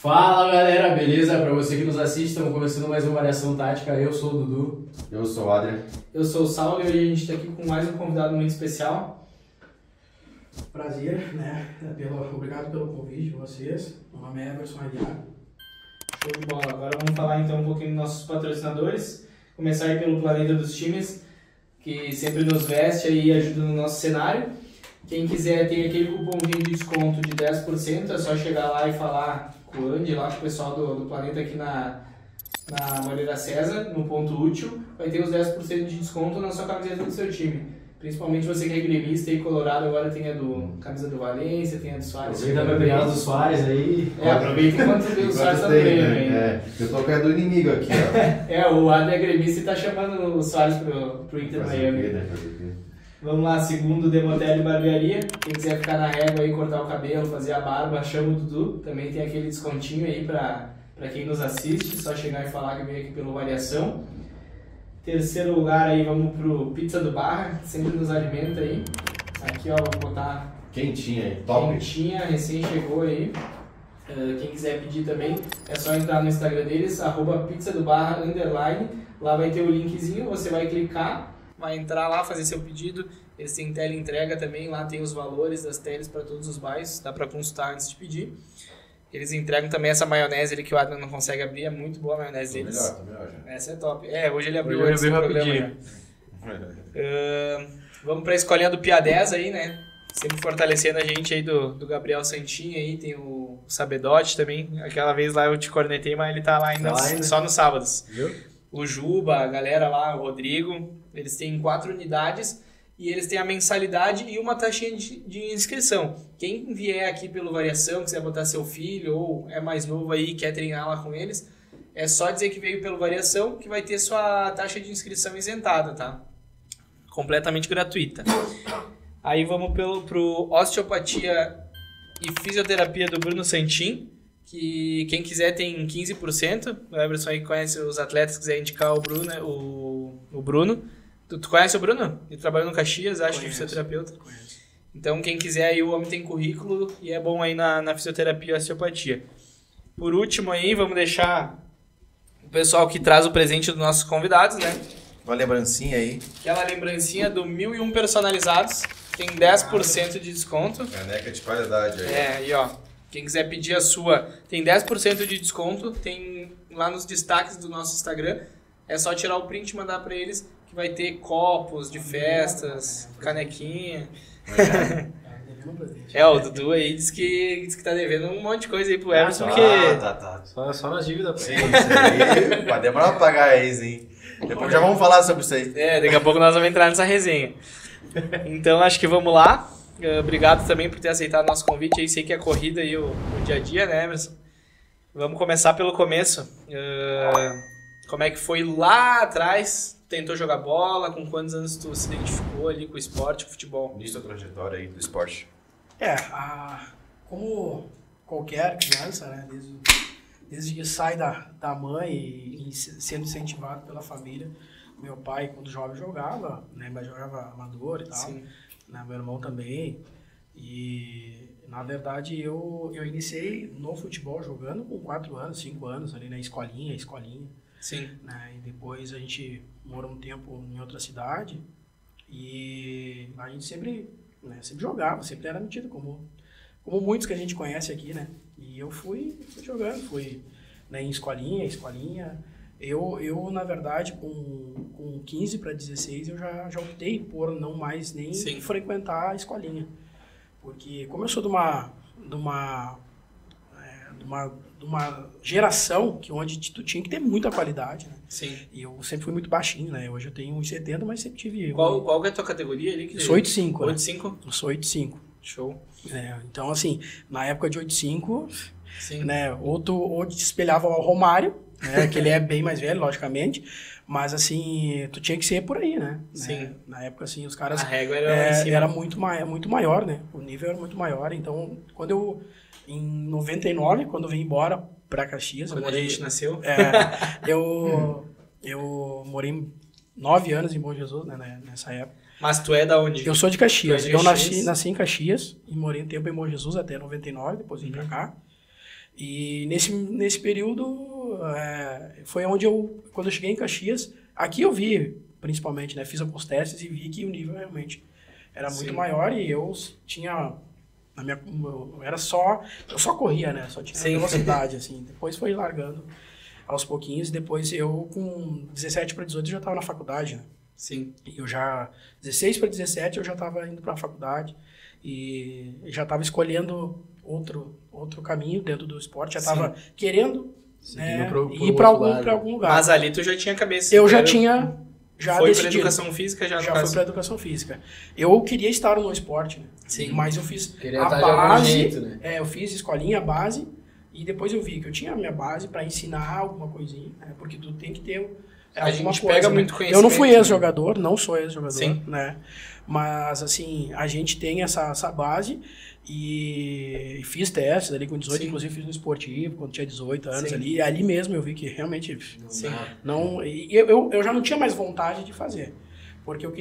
Fala galera, beleza? Para você que nos assiste, estamos começando mais uma Variação Tática. Eu sou o Dudu. Eu sou o Adrian. Eu sou o Saulo e hoje a gente está aqui com mais um convidado muito especial. Prazer, né? Obrigado pelo convite de vocês. Meu nome é Everson Aguiar. Show de bola. Agora vamos falar então um pouquinho dos nossos patrocinadores. Começar aí pelo Planeta dos Times, que sempre nos veste aí e ajuda no nosso cenário. Quem quiser tem aquele cupomzinho de desconto de 10%, é só chegar lá e falar com o Andy, lá com o pessoal do Planeta aqui na Moreira César, no ponto útil, vai ter os 10% de desconto na sua camiseta do seu time. Principalmente você que é gremista e colorado, agora tem a camisa do Valência, tem a do Soares. Aproveita pra pegar os do Soares aí. Aproveita enquanto o Soares tá no prêmio aí. Eu tô com a do inimigo aqui, ó. O Adrian é gremista e tá chamando o Soares pro Inter Miami. Vamos lá, segundo Demotelli Barbearia. Quem quiser ficar na régua aí, cortar o cabelo, fazer a barba, chama o Dudu. Também tem aquele descontinho aí pra quem nos assiste. Só chegar e falar que veio aqui pelo Variação. Terceiro lugar aí, vamos pro Pizza do Barra, que sempre nos alimenta aí. Aqui ó, vamos botar... Quentinha aí, top. Quentinha, recém chegou aí. Quem quiser pedir também, é só entrar no Instagram deles, @pizzadobarra_. Lá vai ter o linkzinho, você vai clicar, vai entrar lá, fazer seu pedido. Eles têm tele entrega também, lá tem os valores das teles para todos os bairros, dá para consultar antes de pedir. Eles entregam também essa maionese ali que o Adrian não consegue abrir, é muito boa a maionese deles. Tá melhor já. Essa é top. Hoje ele abriu antes do programa. Vamos para a escolinha do Pia 10 aí, né? Sempre fortalecendo a gente aí do Gabriel Santinho aí, tem o Sabedote também. Aquela vez lá eu te cornetei, mas ele tá lá ainda só nos sábados. Viu? O Juba, a galera lá, o Rodrigo, eles têm 4 unidades e eles têm a mensalidade e uma taxinha de inscrição. Quem vier aqui pelo Variação, quiser botar seu filho ou é mais novo aí e quer treinar lá com eles, é só dizer que veio pelo Variação que vai ter sua taxa de inscrição isentada, tá? Completamente gratuita. Aí vamos pro Osteopatia e Fisioterapia do Bruno Santin, que quem quiser tem 15%. O Everson aí conhece os atletas, quiser indicar o Bruno. Tu conhece o Bruno? Ele trabalha no Caxias, acho que é fisioterapeuta. Conheço. Então quem quiser aí, o homem tem currículo e é bom aí na fisioterapia e osteopatia. Por último aí, vamos deixar o pessoal que traz o presente dos nossos convidados, né? Uma lembrancinha aí. Aquela lembrancinha do 1001 personalizados, tem 10% de desconto. Caneca de qualidade aí. Aí ó, quem quiser pedir a sua, tem 10% de desconto, tem lá nos destaques do nosso Instagram, é só tirar o print e mandar pra eles, que vai ter copos de festas, canequinha. O Dudu aí diz que tá devendo um monte de coisa aí pro Everson, porque... Tá. Só nas dívidas. Sim, isso aí. Vai demorar pra pagar isso, hein? Depois já vamos falar sobre isso aí. Daqui a pouco nós vamos entrar nessa resenha. Então acho que vamos lá. Obrigado também por ter aceitado nosso convite. Aí sei que é corrida aí o dia a dia, né, Emerson? Vamos começar pelo começo. Como é que foi lá atrás? Tentou jogar bola? Com quantos anos tu se identificou ali com o esporte, com o futebol? Início da trajetória aí do esporte. Como qualquer criança, né? Desde que sai da mãe e sendo incentivado pela família. Meu pai, quando jovem, jogava, né? Mas jogava amador e tal. Sim. Né, meu irmão também. E, na verdade, eu iniciei no futebol jogando com 4 anos, 5 anos, ali na escolinha. Sim. Né, e depois a gente morou um tempo em outra cidade e a gente sempre jogava, sempre era metido como muitos que a gente conhece aqui, né? E eu fui jogando, né, em escolinha. Eu, na verdade, com 15 para 16, eu já optei por não mais nem frequentar a escolinha. Porque como eu sou de uma geração onde tu tinha que ter muita qualidade, né? Sim. E eu sempre fui muito baixinho, né? Hoje eu tenho 1,70, mas sempre tive... Qual que é a tua categoria ali? Eu sou 8,5. 8,5? Eu sou 8,5. Show. Então, assim, na época de 8,5, Sim. né? Ou te espelhava o Romário, né? Que ele é bem mais velho, logicamente. Mas, assim, tu tinha que ser por aí, né? Sim. Na época, assim, os caras... A régua era muito maior, né? O nível era muito maior. Então, em 99, quando eu vim embora pra Caxias... Quando a gente nasceu? Eu morei 9 anos em Bom Jesus, né? Nessa época. Mas tu é da onde? Eu sou de Caxias. Tu é de Eu Caxias? nasci em Caxias e morei um tempo em Bom Jesus até 99, depois vim pra cá. E nesse período foi onde quando eu cheguei em Caxias, aqui eu vi, principalmente, né? Fiz alguns testes e vi que o nível realmente era muito maior e eu tinha... eu só corria, né? Só tinha velocidade, assim. Depois foi largando aos pouquinhos. Depois eu, com 17 para 18, já estava na faculdade, né? Sim. 16 para 17, eu já estava indo para a faculdade e já estava escolhendo outro caminho dentro do esporte. Já estava querendo ir para algum lugar. Mas ali tu já tinha cabeça. Eu já tinha... Foi para educação física já foi para educação física. Eu queria estar no esporte, né? Sim. Mas eu fiz Queria a estar de algum base, jeito, né? eu fiz escolinha, base, e depois eu vi que eu tinha a minha base para ensinar alguma coisinha, né? Porque tu tem que ter a alguma gente coisa, pega né? muito conhecimento. Eu não fui ex-jogador, não sou ex-jogador, Sim. né? Mas, assim, a gente tem essa base e fiz testes ali com 18, Sim. inclusive fiz no esportivo, quando tinha 18 anos Sim. ali. E ali mesmo eu vi que realmente Sim. eu já não tinha mais vontade de fazer. Porque eu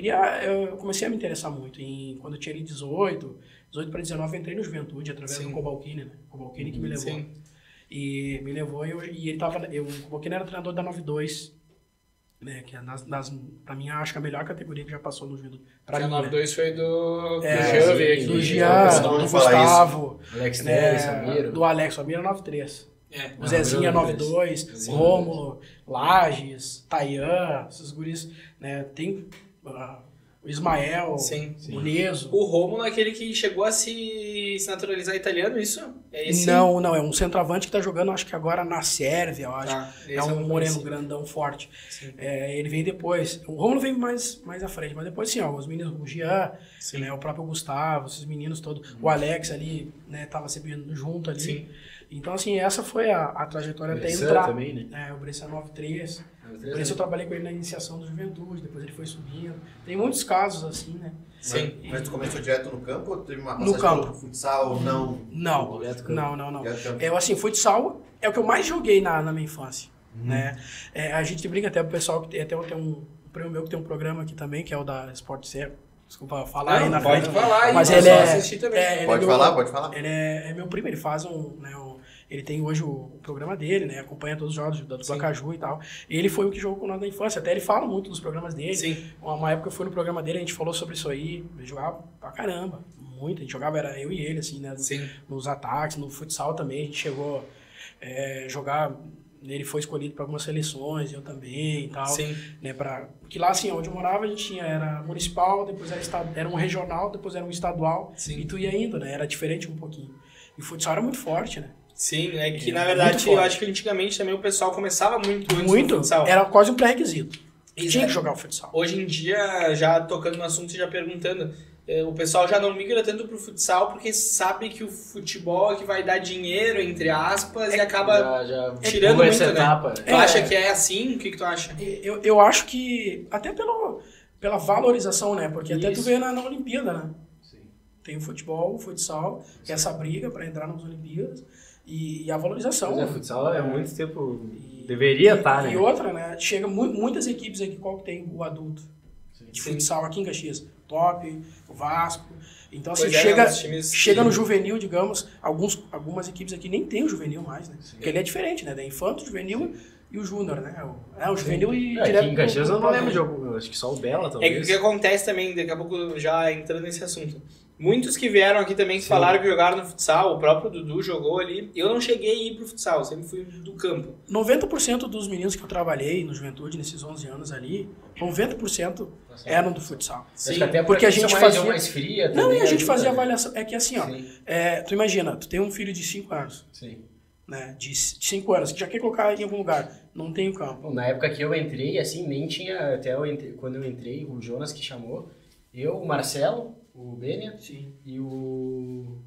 comecei a me interessar muito. Quando eu tinha ali 18 para 19, eu entrei no Juventude através do Cobalcini, né? Cobalcini que me levou. Sim. E me levou e ele tava... O Cobalcini era treinador da 92, né? Que é pra mim, acho que a melhor categoria que já passou no Juventude. Pra mim, A 92 né? foi do Jean veio aqui. Do Jean, Todo mundo do fala Gustavo, Alex né? Teles, Samiro. Do Alex, Samiro 93. O Não, Zezinho é 92. 92, Rômulo, Lages, Tayan, esses guris, né? Tem o Ismael, Sim. o Neso. O Rômulo é aquele que chegou a se naturalizar italiano, isso? É esse? Não, é um centroavante que tá jogando, acho que agora na Sérvia, eu acho. Tá, É esse eu um não moreno conheci. grandão, forte. Sim. Ele vem depois. O Rômulo vem mais à frente, mas depois sim, os meninos, o Jean, Sim. né, o próprio Gustavo, esses meninos todos. O Alex ali, né, tava sempre junto ali. Sim. Então, assim, essa foi a trajetória até Bressan entrar. também, né? O Bressan 93. O 93, Bressan eu trabalhei com ele na iniciação do Juventude, depois ele foi subindo. Tem muitos casos assim, né? Sim. Mas tu começou direto no campo ou teve uma No passagem campo. pelo futsal ou não? Não, Direto campo. não. Direto campo. Assim, futsal é o que eu mais joguei na minha infância, né? A gente brinca até pro pessoal que tem um primo meu que tem um programa aqui também, que é o da Sport Zero. Desculpa falar aí na pode frente. falar aí, Mas nós ele só é, assistir também. ele Pode é falar, pode falar. Ele é meu primo, ele faz ele tem hoje o programa dele, né? Acompanha todos os jogos da Dupla Caju e tal. E ele foi o que jogou com nós na infância. Até ele fala muito dos programas dele. Sim. Uma época eu fui no programa dele, a gente falou sobre isso aí. Ele jogava pra caramba. Muito. A gente jogava, era eu e ele, assim, né? Sim. Nos ataques, no futsal também. A gente chegou a jogar. Ele foi escolhido para algumas seleções, eu também e tal. Sim. Né, porque lá, assim, onde eu morava, a gente tinha, era municipal, depois era um regional, depois era um estadual. Sim. E tu ia indo, né? Era diferente um pouquinho. E o futsal era muito forte, né? Sim, é que É, na muito verdade forte. eu acho que antigamente também o pessoal começava muito antes Muito. do futsal. Era quase um pré-requisito. Exato. Tinha que jogar o futsal. Hoje em dia, já tocando no assunto e já perguntando, o pessoal já não migra tanto pro futsal porque sabe que o futebol é que vai dar dinheiro, entre aspas, e acaba já tirando pula muito, essa né? etapa. Tu acha que é assim? O que tu acha? Eu acho que, até pela valorização, né? Porque até tu Isso. vê na Olimpíada, né? Sim. Tem o futebol, o futsal, que é essa briga para entrar nas Olimpíadas e a valorização. Mas futsal é muito tempo. Deveria estar, né? E outra, né? Chega muitas equipes aqui, qual que tem o adulto de Sim. futsal aqui em Caxias? Top, o Vasco. Então, assim, Pois é, os times- chega no juvenil, digamos, algumas equipes aqui nem tem o juvenil mais, né? Porque ele é diferente, né? Da infanto, juvenil e o júnior, né? O juvenil e Aqui direto em Caxias pro eu não lembro de jogo. algum. Acho que só o Bela, É que o talvez. que acontece também, daqui a pouco já entrando nesse assunto. Muitos que vieram aqui também falaram que jogaram no futsal, o próprio Dudu jogou ali. Eu não cheguei a ir pro futsal, eu sempre fui do campo. 90% dos meninos que eu trabalhei no Juventude, nesses 11 anos ali, 90% eram do futsal. Acho que até Porque a gente fazia... mais fria Não, também e a gente ajuda, fazia né? avaliação. É que assim, ó, Sim. tu imagina, tu tem um filho de 5 anos, Sim. né? De 5 anos, que já quer colocar em algum lugar, não tem o campo. Bom, na época que eu entrei, assim, nem tinha... Quando eu entrei, o Jonas que chamou, eu, o Marcelo, o Benia Sim. e o...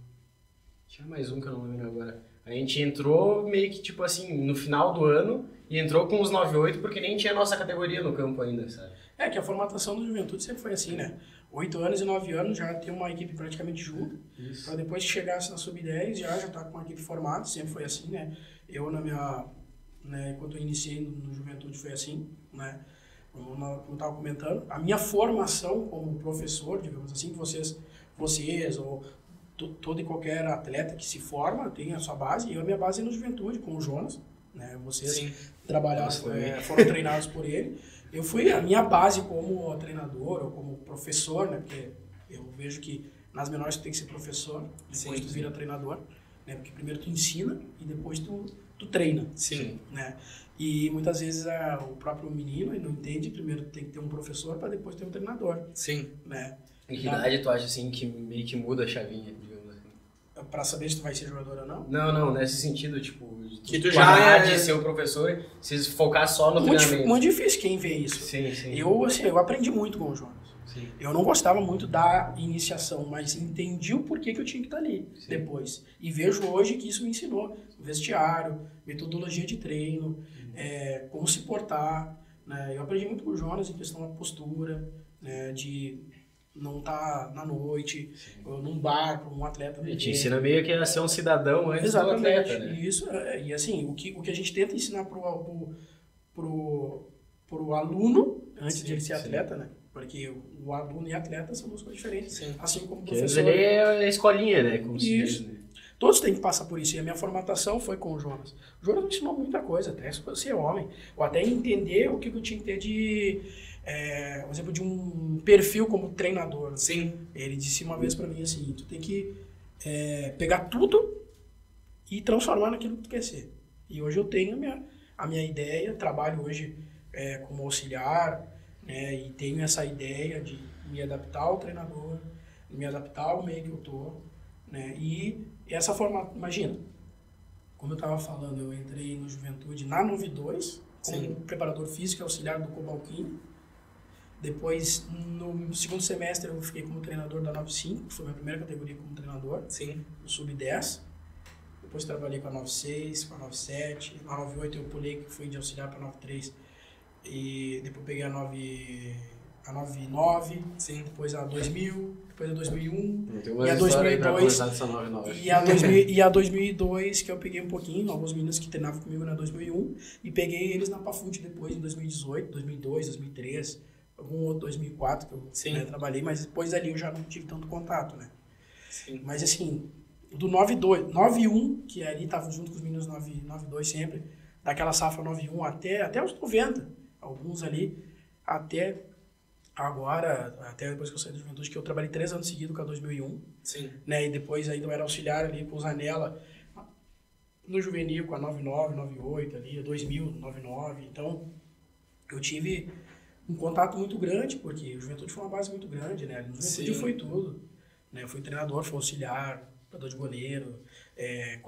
Tinha mais um que eu não lembro agora. A gente entrou meio que, tipo assim, no final do ano e entrou com os 9-8 porque nem tinha nossa categoria no campo ainda, sabe? É que a formatação do Juventude sempre foi assim, né? 8 anos e 9 anos já tem uma equipe praticamente junto. Isso. Pra depois que chegasse na Sub-10 já tá com uma equipe formada, sempre foi assim, né? Eu quando eu iniciei no Juventude foi assim, né? Como eu estava comentando, a minha formação como professor, digamos assim, vocês ou todo e qualquer atleta que se forma tem a sua base, e a minha base é no Juventude, com o Jonas, né? Vocês trabalharam, foram treinados por ele. A minha base como treinador ou como professor, né? Porque eu vejo que nas menores tu tem que ser professor, depois tu vira treinador, né? Porque primeiro tu ensina e depois tu treina. Sim. Né? E muitas vezes o próprio menino ele não entende, primeiro tem que ter um professor para depois ter um treinador. Sim. Né? Em que idade tu acha assim que meio que muda a chavinha, digamos assim? Para saber se tu vai ser jogador ou não? Não, nesse sentido, tipo, que tu já de ser o professor, se focar só no treinamento. Muito difícil quem vê isso. Sim. Eu aprendi muito com o Jonas. Sim. Eu não gostava muito da iniciação, mas entendi o porquê que eu tinha que estar ali depois. E vejo hoje que isso me ensinou. Vestiário, metodologia de treino, como se portar. Né? Eu aprendi muito com o Jonas em questão da postura, né? De não estar na noite, ou num bar, para um atleta. Ele te ensina meio que a ser um cidadão antes do atleta, né? Isso, e assim, o que a gente tenta ensinar pro aluno, antes de ele ser atleta, né? Porque o aluno e atleta são duas coisas diferentes. Sim. Assim como o Porque professor. ele é a escolinha, né? Como se diz, né? Todos têm que passar por isso. E a minha formatação foi com o Jonas. O Jonas me ensinou muita coisa, até ser homem. Ou até entender o que eu tinha que ter de... por exemplo, de um perfil como treinador. Sim. Ele disse uma vez pra mim assim, tu tem que pegar tudo e transformar naquilo que tu quer ser. E hoje eu tenho a minha ideia, trabalho hoje como auxiliar, né, e tenho essa ideia de me adaptar ao treinador, me adaptar ao meio que eu tô, né, e essa forma, imagina, como eu estava falando, eu entrei no Juventude na 92, como preparador físico auxiliar do Cobalcini. Depois, no segundo semestre, eu fiquei como treinador da 95, que foi a minha primeira categoria como treinador, no Sub-10. Depois trabalhei com a 96, com a 97, na 98 eu pulei, que fui de auxiliar para a 93. E depois peguei a 99, depois a 2000, depois a 2001, e a 2002, e a 2002, que eu peguei um pouquinho, alguns meninos que treinavam comigo na 2001, e peguei eles na Pafute depois, em 2018, 2002, 2003, algum outro 2004 que eu trabalhei, mas depois ali eu já não tive tanto contato, né? Sim. Mas assim, do 91, que ali estava junto com os meninos 92 sempre, daquela safra 91 até os 90, alguns ali, até agora, até depois que eu saí da Juventude, que eu trabalhei 3 anos seguidos com a 2001. Sim. Né? E depois ainda eu era auxiliar ali com o Zanella no juvenil, com a 99, 98 ali, a 2000, 99. Então, eu tive um contato muito grande, porque a Juventude foi uma base muito grande, né? No Juventude foi tudo. Né? Eu fui treinador, fui auxiliar, dor de goleiro.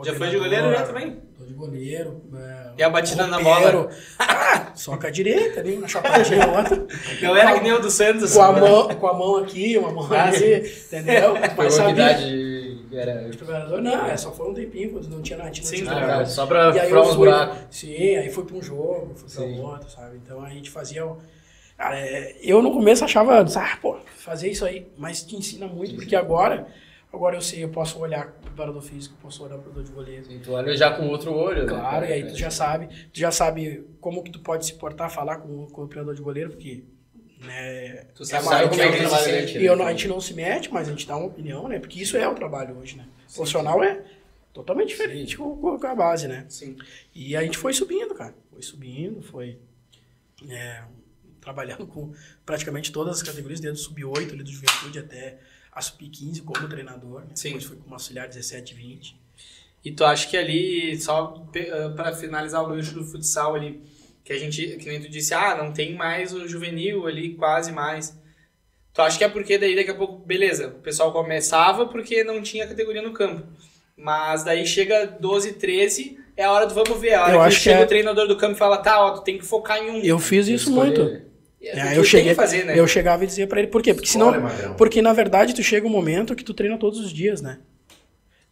Já foi de goleiro já também? Dor de goleiro. E a batida na bola? Só com a direita, ali, uma chapadinha outra. Não era que nem o do Santos. Com a mão aqui, uma mão ali, entendeu? Mas sabia... Era... Não, só foi um tempinho, quando não tinha nada. Só pra furar uns buracos. Sim, aí fui pra um jogo, fui pra outro, sabe? Então a gente fazia... Cara, eu no começo achava, fazer isso aí, mas te ensina muito, porque agora eu sei, eu posso olhar pro preparador físico, posso olhar pro dor de goleiro. Sim, tu olha já com outro olho, claro, né? E aí tu já sabe como que tu pode se portar, falar com o preparador de goleiro, porque... Né, tu sabe como é que ele se sente. E a gente não se mete, mas a gente dá uma opinião, né? Porque isso é o trabalho hoje, né? O profissional é totalmente diferente com a base, né? Sim. E a gente foi subindo, cara. Foi trabalhando com praticamente todas as categorias, desde o Sub-8 ali do Juventude até a Sub-15 como treinador. Né? Sim. Depois foi como auxiliar 17 e 20. E tu acha que ali, só para finalizar o gancho do futsal ali, que a gente, que nem tu disse, não tem mais o juvenil ali, quase mais. Tu acha que é porque daí daqui a pouco, beleza, o pessoal começava porque não tinha categoria no campo. Mas daí chega 12, 13, é a hora do vamos ver. A hora que chega o treinador do campo e fala, tu tem que focar em um. Eu fiz isso muito. Eu chegava e dizia pra ele, por quê? Porque senão, porque na verdade tu chega um momento que tu treina todos os dias, né?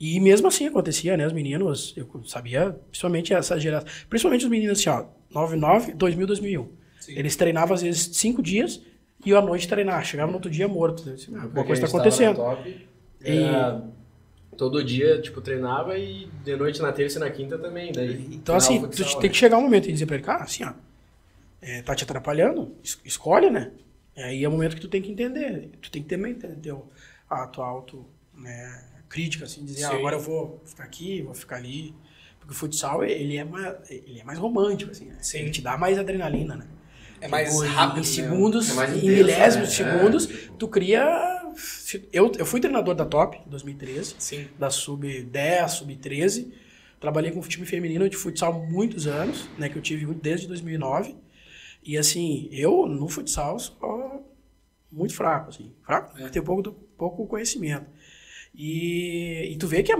E mesmo assim acontecia, né? Os meninos, eu sabia, principalmente essa geração, principalmente os meninos assim, 99, 2000, 2001. Sim. Eles treinavam às vezes 5 dias e à noite treinar. Chegava no outro dia morto. Né? Alguma coisa está acontecendo. Todo dia, treinava e de noite na terça e na quinta também. Daí, então assim, tu tem que chegar um momento e dizer pra ele, cara, assim, tá te atrapalhando? Escolhe, né? Aí é o momento que tu tem que entender. Tu tem que também entender a tua crítica, assim, dizer, Sim. agora eu vou ficar aqui, vou ficar ali. Porque o futsal, ele é mais romântico, assim, né? Sim. Ele te dá mais adrenalina, né? É mais Tipo, rápido, em né? segundos, É mais em intenso, milésimos de né? segundos, tu cria... Eu fui treinador da Top, em 2013, Sim. da Sub-10, Sub-13. Trabalhei com time feminino de futsal há muitos anos, né? Que eu tive desde 2009. E assim, eu no futsal sou muito fraco, assim. Fraco, porque tenho pouco conhecimento. E tu vê que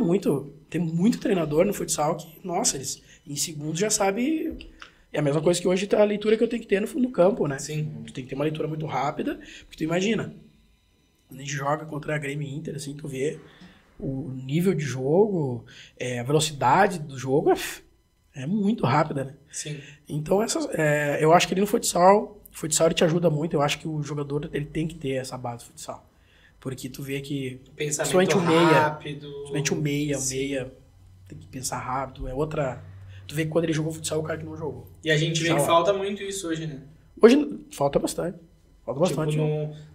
tem muito treinador no futsal que, nossa, eles em segundos já sabe. É a mesma coisa que hoje a leitura que eu tenho que ter no campo, né? Sim. Tu tem que ter uma leitura muito rápida, porque tu imagina, quando a gente joga contra a Grêmio e Inter, assim, tu vê o nível de jogo, a velocidade do jogo é muito rápida, né? Sim. Então, eu acho que ali no futsal ele te ajuda muito, eu acho que o jogador ele tem que ter essa base do futsal. Porque tu vê que, Pensamento principalmente o meia, rápido. principalmente o meia tem que pensar rápido, é outra... Tu vê que quando ele jogou futsal, o cara que não jogou. E a gente vê que falta muito isso hoje, né? Hoje falta bastante. Falta Tipo, bastante.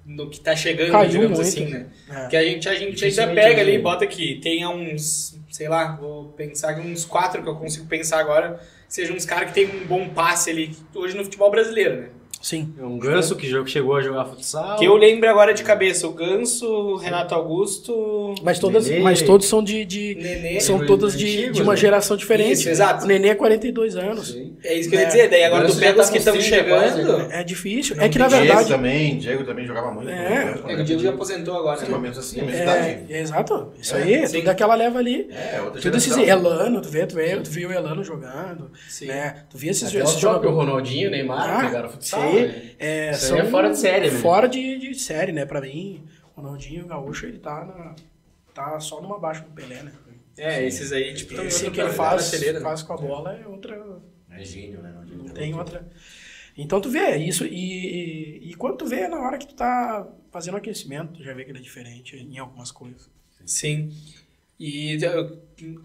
no que tá chegando, Caiu digamos muito, assim, né? É. Que a gente ainda Dificilmente pega ali, hoje- bota aqui, tenha uns, sei lá, vou pensar que uns 4 que eu consigo pensar agora, sejam uns caras que tem um bom passe ali, hoje no futebol brasileiro, né? Sim. Um Ganso que chegou a jogar futsal. Que eu lembro agora de cabeça, o Ganso, o Renato Augusto, Mas Nenê. todos são de Nenê. são todas Antigos, de uma né? geração diferente. Isso, exato. O Nenê é 42 anos. Sim. É isso que eu ia dizer, daí agora Ganso tu já pega tá os que com estão 30 quase, chegando... né? É difícil. Não É que na tem verdade... Diego também jogava muito. É. O Diego já aposentou agora, Tem né? momentos assim, a mesma idade. Exato. Isso aí, sim. tudo daquela leva ali. Outra Tudo esses geração. Elano, tu viu o Elano jogando, Sim. né? Tu via esses Até o próprio jogadores. Ronaldinho, Neymar, pegaram futsal, sim. né? Isso São aí é fora de série, né? Fora de série, né? Pra mim, o Ronaldinho Gaúcho, ele tá só numa baixa do Pelé, né? Esses aí, tipo, estão em Esse outra que ele prateleira, né? faz com a bola é outra... É gênio, né? Não tem outra... Então tu vê isso, e quando tu vê na hora que tu tá fazendo aquecimento, tu já vê que ele é diferente em algumas coisas. Sim. E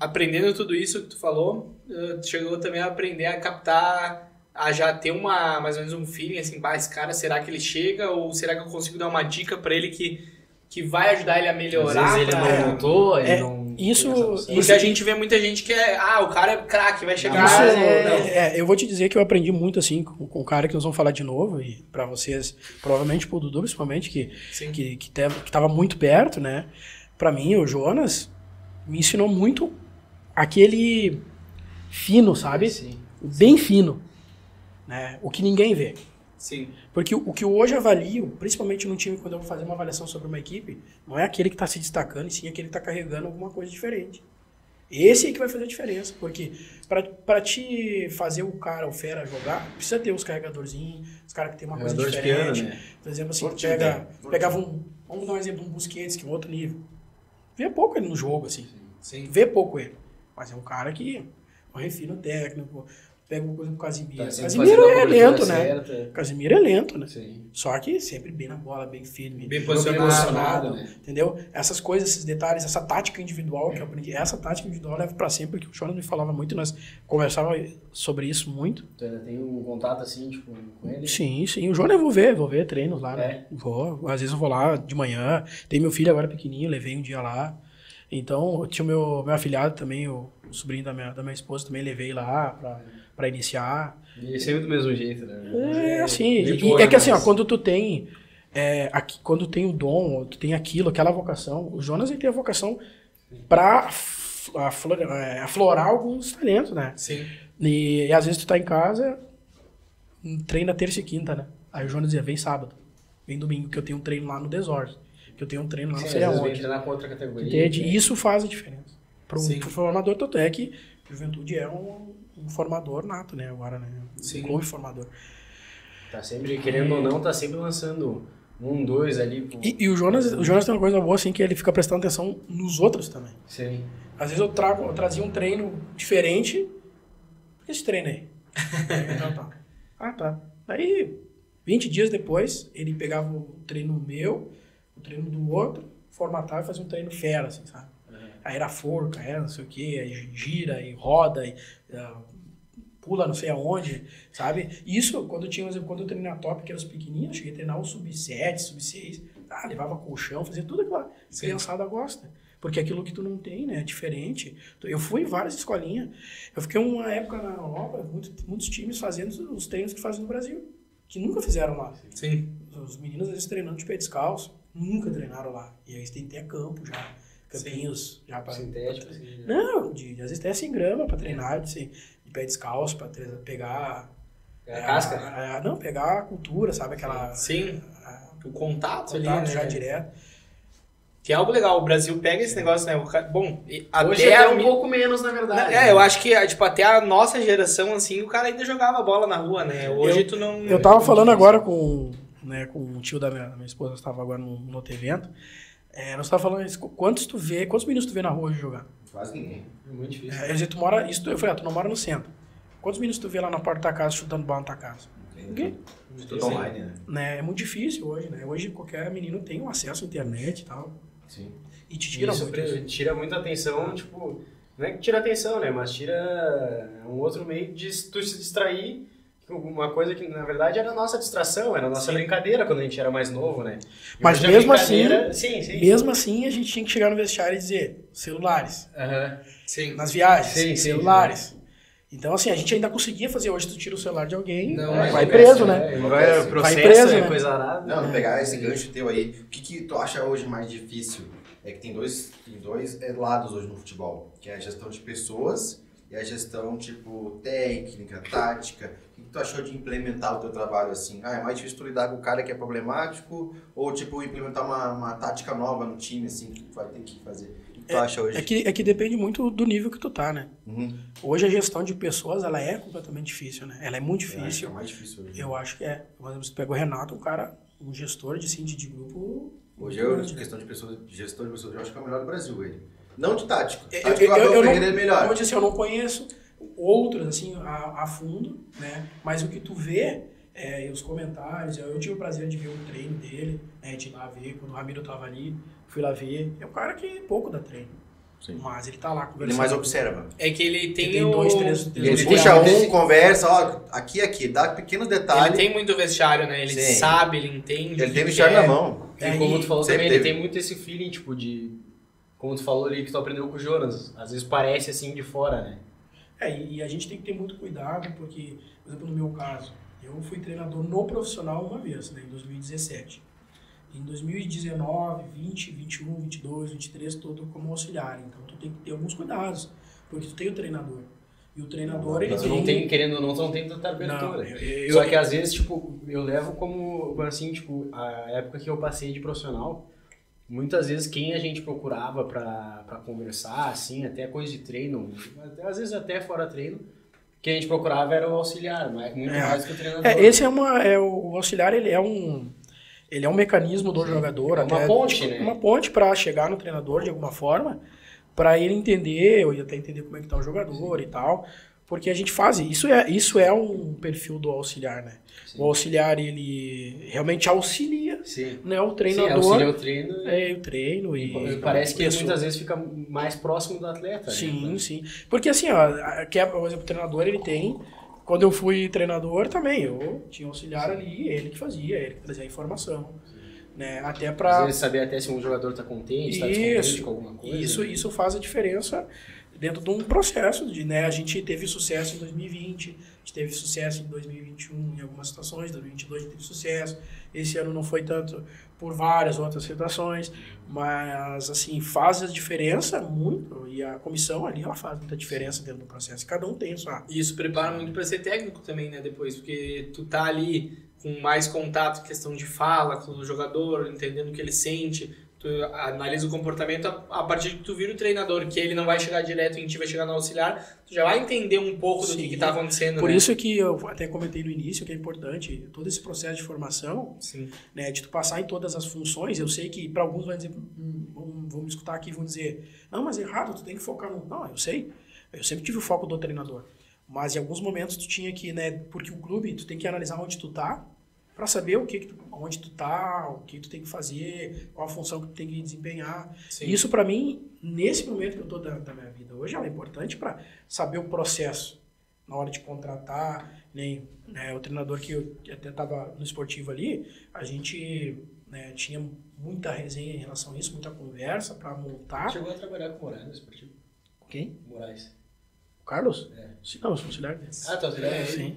aprendendo tudo isso que tu falou, tu chegou também a aprender a captar, a já ter mais ou menos um feeling, assim, esse cara, será que ele chega? Ou será que eu consigo dar uma dica pra ele que vai ajudar ele a melhorar? Às vezes ele não voltou, ele não... Isso, Porque a gente vê muita gente que o cara é craque, vai chegar... Isso, eu vou te dizer que eu aprendi muito assim com o cara que nós vamos falar de novo, e pra vocês, provavelmente pro Dudu principalmente, que tava muito perto, né? Pra mim, o Jonas me ensinou muito aquele fino, sabe? Sim. Bem fino, né? O que ninguém vê. Sim. Porque o que eu hoje avalio, principalmente num time, quando eu vou fazer uma avaliação sobre uma equipe, não é aquele que está se destacando, e sim aquele que está carregando alguma coisa diferente. Esse aí que vai fazer a diferença, porque para te fazer o cara, o fera, jogar, precisa ter os carregadorzinhos, os caras que tem uma coisa Jogador de diferente. piano, né? Por exemplo, assim, Todo time tem. pegava vamos dar um exemplo de um Busquets, que é um outro nível. Vê pouco ele no jogo, assim. Sim. Vê pouco ele. Mas é um cara que refina o técnico, pega uma coisa com o Casimiro. Tá sempre Casimiro fazendo a é cobertura lento, né? certa. Casimiro é lento, né? Sim. Só que sempre bem na bola, bem firme. Bem Bem posicionado. né? Entendeu? Essas coisas, esses detalhes, essa tática individual que eu aprendi, essa tática individual leva pra sempre, que o Jonas me falava muito, nós conversávamos sobre isso muito. Tu ainda tem um contato assim, tipo, com ele? Sim. O Jonas eu vou ver treinos lá, né? Vou, às vezes eu vou lá de manhã. Tem meu filho agora pequenininho, levei um dia lá. Então, tinha o meu afilhado também, o sobrinho da minha esposa, também levei lá pra iniciar. E sempre do mesmo jeito, né? É assim, Depois, é que assim, ó, mas- quando tu tem quando tem o dom, tu tem aquilo, aquela vocação, o Jonas ele tem a vocação pra aflorar alguns talentos, né? Sim. E às vezes tu tá em casa, treina terça e quinta, né? Aí o Jonas dizia, vem sábado, vem domingo, que eu tenho um treino lá no Desordem, que eu tenho um treino lá não Sim, sei às vezes vem aonde. treinar com outra categoria. Entende? né? E isso faz a diferença. Pro Sim. formador, tanto é que Juventude é um formador nato, né? Agora, né? Sim. Um clube formador. Tá sempre, querendo ou não, tá sempre lançando 1, 2 ali. Pô. E o Jonas tem uma coisa boa, assim, que ele fica prestando atenção nos outros também. Sim. Às vezes eu trazia um treino diferente. Por que esse treino aí? Então tá. Ah, tá. Daí, 20 dias depois, ele pegava o treino meu, o treino do outro, formatava e fazia um treino fera, assim, sabe? Aí era forca, era não sei o quê, aí gira e roda, e pula não sei aonde, sabe? Isso, quando eu treinei na Top, que era os pequenininhos, eu cheguei a treinar um sub-7, sub-6, levava colchão, fazia tudo aquilo lá. A criançada gosta. Porque aquilo que tu não tem, né, é diferente. Eu fui em várias escolinhas. Eu fiquei uma época na Europa, muitos times fazendo os treinos que fazem no Brasil, que nunca fizeram lá. Sim. Os meninos, às vezes, treinando de pé descalço, nunca treinaram lá. E aí tem até campo já, campinhos já para... Sintético, assim, né? Não, às vezes até sem grama para treinar, de pé descalço, para pegar... É a casca? Não, pegar a cultura, sabe? Aquela... Sim. O contato ali, Contato né? já direto. Que é algo legal. O Brasil pega esse negócio, né? Bom, Hoje até um pouco menos, na verdade. eu acho que, tipo, até a nossa geração, assim, o cara ainda jogava bola na rua, né? Hoje tu não... Eu tava falando agora com o tio da minha esposa, estava agora no outro evento. Nós tava falando isso, quantos meninos tu vê na rua hoje jogar? Quase ninguém. É muito difícil. Eu disse, eu falei, tu não mora no centro. Quantos meninos tu vê lá na porta da tua casa chutando bola na tua casa? Ninguém. Tudo online, né? É muito difícil hoje, né? Hoje qualquer menino tem um acesso à internet e tal. Sim. E te tira Isso muito. tira muita atenção, tipo... Não é que tira atenção, né? Mas tira um outro meio de tu se distrair. Uma coisa que, na verdade, era a nossa distração, era a nossa brincadeira quando a gente era mais novo, né? E Mas hoje a mesmo assim, sim. mesmo assim, a gente tinha que chegar no vestiário e dizer celulares. Sim. Nas viagens, Sim, celulares. Então, assim, a gente ainda conseguia fazer. Hoje tu tira o celular de alguém, Não, vai não preso, acontece, né? Vai processo, preso, é né? coisa arada. Não, pegar esse gancho teu aí, o que tu acha hoje mais difícil? É que tem dois lados hoje no futebol, que é a gestão de pessoas e a gestão, tipo, técnica, tática. O que tu achou de implementar o teu trabalho assim? É mais difícil tu lidar com o cara que é problemático ou, tipo, implementar uma tática nova no time, assim, que tu vai ter que fazer? O que tu acha hoje? É que depende muito do nível que tu tá, né? Uhum. Hoje a gestão de pessoas, ela é completamente difícil, né? Ela é muito Eu acho que difícil. é mais difícil hoje. Eu acho que é. Por exemplo, se tu pega o Renato, um gestor de grupo... Hoje muito eu, grande, de né? questão de pessoas, de gestão de pessoas, eu acho que é o melhor do Brasil, ele. Não de tático. Eu Tático o Abel não- Ferreira é melhor. Como eu disse, eu não conheço outros, assim, a fundo, né? Mas o que tu vê, os comentários, eu tive o prazer de ver o treino dele, né? De ir lá ver, quando o Ramiro tava ali, fui lá ver. É um cara que pouco dá treino. Sim. Mas ele tá lá conversando. Ele mais observa. É que ele tem Tem dois, três... Ele tem Puxa muito conversa, ó, aqui, dá pequeno Ele detalhe. tem muito vestiário, né? Ele Sim. sabe, ele entende. Ele o tem que vestiário é. na mão. E como tu falou sempre também, ele teve. tem muito esse feeling, tipo, de... Como tu falou ali, que tu aprendeu com o Jonas. Às vezes parece assim de fora, né? E a gente tem que ter muito cuidado, porque, por exemplo, no meu caso, eu fui treinador no profissional uma vez, né, em 2017. Em 2019, 20, 21, 22, 23, todo como auxiliar. Então, tu tem que ter alguns cuidados, porque tu tem o treinador. E o treinador, ele Tu não tem, querendo ou não, tu não tem tanta abertura. Não, Só que às vezes, tipo, eu levo como, assim, tipo, a época que eu passei de profissional, muitas vezes quem a gente procurava pra conversar, assim, até coisa de treino, às vezes até fora treino, quem a gente procurava era o auxiliar, mas muito mais que o treinador. O auxiliar, ele é um mecanismo do jogador. É uma até, ponte, tipo, né? Uma ponte para chegar no treinador de alguma forma, para ele entender, ou até entender como é que tá o jogador e tal. Porque a gente faz, isso é um perfil do auxiliar, né? Sim. O auxiliar, ele realmente auxilia, Sim. né? O Sim, treinador. auxilia o treino. O treino e Parece que ele pessoa. muitas vezes fica mais próximo do atleta. Sim, né? sim. Porque assim, ó, por exemplo, o treinador, ele tem... Quando eu fui treinador também, eu tinha um auxiliar ali, ele que fazia, ele que trazia a informação. Né? Até Às pra... vezes saber até se um jogador está contente, está descontente com alguma coisa. Isso faz a diferença dentro de um processo. Né? A gente teve sucesso em 2020, a gente teve sucesso em 2021 em algumas situações, em 2022 a gente teve sucesso. Esse ano não foi tanto por várias outras situações, mas assim, faz a diferença muito, e a comissão ali, ela faz muita diferença dentro do processo. Cada um tem sua... E isso prepara muito para ser técnico também, né? Depois, porque tu tá ali com mais contato, questão de fala com o jogador, entendendo o que ele sente, tu analisa o comportamento a partir de que tu vira o treinador, que ele não vai chegar direto em ti, vai chegar no auxiliar, tu já vai entender um pouco do que tá acontecendo. Por né? isso que eu até comentei no início que é importante todo esse processo de formação, Sim. né, de tu passar em todas as funções. Eu sei que para alguns vão dizer, vão me escutar aqui e vão dizer, não, mas errado, tu tem que focar no... Não, eu sei, eu sempre tive o foco do treinador, mas em alguns momentos tu tinha que, né, porque o clube, tu tem que analisar onde tu tá, para saber onde tu tá, o que tu tem que fazer, qual a função que tu tem que desempenhar. Sim. Isso para mim, nesse momento que eu tô da minha vida hoje, ela é importante para saber o processo na hora de contratar, nem, né, o treinador que eu até tava no esportivo ali, a gente, né, tinha muita resenha em relação a isso, muita conversa para montar. Chegou a trabalhar com o Moraes no esportivo? Quem? Moraes. O Carlos? É. Sim, não, eu sou auxiliar dele. Ah, tá auxiliar dele? Sim.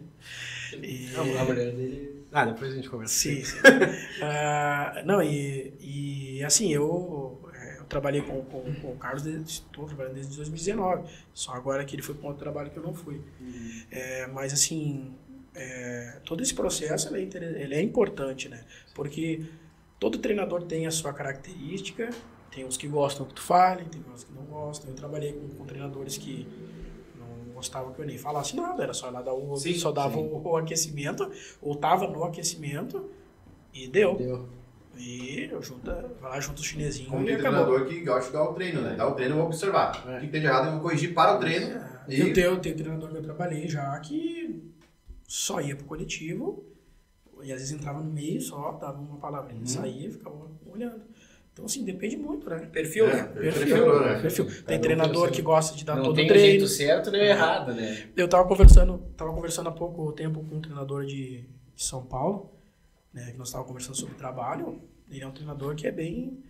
E... A mulher dele... Ah, depois a gente conversa. Sim, sim. Não, e assim, eu trabalhei com o Carlos, estou trabalhando desde 2019, só agora que ele foi para um outro trabalho que eu não fui. Mas assim, todo esse processo ele é importante, né? Porque todo treinador tem a sua característica, tem uns que gostam que tu fale, tem uns que não gostam. Eu trabalhei com treinadores que não gostavam que eu nem falasse nada, era só lá dar só dava o aquecimento, ou tava no aquecimento e deu. E vai lá junto os chinesinhos Como e tem acabou. treinador que gosta de dar o treino, né? Dar o treino eu vou observar. O que tem de errado eu vou corrigir para o treino. Eu tenho treinador que eu trabalhei já que só ia pro coletivo e às vezes entrava no meio só, dava uma palavrinha, saía e ficava olhando. Então, assim, depende muito, né? Perfil, né? Perfil. Tem treinador que gosta de dar todo o treino. treino. Não tem jeito certo nem errado, né? Eu tava conversando há pouco tempo com um treinador de São Paulo, né, que nós estávamos conversando sobre trabalho. Ele é um treinador que é bem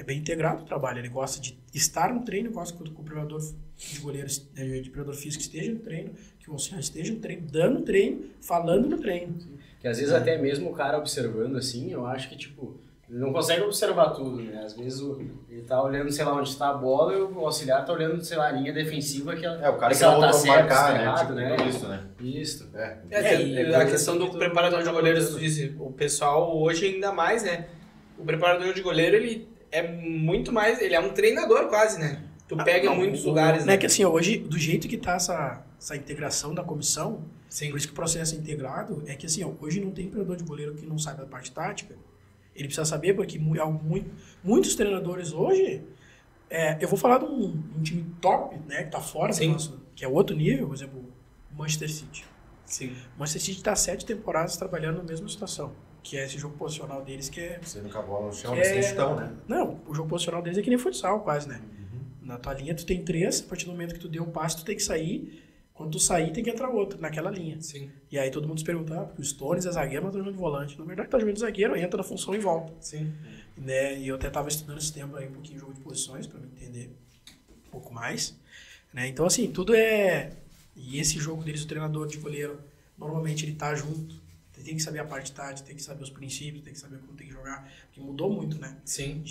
integrado no trabalho. Ele gosta de estar no treino, gosta que o preparador de goleiro, de preparador físico esteja no treino, que o auxiliar esteja no treino, dando treino, falando no treino. Que às vezes até mesmo o cara observando assim, eu acho que tipo, ele não consegue observar tudo, né? Às vezes ele tá olhando, sei lá, onde está a bola e o auxiliar tá olhando, sei lá, a linha defensiva que ela, o cara que ela tá certo, marcar, tá né? errado, Tipo, né? Isso, né? Isso. A questão do preparador de goleiros, tu disse, o pessoal hoje ainda mais, né? O preparador de goleiro, ele é muito mais, ele é um treinador quase, né? Tu pega em muitos lugares, né? né? Que assim, hoje, do jeito que tá essa integração da comissão, Sim. por isso que o processo é integrado, é que assim, hoje não tem preparador de goleiro que não saiba da parte tática. Ele precisa saber, porque muitos treinadores hoje, eu vou falar de um time top, né, que tá fora do nosso, que é outro nível, por exemplo, o Manchester City. Sim. O Manchester City está 7 temporadas trabalhando na mesma situação, que é esse jogo posicional deles que é... Você nunca bola no chão, sem chutão, né? Não, o jogo posicional deles é que nem futsal quase, né? Na tua linha tu tem 3, a partir do momento que tu deu o passe tu tem que sair, quando tu sair tem que entrar outro naquela linha. Sim. E aí todo mundo se pergunta, porque o Stones é zagueiro, mas tá jogando de volante. Na verdade tá jogando de zagueiro, entra na função e volta. Sim. Né? E eu até tava estudando esse tempo aí um pouquinho de jogo de posições para me entender um pouco mais. Né? Então assim, tudo é... E esse jogo deles, o treinador de goleiro, normalmente ele tá junto. Tem que saber a parte tática, tem que saber os princípios, tem que saber como tem que jogar. Porque mudou muito, né? Sim.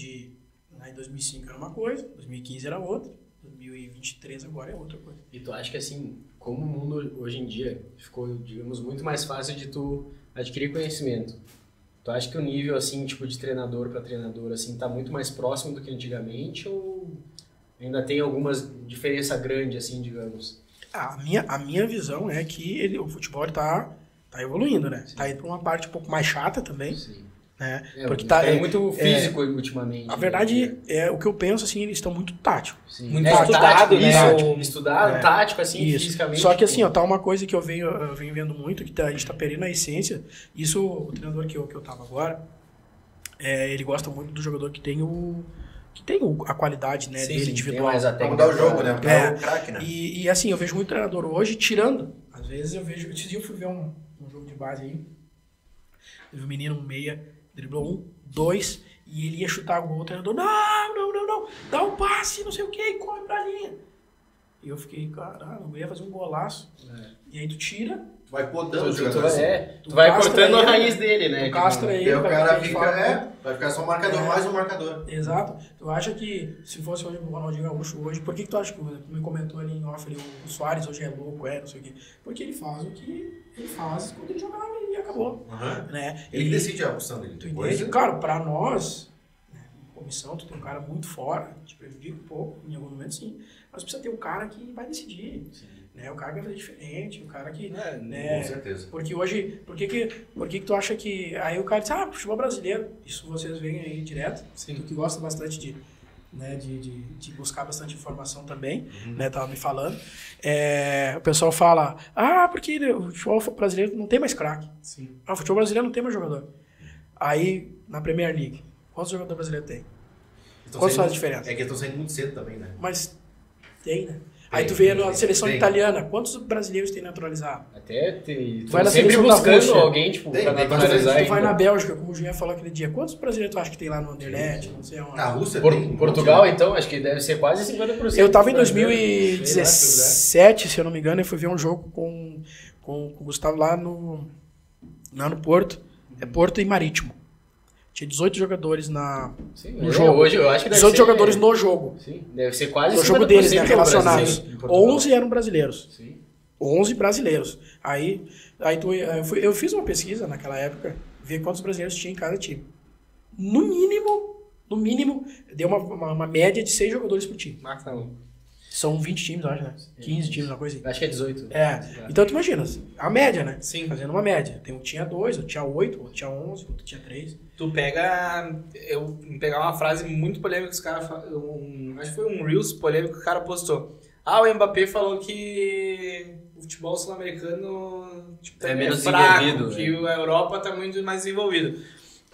Em 2005 era uma coisa, 2015 era outra, 2023 agora é outra coisa. E tu acha que assim, como o mundo hoje em dia ficou, digamos, muito mais fácil de tu adquirir conhecimento, tu acha que o nível, assim, tipo, de treinador para treinador, assim, tá muito mais próximo do que antigamente ou ainda tem algumas diferença grande, assim, digamos? A minha visão é que o futebol tá evoluindo, né? Sim. Tá indo pra uma parte um pouco mais chata também. Sim. Né? Porque tá muito físico ultimamente. A verdade é o que eu penso, assim, eles estão muito táticos. Sim. Muito estudado, né? Estudado, tático, assim, isso. fisicamente. Só que assim, ó, tá uma coisa que eu venho vendo muito, que a gente tá perdendo a essência. Isso, o treinador que eu tava agora, ele gosta muito do jogador que tem a qualidade, né, dele individual. Pra mudar o jogo, né? Porque é o craque, né? E assim, eu vejo muito treinador hoje tirando. Às vezes eu vejo... Esses dias eu fui ver um jogo de base aí. Teve um menino, um meia, driblou 1, 2, e ele ia chutar o gol, o treinador, não, dá um passe, não sei o que, e corre pra linha. E eu fiquei, caralho, eu ia fazer um golaço. E aí tu tira... Tu vai podando o jogador. Tu vai cortando a raiz dele, né? Tu castra ele. E o cara vai ficar só um marcador, mais um marcador. Exato. Tu acha que, se fosse hoje o Ronaldinho Gaúcho hoje, por que tu acha que, me comentou ali em off, o Soares hoje é louco, não sei o quê? Porque ele faz o que ele faz quando ele jogava e acabou. Né? Ele decide a opção dele. Tu entende? Claro, pra nós, né, comissão, tu tem um cara muito fora, te prejudica um pouco, em algum momento sim, mas precisa ter um cara que vai decidir. Né? O cara que vai fazer diferente, o cara que... né? Com certeza. Porque hoje, por que tu acha que... Aí o cara diz, futebol brasileiro, isso vocês veem aí direto, tu que gosta bastante de buscar bastante informação também, né, tava me falando. O pessoal fala, porque o futebol brasileiro não tem mais craque. O futebol brasileiro não tem mais jogador. Aí, na Premier League, quantos jogadores brasileiros tem? Quantos faz a diferença? É que estão saindo muito cedo também, né? Mas tem, né? Aí tu vê na tem, seleção tem. italiana, quantos brasileiros tem naturalizado? Até tem. Vai na Sempre seleção da buscando Rússia. alguém, tipo, Tem, pra tem naturalizar. Tu vai ainda. na Bélgica, como o Jean falou aquele dia, quantos brasileiros tu acha que tem lá no Anderlecht? Não sei onde. Na Rússia tem. Portugal, então, acho que deve ser quase 50%. Eu tava em brasileiro. 2017, se eu não me engano, e fui ver um jogo com o Gustavo lá no Porto. É Porto e Marítimo. Tinha 18 jogadores Sim, no é, jogo. Hoje eu acho que deve 18 ser, jogadores no jogo. Sim, deve ser quase No jogo deles, né? 50% Relacionados. brasileiro em Portugal. 11 eram brasileiros. Sim. 11 brasileiros. Aí eu fiz uma pesquisa naquela época, ver quantos brasileiros tinha em cada time. No mínimo, deu uma média de 6 jogadores por time. São 20 times, eu acho, né? 15 times, uma coisa assim. Acho que é 18. Então tu imagina, a média, né? Sim. Fazendo uma média. Tem um que tinha 2, outro tinha 8, outro tinha 11, outro tinha 3. Tu pega. Eu pegar uma frase muito polêmica que os caras. Acho que foi um Reels polêmico que o cara postou. O Mbappé falou que o futebol sul-americano tipo, É menos fraco, desenvolvido, que a Europa tá muito mais desenvolvida.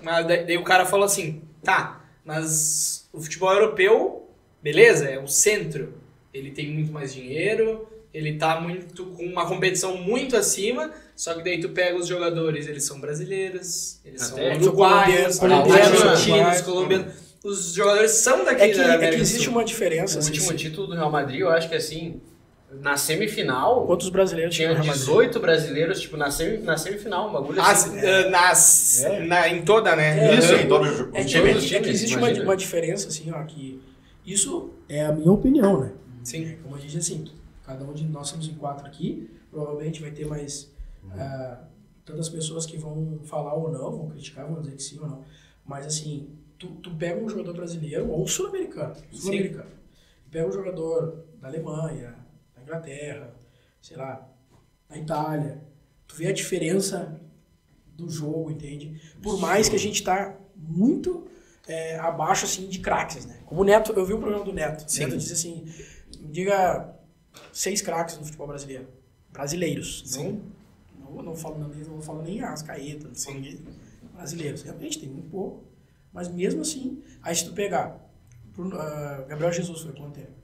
Mas daí o cara falou assim: tá, mas o futebol europeu, beleza, é o centro. Ele tem muito mais dinheiro, ele tá muito com uma competição muito acima, só que daí tu pega os jogadores, eles são brasileiros, eles Até são uruguaios, colombianos, argentinos, colombianos. Os jogadores são daqui da América do existe Sul. uma diferença. O assim, último título do Real Madrid, eu acho que assim, na semifinal, Quantos brasileiros tinha no Real Madrid? 18 brasileiros, tipo, na semifinal, um bagulho assim. Em toda, né? Isso, em todo jogo. É que, Todos os é que times, existe imagina. uma diferença, assim, ó, que isso é a minha opinião, né? Sim. Como a gente diz assim, cada um de nós somos em 4 aqui, provavelmente vai ter mais tantas pessoas que vão falar ou não, vão criticar, vão dizer que sim ou não. Mas assim, tu pega um jogador brasileiro ou um sul-americano, pega um jogador da Alemanha, da Inglaterra, sei lá, da Itália, tu vê a diferença do jogo, entende? Por mais que a gente tá muito abaixo, assim, de craques, né? Como o Neto, eu vi um programa do Neto. O Neto disse assim, diga 6 craques no futebol brasileiro. Brasileiros. Sim. Não vou falar nem Arrascaeta, não falo nem brasileiros. Realmente tem muito pouco. Mas mesmo assim, aí se tu pegar, Gabriel Jesus foi quanto tempo?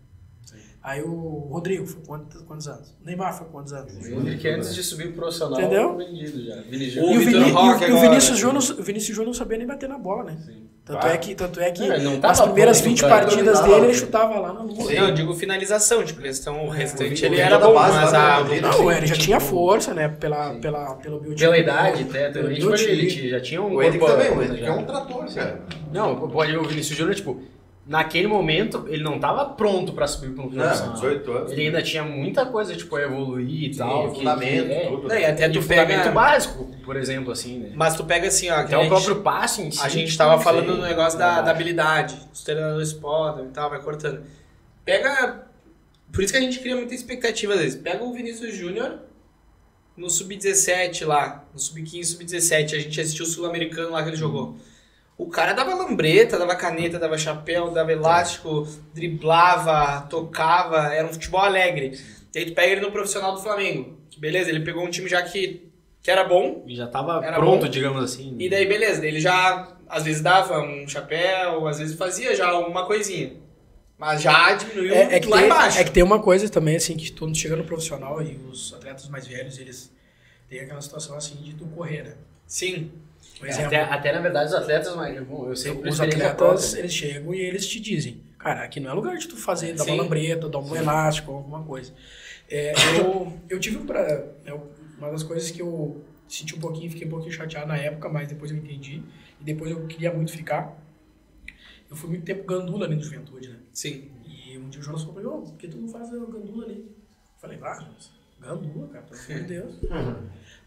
Aí o Rodrigo foi quantos anos? O Neymar foi quantos anos? O Hendrick antes de subir pro profissional, Entendeu? vendido já. Vini O Júnior. E o, Vitor Vini, Roque e o agora. Vinícius Júnior não sabia nem bater na bola, né? Tanto é que Ele não as tava primeiras pronto 20 pra partidas dominar, dele, ele né? chutava lá na lua. Não, eu digo finalização, tipo, o restante ele Vitor era da bom, base mas lá a... no Madrid, Não, ele já tipo, tinha força, né? Pelo biotipo. Pela idade, até, Pelo também, tipo, ele biotipo. já tinha um O Henrique corpo também, o coisa Henrique já. é um trator, cara. Não, pode ver o Vinícius Júnior, tipo, naquele momento, ele não tava pronto pra subir pro profissional. 18 anos. Ele ainda tinha muita coisa, tipo, a evoluir e tal. Fundamento, tudo. Não, e até E tu fundamento pega... básico, por exemplo, assim, né? Mas tu pega assim, ó... que Até o próprio passe em si. A gente tava falando Sim. no negócio da habilidade. Os treinadores podem e tal, vai cortando. Pega... Por isso que a gente cria muita expectativa às vezes. Pega o Vinícius Júnior no Sub-17 lá, no Sub-15, Sub-17. A gente assistiu o Sul-Americano lá que ele jogou. O cara dava lambreta, dava caneta, dava chapéu, dava elástico, driblava, tocava, era um futebol alegre. E aí tu pega ele no profissional do Flamengo. Que beleza, ele pegou um time já que era bom, E já tava Era pronto, bom. digamos assim. e daí beleza, ele já às vezes dava um chapéu, às vezes fazia já alguma coisinha. Mas já diminuiu lá embaixo. É que tem uma coisa também, assim, que tu chega no profissional e os atletas mais velhos, eles têm aquela situação, assim, de tu correr, né? Sim. Por exemplo, Até, na verdade, os atletas, mas bom, eu sei por os experiência atletas, própria. eles chegam e eles te dizem, cara, aqui não é lugar de tu fazer, dar Sim. uma lambreta, dar um elástico, alguma coisa. Eu tive uma das coisas que eu senti um pouquinho, fiquei um pouquinho chateado na época, mas depois eu entendi, e depois eu queria muito ficar. Eu fui muito tempo gandula ali no Juventude, né? Sim. E um dia o Jonas falou pra mim, por que tu não faz o gandula ali? Eu falei, gandula, cara, pelo amor de Deus.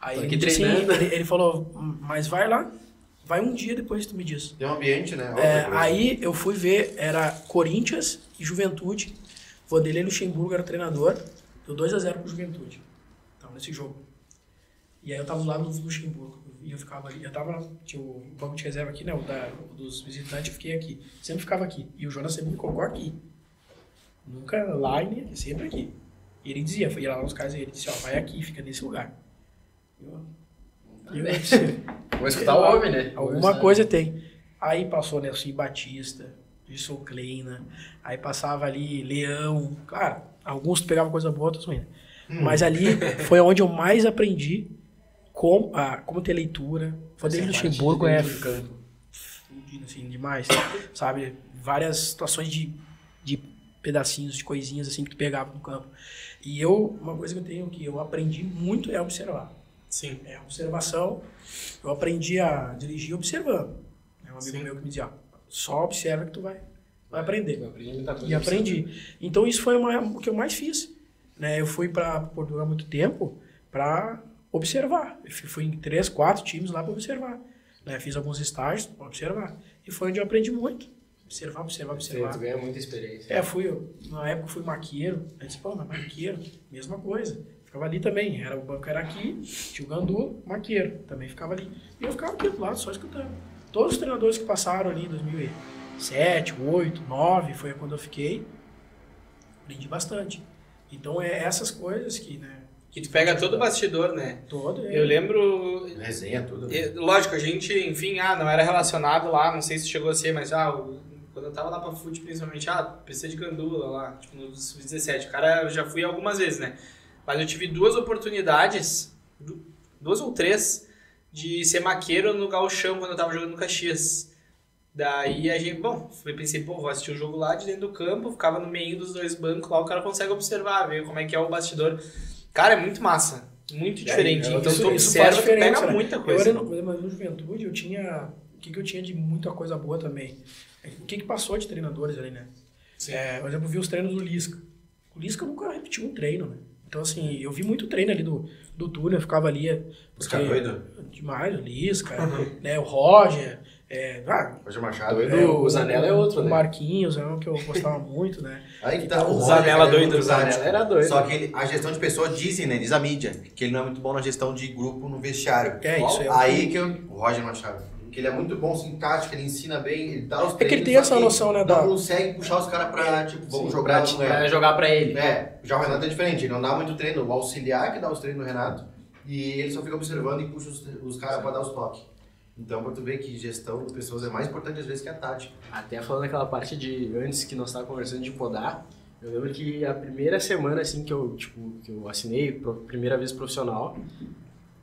Aí Tô ele, aqui disse treinando. assim, ele falou, mas vai lá, vai um dia depois tu me diz. Tem um ambiente, né? Aí eu fui ver, era Corinthians e Juventude, Vanderlei Luxemburgo era o treinador, deu 2-0 pro Juventude, então, nesse jogo. E aí eu tava do lado do Luxemburgo, e eu ficava ali, tinha o banco de reserva aqui, né, o dos visitantes, eu fiquei aqui, sempre ficava aqui, e o Jonas sempre me colocou aqui, nunca lá e nem aqui, sempre aqui. E ele dizia, ia lá nos caras e ele disse, ó, vai aqui, fica nesse lugar. Eu disse, Vou escutar o homem, né? alguma coisa tem. Aí passou Nelson Batista, Isso, o Kleina. Aí passava ali Leão. Claro, alguns pegavam coisa boa, outros ruins. Mas ali foi onde eu mais aprendi como ter leitura. Vanderlei Luxemburgo é fudido, assim, demais, sabe? Várias situações de pedacinhos, de coisinhas assim que tu pegava no campo. E uma coisa que eu tenho que eu aprendi muito é observar. Sim. É observação. Eu aprendi a dirigir observando. É um amigo meu que me dizia, só observa que tu vai aprender. Eu aprendi muita coisa. E aprendi. Então isso foi o que eu mais fiz. Né? Eu fui para Portugal há muito tempo para observar. Eu fui em 3, 4 times lá para observar. Né? Fiz alguns estágios para observar. E foi onde eu aprendi muito. Observar. Tu ganha muita experiência. Na época fui maqueiro. Aí disse, pô, mas maqueiro, mesma coisa. Ficava ali também. O banco era aqui, tinha o Gandu, maqueiro. Também ficava ali. E eu ficava aqui do lado, só escutando. Todos os treinadores que passaram ali em 2007, 2008, 2009, foi quando eu fiquei. Aprendi bastante. Então, essas coisas que, né? Que tu pega todo o bastidor, né? Todo. Eu lembro... Resenha, tudo. Lógico, a gente, enfim, não era relacionado lá, não sei se chegou a ser, mas quando eu tava lá pra fute, principalmente, PC de Gandula lá, tipo, no Sub-17. O cara, eu já fui algumas vezes, né? Mas eu tive 2 oportunidades, 2 ou 3, de ser maqueiro no gauchão quando eu tava jogando no Caxias. Daí a gente, pensei, vou assistir o jogo lá de dentro do campo, ficava no meio dos 2 bancos lá, o cara consegue observar, ver como é que é o bastidor. Cara, é muito massa, muito diferente. Então tu observa, tu pega muita coisa. No Juventude eu tinha... O que eu tinha de muita coisa boa também? O que passou de treinadores ali, né? Por exemplo, eu vi os treinos do Lisca. O Lisca nunca repetiu um treino, né? Então, assim, eu vi muito treino ali do Túlio, eu ficava ali... Os caras doidos? Demais, o Lisca, né? O Roger... Roger Machado. O Zanella é outro, o né? Marquinhos, é um que eu gostava muito, né? Aí que tá, Então, o Zanella Roger doido, muito o Zanella tático. era doido. Só que a gestão de pessoas dizem, né? Diz a mídia, que ele não é muito bom na gestão de grupo no vestiário. Isso é Aí que o Roger Machado. Que ele é muito bom em tática, ele ensina bem, ele dá os treinos. que ele tem essa noção, né? Não consegue puxar os caras pra, vamos jogar. Pra jogar pra ele. Já o Renato é diferente, ele não dá muito treino. O auxiliar que dá os treinos no Renato, e ele só fica observando e puxa os caras pra dar os toques. Então, pra tu ver que gestão de pessoas é mais importante às vezes que a tática. Até falando aquela parte de antes que nós estávamos conversando de podar, eu lembro que a primeira semana assim que eu assinei primeira vez profissional,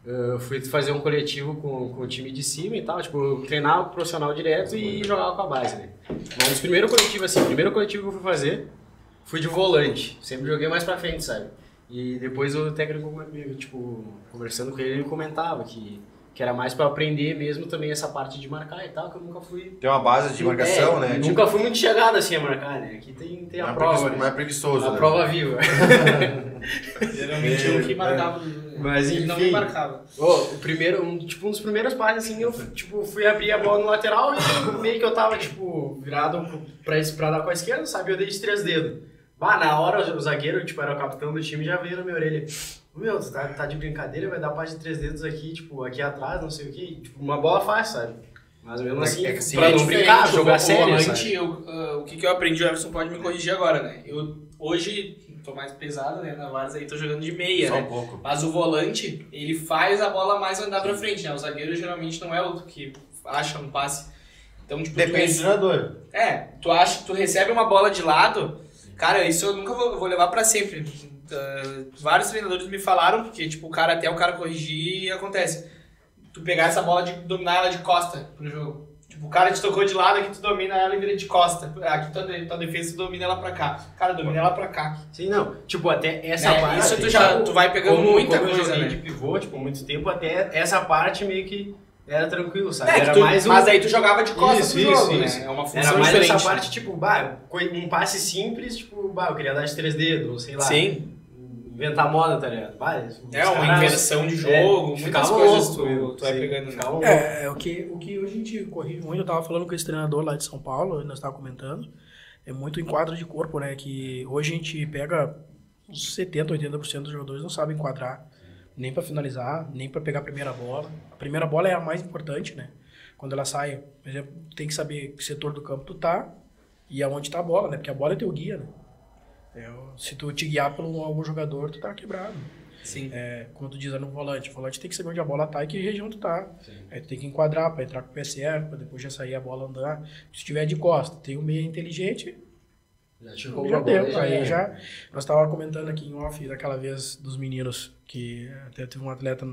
eu fui fazer um coletivo com o time de cima e tal, eu treinava o profissional direto e jogava com a base, né? Mas o primeiro coletivo que eu fui fazer, fui de volante, sempre joguei mais pra frente, sabe? E depois o técnico, conversando com ele comentava que era mais pra aprender mesmo também essa parte de marcar e tal, que eu nunca fui... Tem uma base de marcação, né? Nunca fui muito chegado assim a marcar, né? Aqui tem a prova, né? Não é preguiçoso, A né? prova viva. Geralmente eu que marcava, mas ele não me enfim. marcava. Um dos primeiros passes, assim, eu fui abrir a bola no lateral e meio que eu tava, virado pra dar com a esquerda, sabe? Eu dei de 3 dedos. Na hora o zagueiro, era o capitão do time, já veio na minha orelha. Meu, tu tá de brincadeira, vai dar passe de 3 dedos aqui, aqui atrás, não sei o quê. Uma bola fácil, sabe? Mas mesmo assim, pra não brincar, jogar sério, volante, o que eu aprendi, o Everson pode me corrigir agora, né? Eu hoje tô mais pesado, né? Na Várzea aí tô jogando de meia, Só né? um pouco. Mas o volante, ele faz a bola mais andar pra frente, né? O zagueiro geralmente não é o que acha um passe. Então, Depende do jogador. tu recebe uma bola de lado, cara, isso eu nunca vou levar pra sempre. Vários treinadores me falaram, porque o cara corrigir e acontece. Tu pegar essa bola e dominar ela de costa pro jogo. O cara te tocou de lado, aqui tu domina ela e vira de costa. Aqui tua defesa tu domina ela pra cá. Cara, domina ela pra cá. Sim, não. Até essa parte... Isso tu vai pegando muita coisa, eu joguei né? de pivô, muito tempo, até essa parte meio que era tranquilo, sabe? Mas aí tu jogava de costas pro jogo, né? Isso. É uma função era mais diferente. essa parte, um passe simples, eu queria dar de 3 dedos, sei lá. Sim. Inventar moda, tá ligado? Uma inversão de jogo, muitas coisas tu vai pegando. O que hoje a gente corrige muito, eu tava falando com esse treinador lá de São Paulo, nós tava comentando, é muito enquadro de corpo, né? Que hoje a gente pega uns 70%, 80% dos jogadores não sabem enquadrar, nem pra finalizar, nem pra pegar a primeira bola. A primeira bola é a mais importante, né? Quando ela sai, por exemplo, tem que saber que setor do campo tu tá e aonde tá a bola, né? Porque a bola é teu guia, né? Se tu te guiar por algum jogador, tu tá quebrado. Sim. Quando tu diz no volante, o volante tem que saber onde a bola tá e que região tu tá. Aí tu tem que enquadrar pra entrar com o pé certo, pra depois já sair a bola andar. Se tiver de costa, tem um meio inteligente, Já te já roubou a deu. bola, Aí é. já. Nós tava comentando aqui em off daquela vez dos meninos, que até teve um atleta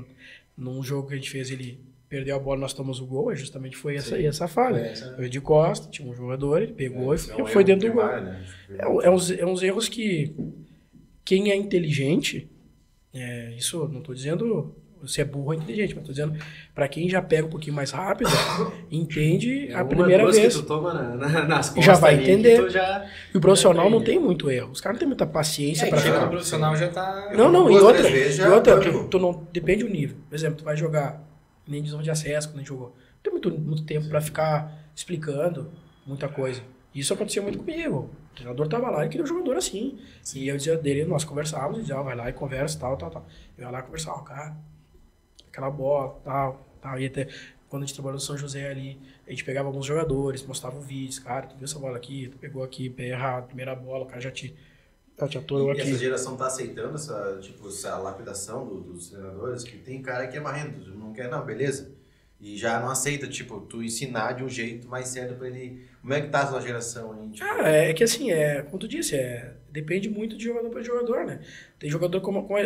num jogo que a gente fez, ele perdeu a bola, nós tomamos o gol, justamente foi essa falha. Foi essa. Foi de costa, tinha um jogador, ele pegou e foi dentro do gol. É uns erros que quem é inteligente, isso não estou dizendo se é burro ou inteligente, mas estou dizendo para quem já pega um pouquinho mais rápido, entende a primeira vez. Que tu toma nas costas Já vai ali, entender. que tu já- E o profissional não aprende. tem muito erro. Os caras não têm muita paciência para Chega ficar. no profissional já tá... Não, e Duas, outra, três vezes já pegou. tu não depende do nível. Por exemplo, tu vai jogar nem divisão de acesso, quando a gente jogou. Não tem muito tempo para ficar explicando muita coisa. Isso aconteceu muito comigo. O treinador tava lá e queria um jogador assim. E eu dizia dele, nós conversávamos, dizia, vai lá e conversa, tal. Eu ia lá e conversava, cara, aquela bola, tal. E até quando a gente trabalhou no São José ali, a gente pegava alguns jogadores, mostrava vídeos, cara, tu viu essa bola aqui, tu pegou aqui, pé errado, primeira bola, o cara já te atorou E essa aqui. geração tá aceitando essa lapidação dos treinadores, que tem cara que é marrento, não quer não, beleza. E já não aceita, tipo, tu ensinar de um jeito mais certo pra ele. Como é que tá a sua geração aí? Tipo, Cara, é que assim, como tu disse, depende muito de jogador para jogador, né? Tem jogador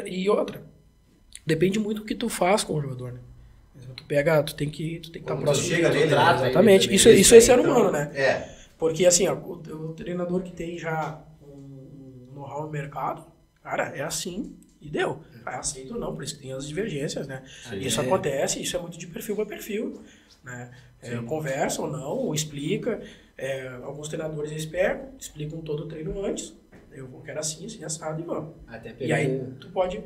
e outra, depende muito do que tu faz com o jogador, né? Tu tem que estar Quando próximo. tu chega nele, trata né? Exatamente. ele Isso também. é ser Então, humano, né? É. Porque assim, ó, o treinador que tem já um know-how no mercado, cara, é assim e deu. Aceita ou não, por isso que tem as divergências, né? Isso acontece, isso é muito de perfil para perfil, né? Conversa ou não, ou explica. Alguns treinadores eles pegam, explicam todo o treino antes. Eu quero assim, assado e vamos. Até E aí pegar- tu pode,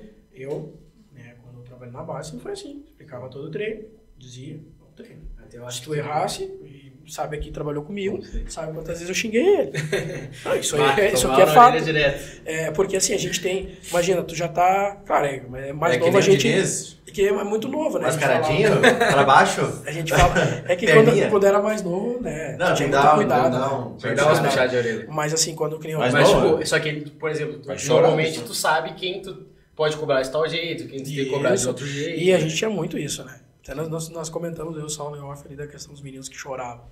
quando eu trabalhei na base, sempre foi assim, explicava todo o treino, dizia o treino. até eu acho Se que tu errasse, e sabe que trabalhou comigo, sabe quantas vezes eu xinguei ele. Não, isso aqui é fato. Direto. Porque assim, a gente tem, imagina, tu já tá, cara, é mais É que novo nem a o gente, Diniz, que é muito novo, né? mascaradinho, pra baixo. A gente fala, é que Perninha. quando era mais novo, né, Não, tu tinha tem que muito dar cuidado, não, né? tem Dá umas que dar puxadas de orelha. Mas assim, quando que nem eu... Mas Mas, não, tipo, só que, por exemplo, Vai chorar, normalmente né? tu sabe quem tu pode cobrar de tal jeito, quem tu tem que cobrar de Isso. outro jeito. E a gente tinha muito isso, né? Até nós comentamos, eu e o Saulo em off ali, da questão dos meninos que choravam.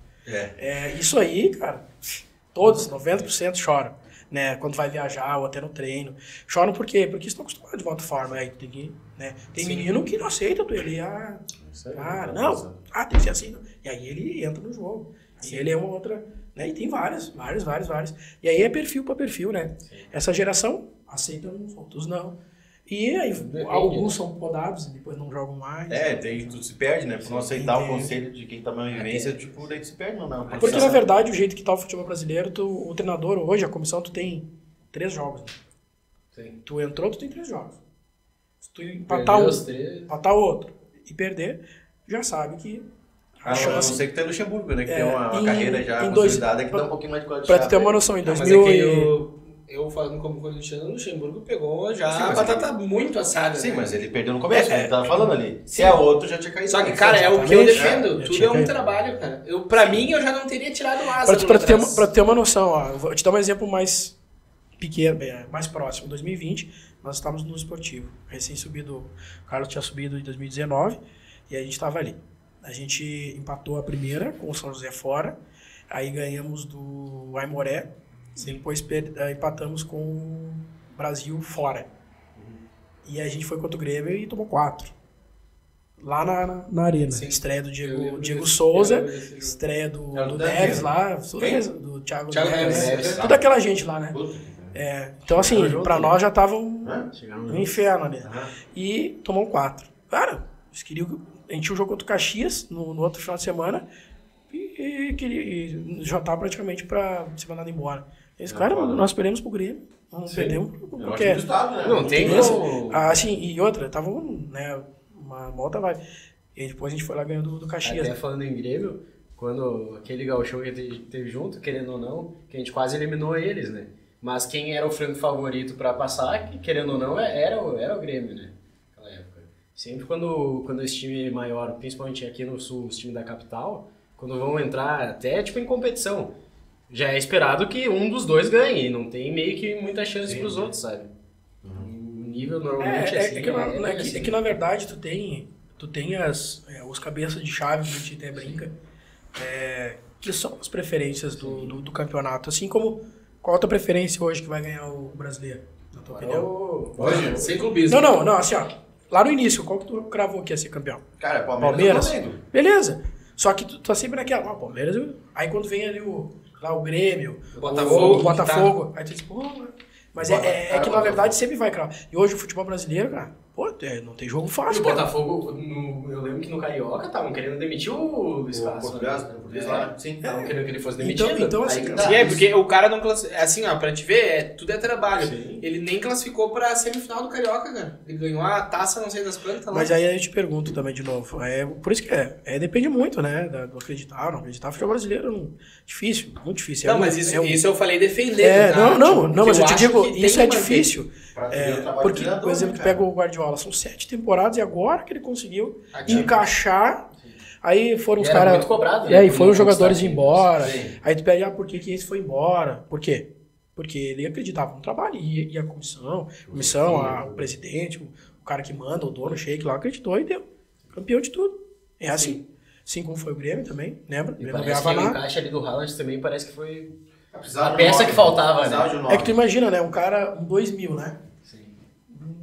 Isso aí, cara, todos, 90% choram, né? Quando vai viajar ou até no treino. Choram por quê? Porque estão acostumados de volta forma, aí tem que, né? Tem menino que não aceita tu, ele, cara, não, tem que ser assim. E aí ele entra no jogo. E ele é uma outra, né? E tem várias. E aí é perfil para perfil, né? Essa geração aceita uns, outros não. E aí alguns são podados e depois não jogam mais. Tu se perde, né? Por não aceitar o Entendo. conselho de quem tá na vivência, tipo, daí tu se perde, não. Porque, na verdade, o jeito que tá o futebol brasileiro, o treinador hoje, a comissão, tu tem 3 jogos. Né? Sim. Tu entrou, tu tem 3 jogos. Se tu empatar Perdeu um, os três. empatar outro e perder, já sabe que a A não chance... ser que tem Luxemburgo, né? Que tem É, uma em- carreira já em consolidada que dois- dá um pouquinho mais de qualidade. Pra tu ter uma noção, em Mas 2000 é que e... eu falando como corintiano, o Luxemburgo pegou já Sim, a mas batata muito assada. Sim, né? mas ele perdeu no começo, ele tava falando ali. Se é outro, já tinha caído. Só que, cara, é o que eu Exatamente. defendo. Eu Tudo tinha é um caído. trabalho, cara. Pra mim, eu já não teria tirado o asa Pra do tu atrás. ter uma noção, ó, eu vou te dar um exemplo mais pequeno, mais próximo. Em 2020, nós estávamos no esportivo. Recém-subido, o Carlos tinha subido em 2019 e a gente estava ali. A gente empatou a primeira com o São José fora, aí ganhamos do Aimoré, depois empatamos com o Brasil fora. E a gente foi contra o Grêmio e tomou 4. Lá na arena. Sim. Estreia do Eu Diego lembro Souza, desse jogo. estreia do Era do Neves Dante, lá, Quem? do Thiago Thiago Neves. Neves. Toda aquela gente lá, né? Puta. Então, assim, junto, pra né? nós já tava um Chegaram um inferno ali. Aham. E tomou 4. Cara, eles queriam. A gente tinha um jogo contra o Caxias no outro final de semana e já tava praticamente pra ser mandado embora. Eles, cara, nós perdemos pro Grêmio. Não perdemos Eu porque. acho que do estado, né? Não tem Beleza? como... Assim, e outra, tava uma outra vibe. E depois a gente foi lá ganhando do Caxias. Até falando em Grêmio, quando aquele gauchão que teve junto, querendo ou não, que a gente quase eliminou eles, né? Mas quem era o frango favorito pra passar, que, querendo ou não, era o Grêmio, né? Naquela época. Sempre quando esse time maior, principalmente aqui no Sul, os times da capital, quando vão entrar até tipo em competição, já é esperado que um dos dois ganhe, não tem meio que muita chance pros outros, sabe? nível normalmente É que na verdade tu tem os cabeças de chave, que a gente até brinca, que são as preferências do campeonato. Assim como, qual a tua preferência hoje que vai ganhar o brasileiro, na tua opinião? Hoje? Sem clubismo. Não, assim, ó, lá no início, qual que tu cravou que ia ser campeão? Cara, Palmeiras? eu tô vendo. Beleza. Só que tu tá sempre naquela, Palmeiras, aí quando vem ali o Grêmio, o Botafogo, aí tu diz, pô, mas é que na verdade sempre vai cravar. E hoje o futebol brasileiro, cara, não tem jogo E fácil, o cara. Botafogo, eu lembro que no Carioca estavam querendo demitir o Luiz Castro. Português lá? Sim. Estavam querendo que ele fosse demitido. Então, assim, Aí, Sim, porque o cara não classificou. Assim, ó, pra te ver, tudo é trabalho. Sim. Ele nem classificou pra semifinal do Carioca, cara. Ele ganhou a taça, não sei das quantas. Mas aí eu te pergunto também de novo. Por isso que depende muito, né? Do acreditar, não acreditar. Futebol brasileiro difícil, muito difícil. Não, mas isso eu falei defender. Não, mas eu te acho digo, que isso tem é que manter. difícil. Porque, treinador, por exemplo, né, tu cara? pega o Guardiola, são 7 temporadas e agora que ele conseguiu Aqui. encaixar. Aí foram os era caras. muito cobrado, E né, aí por foram os não jogadores conquistar embora. Sim. Aí tu pede, por que esse foi embora? Por quê? Porque ele acreditava no trabalho. E a comissão, o presidente, o cara que manda, o dono, o sheik lá, acreditou e deu. Campeão de tudo. É assim. Assim como foi o Grêmio também, lembra? E Ele não parece ganhava que o nada. encaixe ali do Haaland também parece que foi Precisava a de um peça nome. que faltava, Precisava né? de um nome. É que tu imagina, né? Um cara, um 2000, né? Sim.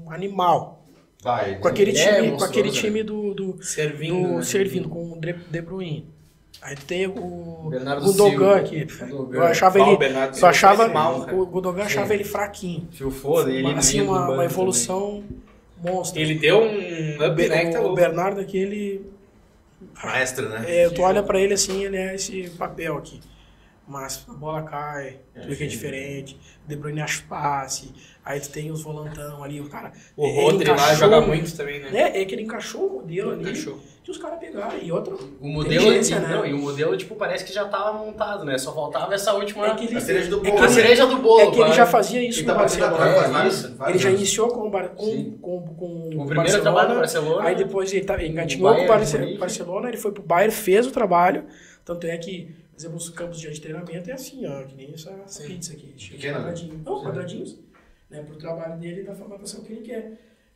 Um animal. Vai, Com aquele Ele é time, monstruoso, do Servindo. né? servindo com o De Bruyne. Aí tu tem o Bernardo Gundogan Silva. aqui. Gundogan. Eu achava Ah, o ele. Bernardo Eu Silva achava. foi animal, cara. O Gundogan achava ele fraquinho. Phil Foden, ele Assim, no meio do uma banco evolução monstra. Ele deu um up, né? Que tá O louco. Bernardo aqui, ele. Maestro, né? Tu olha pra ele assim, ele é esse papel aqui. Mas a bola cai, tu vê que é diferente. De Bruyne acha passe. Aí tu tem os volantão ali, o cara. O ele Rodri lá encaixou- joga muito também, né? É que ele encaixou o modelo ali. Encaixou. Que os caras pegaram. E outra. O modelo, inteligência, né? não, e o modelo, tipo, parece que já tava montado, né? Só faltava essa última... É que ele- A cereja do é que bolo. a cereja do bolo. É que ele cara. já fazia isso E no tá batendo Barcelona. atrás, faz isso. vários Ele já anos. iniciou com Sim. o primeiro trabalho no Barcelona. Aí depois ele engatinhou com o Barcelona, ele foi pro Bayern, fez o trabalho. Tanto é que, por exemplo, os campos de treinamento é assim, ó, que nem essa pizza aqui. Pequena, né? Quadradinho. Não, quadradinhos. Né, pro trabalho dele e da formatação que ele quer.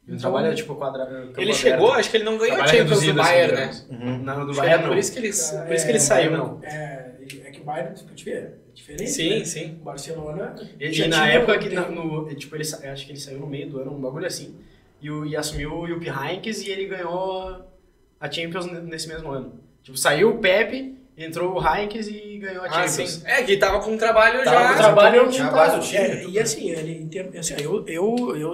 O trabalho é tipo quadrado. Ele chegou, acho que ele não ganhou a Champions do Bayern, né? Não, do Acho que Bayern é não. por isso que ele saiu. não. É que o Bayern, tipo, é diferente. Sim, né? sim. O Barcelona. E já na tinha época um que, tempo. tipo, eu acho que ele saiu no meio do ano, um bagulho assim, e assumiu o Jupp Heynckes e ele ganhou a Champions nesse mesmo ano. Tipo, saiu o Pepe, entrou o Heynckes e ganhou a Ah, Champions. sim. É, que tava com um trabalho Tava já. com trabalho Já montado. base do time. E assim, assim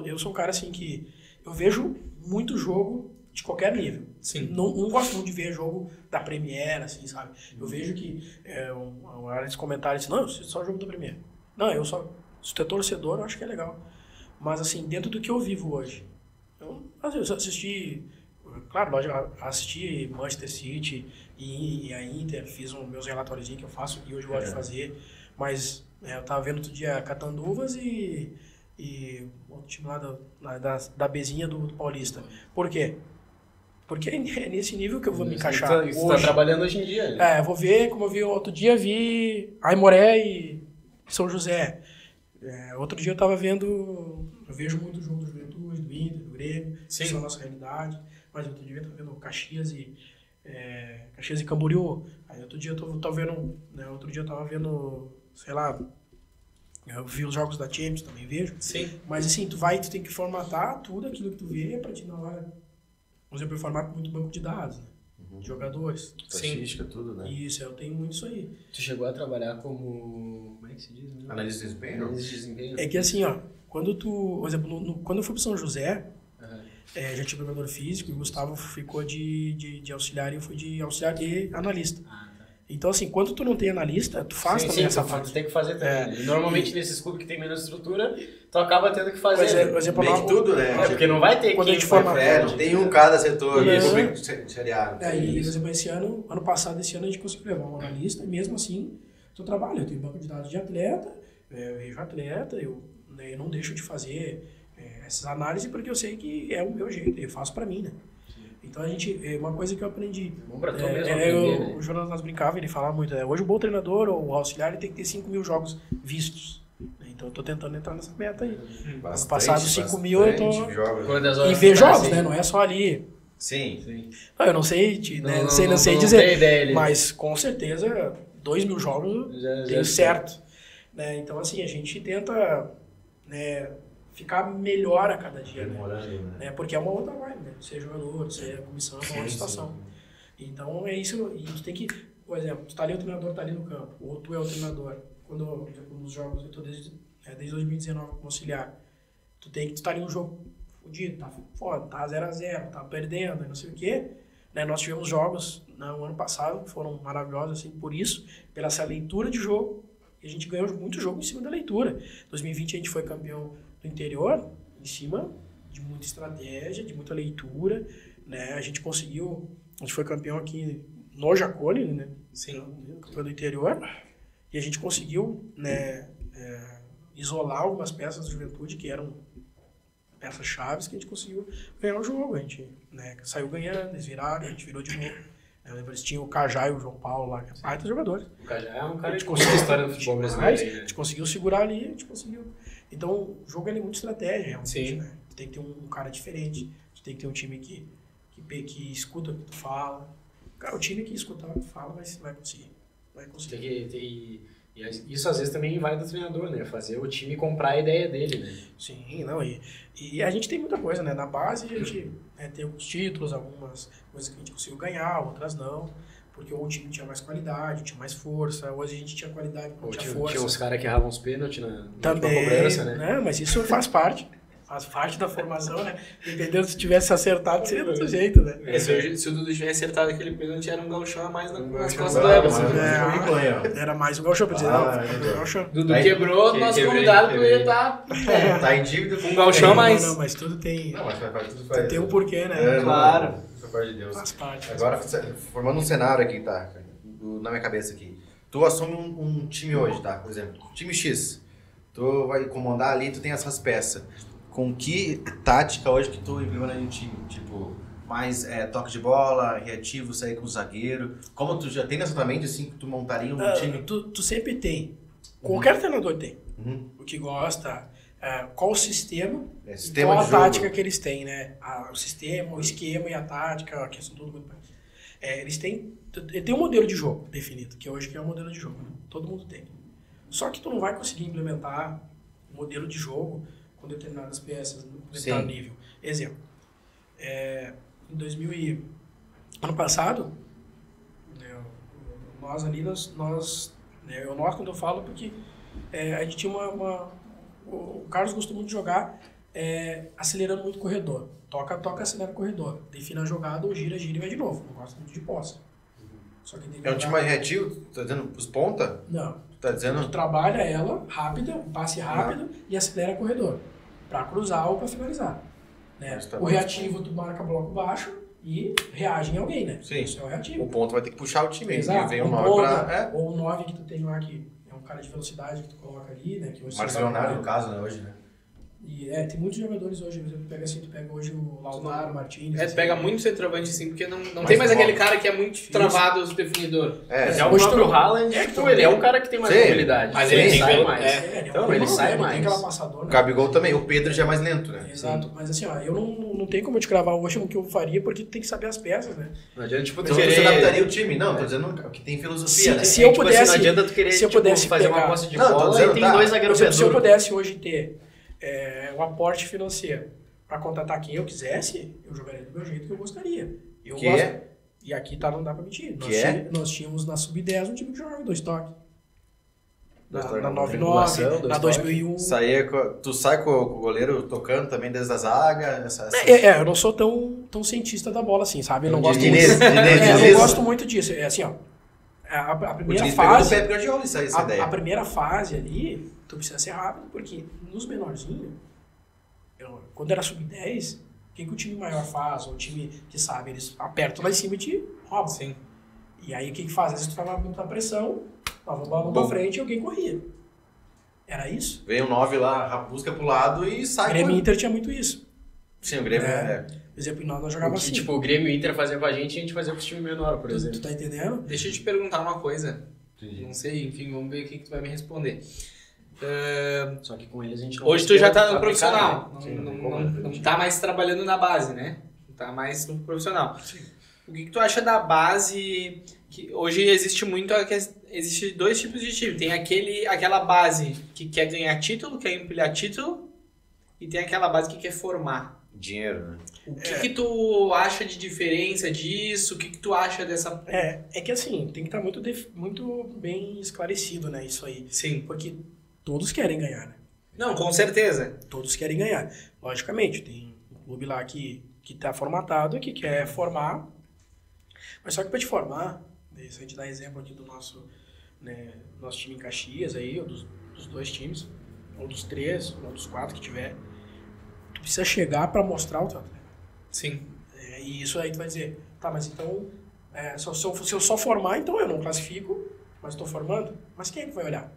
eu sou um cara assim que eu vejo muito jogo de qualquer nível. Sim. Não gosto muito de ver jogo da Premier, assim, sabe? Eu vejo que uma área de comentários, não, só jogo da Premier. Não, eu só, se tu é torcedor, eu acho que é legal. Mas assim, dentro do que eu vivo hoje, eu às vezes assisti, claro, assisti Manchester City e a Inter, fiz meus relatórios que eu faço e hoje eu gosto de fazer, mas eu tava vendo outro dia Catanduvas e o time lá da Bezinha do Paulista. Por quê? Porque é nesse nível que eu vou me encaixar Você hoje. tá trabalhando hoje em dia. né? Eu vou ver, como eu vi outro dia, vi Aimoré e São José. Outro dia eu vejo muito jogo do Juventude, do Inter, do Grêmio, Sim. que são a nossa realidade. Mas outro dia eu tava vendo Caxias e Camboriú. Aí outro dia eu tava vendo, né, sei lá, eu vi os jogos da Champions, também vejo. Sim. Mas assim, tu tem que formatar tudo aquilo que tu vê pra ti na hora. Por exemplo, eu formato muito banco de dados, né? De jogadores. Estatística, tudo, né? Isso, eu tenho muito isso aí. Tu chegou a trabalhar como... Como é que se diz? Né? Analista de desempenho? Analista de desempenho. É que assim, ó, quando tu, por exemplo, quando eu fui pro São José, Aham. já tinha preparador físico, e o Gustavo ficou de auxiliar e eu fui de auxiliar e analista. Ah, tá. Então assim, quando tu não tem analista, tu faz também essa tu parte. tem que fazer também. E normalmente nesses clubes que tem menos estrutura, tu acaba tendo que fazer. Por exemplo, Meio que tudo, né? Porque não vai ter Quando a gente quem forma- vai Tem um cada setor, Isso. público seriado. E, por exemplo, ano passado, esse ano, a gente conseguiu levar um analista, e mesmo assim, eu trabalho. Eu tenho banco de dados de atleta, eu vejo atleta, eu não deixo de fazer essas análises porque eu sei que é o meu jeito, eu faço pra mim, né? Então, uma coisa que eu aprendi. Bom pra tu mesmo aprender, né? O Jonas brincava, ele falava muito, hoje o bom treinador ou o auxiliar ele tem que ter 5 mil jogos vistos. Então eu tô tentando entrar nessa meta aí. Bastante, passado 5 mil, eu tô- bastante jogos. Quantas horas E ver tu tá, jogos, assim? né? Não é só ali. Sim. Não, eu não sei, né? não sei não dizer. tem ideia ali. Mas com certeza 2.000 jogos Já tenho certo. Né? Então assim, a gente tenta, né, ficar melhor a cada dia, né? Né? Porque é uma outra vibe, né? Ser jogador, ser comissão, é uma outra situação. Então é isso, e tu tem que, por exemplo, tu tá ali, o treinador tá ali no campo, ou tu é o treinador. Quando nos jogos, eu tô desde 2019 como auxiliar, tu tá ali no jogo fudido, tá foda, tá 0-0, tá perdendo, não sei o quê. Né? Nós tivemos jogos no ano passado que foram maravilhosos, assim, por isso, pela essa leitura de jogo, e a gente ganhou muito jogo em cima da leitura. 2020 a gente foi campeão do interior, em cima de muita estratégia, de muita leitura, né? A gente foi campeão aqui no Jacone, né? Sim. Campeão do interior, e a gente conseguiu, né, isolar algumas peças da Juventude que eram peças chaves que a gente conseguiu ganhar o jogo. A gente, né, saiu ganhando, eles viraram, a gente virou de novo. Eu lembro, eles tinham o Cajá e o João Paulo lá, que é baita jogadores. O Cajá é um cara A que gente conhece a história do futebol brasileiro. a aí, né? gente conseguiu segurar ali, a gente conseguiu. Então, o jogo é muito estratégia, realmente, Sim. né? Tu tem que ter um cara diferente, tu tem que ter um time que escuta o que tu fala. Cara, o time que escutar o que tu fala vai conseguir. Vai conseguir. E isso às vezes também vai do treinador, né? Fazer o time comprar a ideia dele, né? Sim, não, e a gente tem muita coisa, né? Na base a gente tem alguns títulos, algumas coisas que a gente conseguiu ganhar, outras não, porque o time tinha mais qualidade, tinha mais força, hoje a gente tinha qualidade, não Ou tinha tinha força. uns caras que erravam os pênaltis na Também, cobrança, né? né? Mas isso faz parte da formação, né? Dependendo se tivesse acertado, seria do outro jeito, né? Se o Dudu tivesse acertado aquele pênalti, era um gauchão a mais nas gauchão costas a do Everson. mais. Era mais um gauchão, pra dizer, não, gauchão. Dudu Aí, quebrou, nosso quebrei, convidado quebrei. poderia estar Tá em dívida com um gauchão a mais. Não, mas tudo tem, Não, mas tudo tem um porquê, né? Claro. Pelo amor de Deus. Faz parte. Agora, formando um cenário aqui, tá? Na minha cabeça aqui. Tu assume um time hoje, tá? Por exemplo, time X. Tu vai comandar ali, tu tem essas peças. Com que tática hoje que tu implementa no time? Tipo, mais toque de bola, reativo, sair com o zagueiro. Como tu já tem nessa tua mente, assim, que tu montaria um time? Tu sempre tem. Qualquer treinador tem. Uhum. O que gosta, qual o sistema, Sistema qual a de jogo. tática que eles têm, né? O sistema, o esquema e a tática, que são tudo muito... Ele tem um modelo de jogo definido, que hoje é o modelo de jogo, né? Todo mundo tem. Só que tu não vai conseguir implementar o modelo de jogo com determinadas peças, com determinado nível. Exemplo, ano passado, nós ali, quando eu falo, porque a gente tinha o Carlos gostou muito de jogar acelerando muito o corredor. Toca, acelera o corredor. Define a jogada, ou gira e vai de novo. Não gosta muito de posse. Só que tem que É um time mais reativo? Tu tá dizendo pros ponta? Não. Tu tá dizendo... Tu trabalha ela rápida, um passe rápido e acelera o corredor. Pra cruzar ou pra finalizar. Né? Mas tá O reativo, tu marca bloco baixo e reage em alguém, né? Sim. Isso é o reativo. O ponto vai ter que puxar o time. Exato. E vem o Um 9 ponta, pra... ou o 9 que tu tem lá, que é um cara de velocidade que tu coloca ali, né? Que hoje Marcos você vai- Leonardo, no caso, né, hoje, né? E tem muitos jogadores hoje, por exemplo, tu pega hoje o Lautaro Martins. assim. Pega muito centroavante, assim, porque não Mais tem mais aquele bola. cara que é muito travado, o definidor. É o hoje próprio tu- Haaland, ele é um cara que tem mais Sim. mobilidade. Mas ele ele tem sai velo- mais. Então, ele sai Tem mais. aquela passadora. O Gabigol também. O Pedro já é mais lento, né? Exato, mas assim, ó, eu não tenho como eu te cravar hoje o que eu faria, porque tu tem que saber as peças, né? Não adianta, tipo, tu Então você querer... adaptaria o time? Não, tô dizendo que tem filosofia, né? Se eu tipo pudesse- assim, não adianta tu querer se eu tipo, pudesse fazer pegar- uma posse de Não, tô bola dizendo, e tem tá. dois Por zagueiros exemplo, se eu duros. pudesse hoje ter um aporte financeiro para contratar quem eu quisesse, eu jogaria do meu jeito que eu gostaria. Eu Que gosto. é? E aqui não dá pra mentir. Que Nós tínhamos na Sub-10 um time que jogava 2 toques. Dois Na toques, 99, triangulação, na dois 2001. Tu sai com o goleiro tocando também desde a zaga? Eu não sou tão cientista da bola assim, sabe? Eu não gosto Diniz, muito. Eu Diniz. não gosto muito disso. É assim, ó. A O primeira Diniz pegou no fase. Pepe Guardiola essa ideia. A primeira fase ali, tu precisa ser rápido, porque nos menorzinhos, quando era sub-10, o que o time maior faz? Ou o time que sabe, eles apertam lá em cima e te roubam. Sim. E aí o que faz? Às vezes tu tava com muita pressão, tava o balão pra frente e alguém corria. Era isso. Vem o 9 lá, busca pro lado e O sai. Grêmio Inter tinha muito isso. Sim, o Grêmio Por exemplo, nós jogávamos O que, assim. tipo, o Grêmio e o Inter fazia com a gente fazia com os times menor, por Tu exemplo. tá entendendo? Deixa eu te perguntar uma coisa. Não sei, enfim, vamos ver o que tu vai me responder. Só que com eles a gente não Hoje tu já tá no aplicar, profissional, né? Sim, não tá mais trabalhando na base, né? Tá mais no profissional. Sim. O que tu acha da base? Que hoje existe muito, existe dois tipos de time. Tem aquela base que quer ganhar título, quer empilhar título, e tem aquela base que quer formar. Dinheiro, né? O que tu acha de diferença disso? O que tu acha dessa... É que assim, tem que estar muito bem esclarecido, né, isso aí. Sim. Porque todos querem ganhar, né? Não, com certeza. Todos querem ganhar. Logicamente, tem um clube lá que tá formatado e que quer formar. Mas só que para te formar, se a gente dá exemplo aqui do nosso time em Caxias aí, ou dos 2 times, ou dos 3, ou dos 4 que tiver, tu precisa chegar para mostrar o teu atleta. Sim. E isso aí tu vai dizer, tá, mas então, se eu só formar, então eu não classifico, mas estou formando. Mas quem é que vai olhar?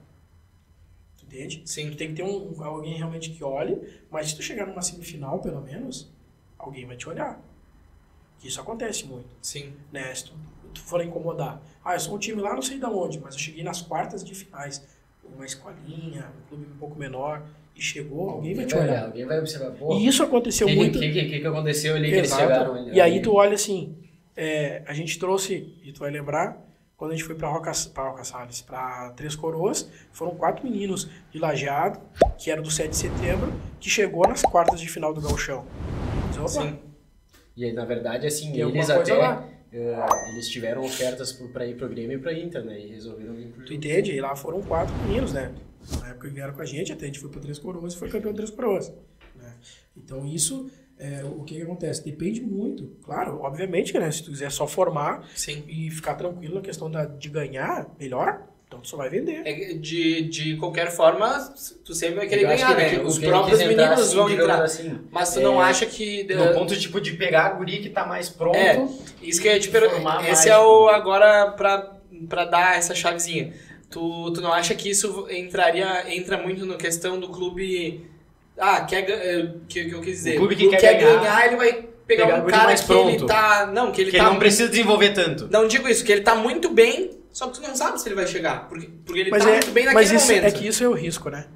Tu entende? Sim. Tu tem que ter alguém realmente que olhe, mas se tu chegar numa semifinal, pelo menos, alguém vai te olhar. Que isso acontece muito. Sim. Né? Se tu for incomodar. Eu sou um time lá, não sei de onde, mas eu cheguei nas quartas de finais. Uma escolinha, um clube um pouco menor, e chegou, alguém vai te olhar. Alguém vai observar. Pô, E isso aconteceu muito. O que aconteceu ali que eles Exato. chegaram ali? E aí tu olha assim, a gente trouxe, e tu vai lembrar, quando a gente foi para Roca Salles, para Três Coroas, foram 4 meninos de Lajeado, que era do 7 de setembro, que chegou nas quartas de final do Gauchão. Sim. E aí, na verdade, assim, Tem eles alguma coisa até... lá. eles tiveram ofertas para ir pro Grêmio e pra Inter, né? E resolveram vir pro... Tu entende? E lá foram 4 meninos, né? Na época que vieram com a gente, até a gente foi para Três Coroas e foi campeão de Três Coroas. Né? Então isso, o que acontece? Depende muito. Claro, obviamente, né? Se tu quiser só formar Sim. e ficar tranquilo na questão de ganhar, melhor, então tu só vai vender. De qualquer forma, tu sempre vai querer Eu acho ganhar, que né? o Os que ele próprios quis entrar, meninos assim, vão digamos entrar. assim, Mas tu não acha que... No ponto, tipo, de pegar a guria que tá mais pronto... Isso que eu ia te perguntar. formar Esse mais. é o agora pra dar essa chavezinha. Tu não acha que isso entra muito na questão do clube... que eu quis dizer. O clube que quer ganhar, ele vai pegar um o guri cara mais que pronto. ele tá... Não, que ele Que tá... ele não precisa desenvolver tanto. Não digo isso, que ele tá muito bem, só que tu não sabe se ele vai chegar. Porque ele Mas tá muito bem naquele mas isso, momento. é que isso é o risco, né?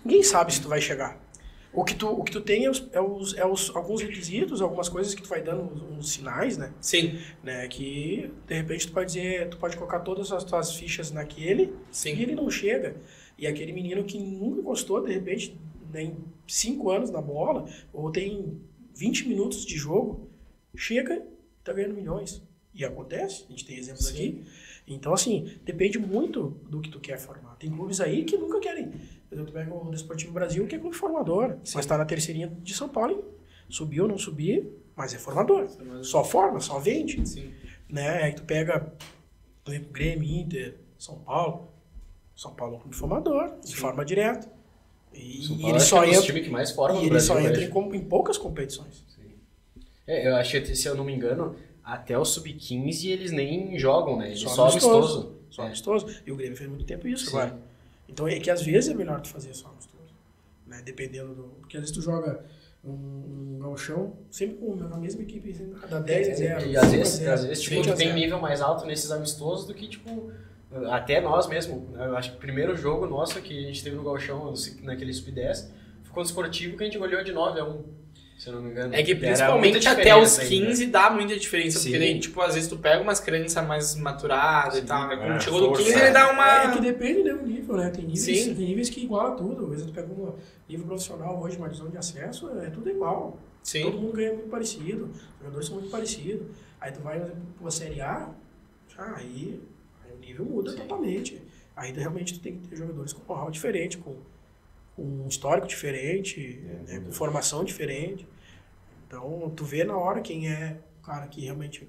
Ninguém sabe se tu vai chegar. O que tu tem alguns requisitos, algumas coisas que tu vai dando uns sinais, né? Sim, Né? Que, de repente, tu pode colocar todas as tuas fichas naquele sim. e ele não chega. E aquele menino que nunca gostou, de repente, tem 5 anos na bola, ou tem 20 minutos de jogo, chega e tá ganhando milhões. E acontece, a gente tem exemplos aqui. Então, assim, depende muito do que tu quer formar. Tem clubes aí que nunca querem. Por exemplo, tu pega o Desportivo Brasil, que é clube formador, mas tá na terceirinha de São Paulo, hein? Subiu, não subir, mas é formador. Só forma, só vende. Sim. Né? Aí tu pega, por exemplo, Grêmio, Inter, São Paulo. São Paulo é um clube formador, de forma direta. E ele só entra, time que mais forma no ele Brasil, só entra hoje. em poucas competições. Eu acho que, se eu não me engano, até o Sub-15 eles nem jogam, né? Eles Só só amistoso. Só amistoso. E o Grêmio fez muito tempo isso Sim. agora. Então é que às vezes é melhor tu fazer só amistoso. Né? Dependendo do... Porque às vezes tu joga um gauchão sempre com a mesma equipe, dá 10-0. E às vezes tipo, 20 a tu tem 0. nível mais alto nesses amistosos do que, tipo, até nós mesmo. Eu acho que o primeiro jogo nosso que a gente teve no gauchão, naquele Sub-10, foi contra o Esportivo, que a gente goleou de 9-1. Se eu não me engano. É que Era principalmente muita até os diferença 15 dá muita diferença, Sim. porque daí, tipo, às vezes tu pega umas crianças mais maturadas e tal, né? Quando chegou no força. 15 ele dá uma... É que depende do nível, né? Tem Sim. níveis que iguala tudo. Às vezes tu pega um nível profissional hoje, uma divisão de acesso, é tudo igual. Todo Sim, mundo ganha muito parecido, os jogadores são muito parecidos. Aí tu vai, por exemplo, pra Série A, aí o nível muda totalmente. Aí realmente tu tem que ter jogadores com know-how diferente, com um histórico diferente, né, com formação diferente. Então tu vê na hora quem é o cara que realmente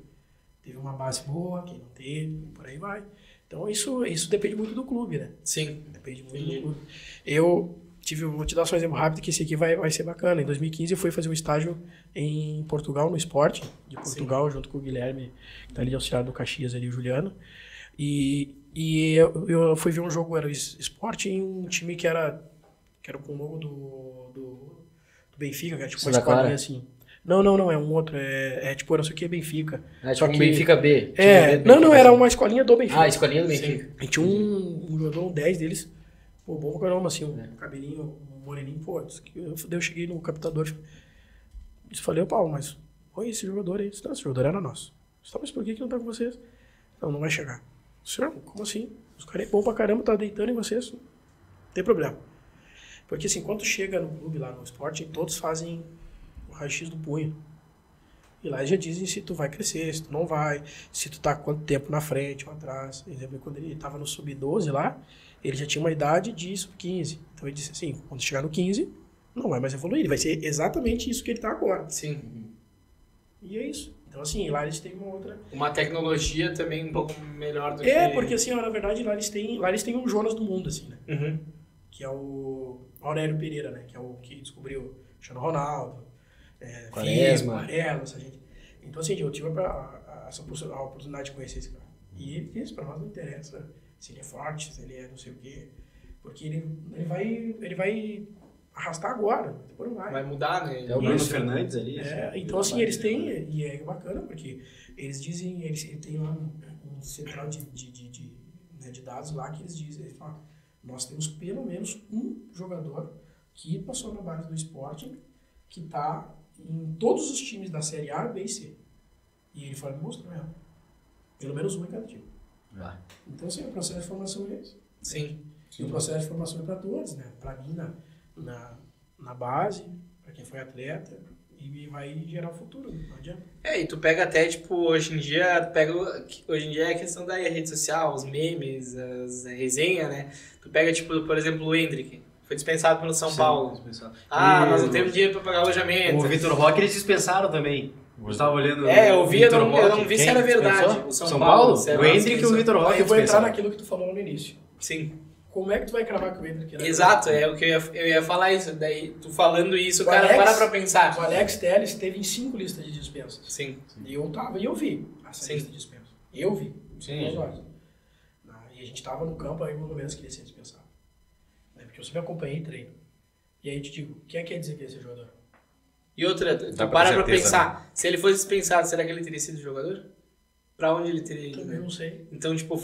teve uma base boa, quem não teve, por aí vai. Então isso depende muito do clube, né? sim. Depende muito do clube. Vou te dar só um exemplo rápido que esse aqui vai ser bacana. Em 2015 eu fui fazer um estágio em Portugal, no Sport, de Portugal, junto com o Guilherme, que tá ali auxiliar do Caxias ali, o Juliano. E eu fui ver um jogo, era o Sport, em um time que era com o logo do Benfica, que era tipo uma Santa Clara? escolinha assim. Não, é um outro, tipo, não sei o que, Benfica. Tipo um Benfica B. Era uma escolinha do Benfica. Ah, a escolinha do Benfica. E tinha um jogador, um 10 deles, Pô, bom pra caramba, assim, cabelinho, um moreninho, pô. Eu cheguei no captador, falei, ô Paulo, mas olha esse jogador aí. Não, esse jogador era nosso. Mas por que não tá com vocês? Não vai chegar. Senhor, como assim? Os caras é bom pra caramba, tá deitando em vocês. Não tem problema. Porque assim, quando chega no clube lá no esporte, todos fazem o raio-x do punho. E lá eles já dizem se tu vai crescer, se tu não vai, se tu tá quanto tempo na frente ou atrás. Por exemplo, quando ele tava no sub-12 lá, ele já tinha uma idade de sub-15. Então ele disse assim, quando chegar no 15, não vai mais evoluir. Ele vai ser exatamente isso que ele tá agora. Sim. E é isso. Então assim, lá eles têm uma outra... Uma tecnologia também um pouco melhor do que... porque assim, ó, na verdade, lá eles têm um Jonas do mundo, assim, né? Uhum. Que é o Aurélio Pereira, né? Que é o que descobriu o Cristiano Ronaldo, Quaresma, essa gente. Então, assim, eu tive a oportunidade de conhecer esse cara. E ele disse, pra nós não interessa se ele é forte, se ele é não sei o quê. Porque ele vai arrastar agora, depois não vai. Vai mudar, né? É o Bruno Fernandes ali. Então, assim, eles têm, e é bacana, porque eles dizem, eles têm lá um central de dados lá que eles falam, nós temos pelo menos um jogador que passou na base do Sporting, que está em todos os times da Série A, B e C. E ele fala, me mostrou mesmo. Pelo menos um em cada time. Então, assim, o processo de formação é esse. Sim. E o processo de formação é para todos, né? Para mim, na base, para quem foi atleta, e vai gerar o futuro, não adianta. E tu pega até, tipo, hoje em dia é a questão da rede social, os memes, as resenhas, né? Tu pega, tipo, por exemplo, o Endrick. Foi dispensado pelo São Paulo. Dispensado. Nós não temos dinheiro pra pagar alojamento. O Vitor Roque eles dispensaram também. Eu estava olhando. Eu vi, eu não vi se era verdade. O São Paulo? o Endrick e o Vitor Roque. Eu vou entrar naquilo que tu falou no início. Sim. Como é que tu vai cravar que o Endrick era? Exato, é o que eu ia falar isso. Daí, tu falando isso, o cara para pra pensar. O Alex Telles teve em 5 listas de dispensas. Sim. E eu tava, e eu vi essa lista de dispensas. Eu vi. Sim. E a gente tava no campo aí, pelo menos, que ele ia ser dispensado. Porque eu sempre acompanhei treino. E aí eu te digo, quem quer dizer que ia ser jogador? E outra, tu para pra pensar, se ele fosse dispensado, será que ele teria sido jogador? Pra onde ele teria ido? Também não sei. Então, tipo,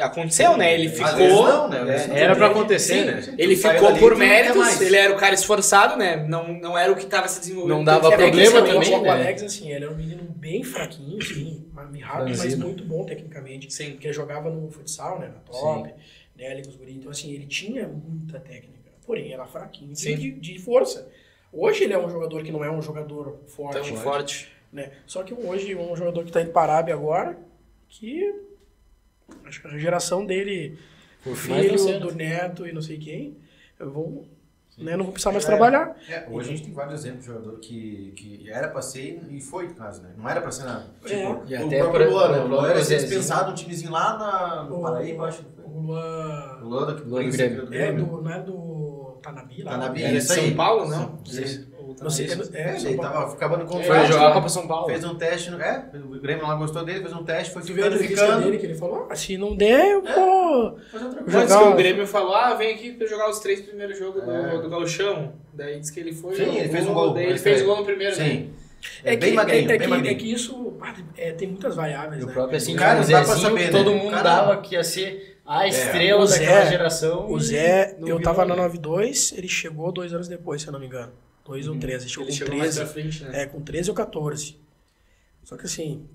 aconteceu, né? Ele ficou... Às vezes não, né? Era pra acontecer, Sim, né? ele ficou por méritos, ele era o cara esforçado, né? Não era o que tava se desenvolvendo. Não dava Porque problema assim, também, O né? Alex, assim, ele era um menino bem fraquinho, sim, rápido, mas muito bom tecnicamente. Sim. Porque ele jogava no futsal, né? Na top, né? Ali com os guris. Então, assim, ele tinha muita técnica. Porém, era fraquinho de força. Hoje ele é um jogador que não é um jogador forte. Tão forte. Né? Só que hoje é um jogador que está indo para a Arábia agora, que acho que a geração dele, o filho do neto e não sei quem, não vão precisar mais trabalhar. Hoje a gente tem vários exemplos de jogador que era para ser e foi, no caso, né? Não era para ser nada. Tipo, E o até próprio Luan, Luan era Zezinho. dispensado um timezinho lá no Paraíba, acho. O Luan... O Luan do Grêmio. Não é do Tanabi lá? Tanabi, Era de isso aí. São Paulo, não? Não sei, Ele tava acabando com o Foi jogar a Copa São Paulo. Fez um teste, o Grêmio lá gostou dele, fez um teste, foi Tu viu a ficando, entrevista dele que ele falou, se não der, eu vou Mas que o Grêmio falou, vem aqui pra jogar os 3 primeiros jogos do Gauchão. Daí disse que ele foi... Sim, ele fez um gol. Daí ele fez o gol no primeiro, né? Sim. Bem magrinho, bem magrinho. É que isso tem muitas variáveis, E o né? próprio assim, Cara, o não dá pra Zezinho, saber, que todo né? mundo Cara, dava que ia ser a estrela O daquela Zé- geração. O e Zé, não eu virou tava na nada. 92, ele chegou 2 anos depois, se eu não me engano. 2 ou 13, ele chegou Ele com chegou mais 13. pra frente, né? Com 13 ou 14. Só que assim,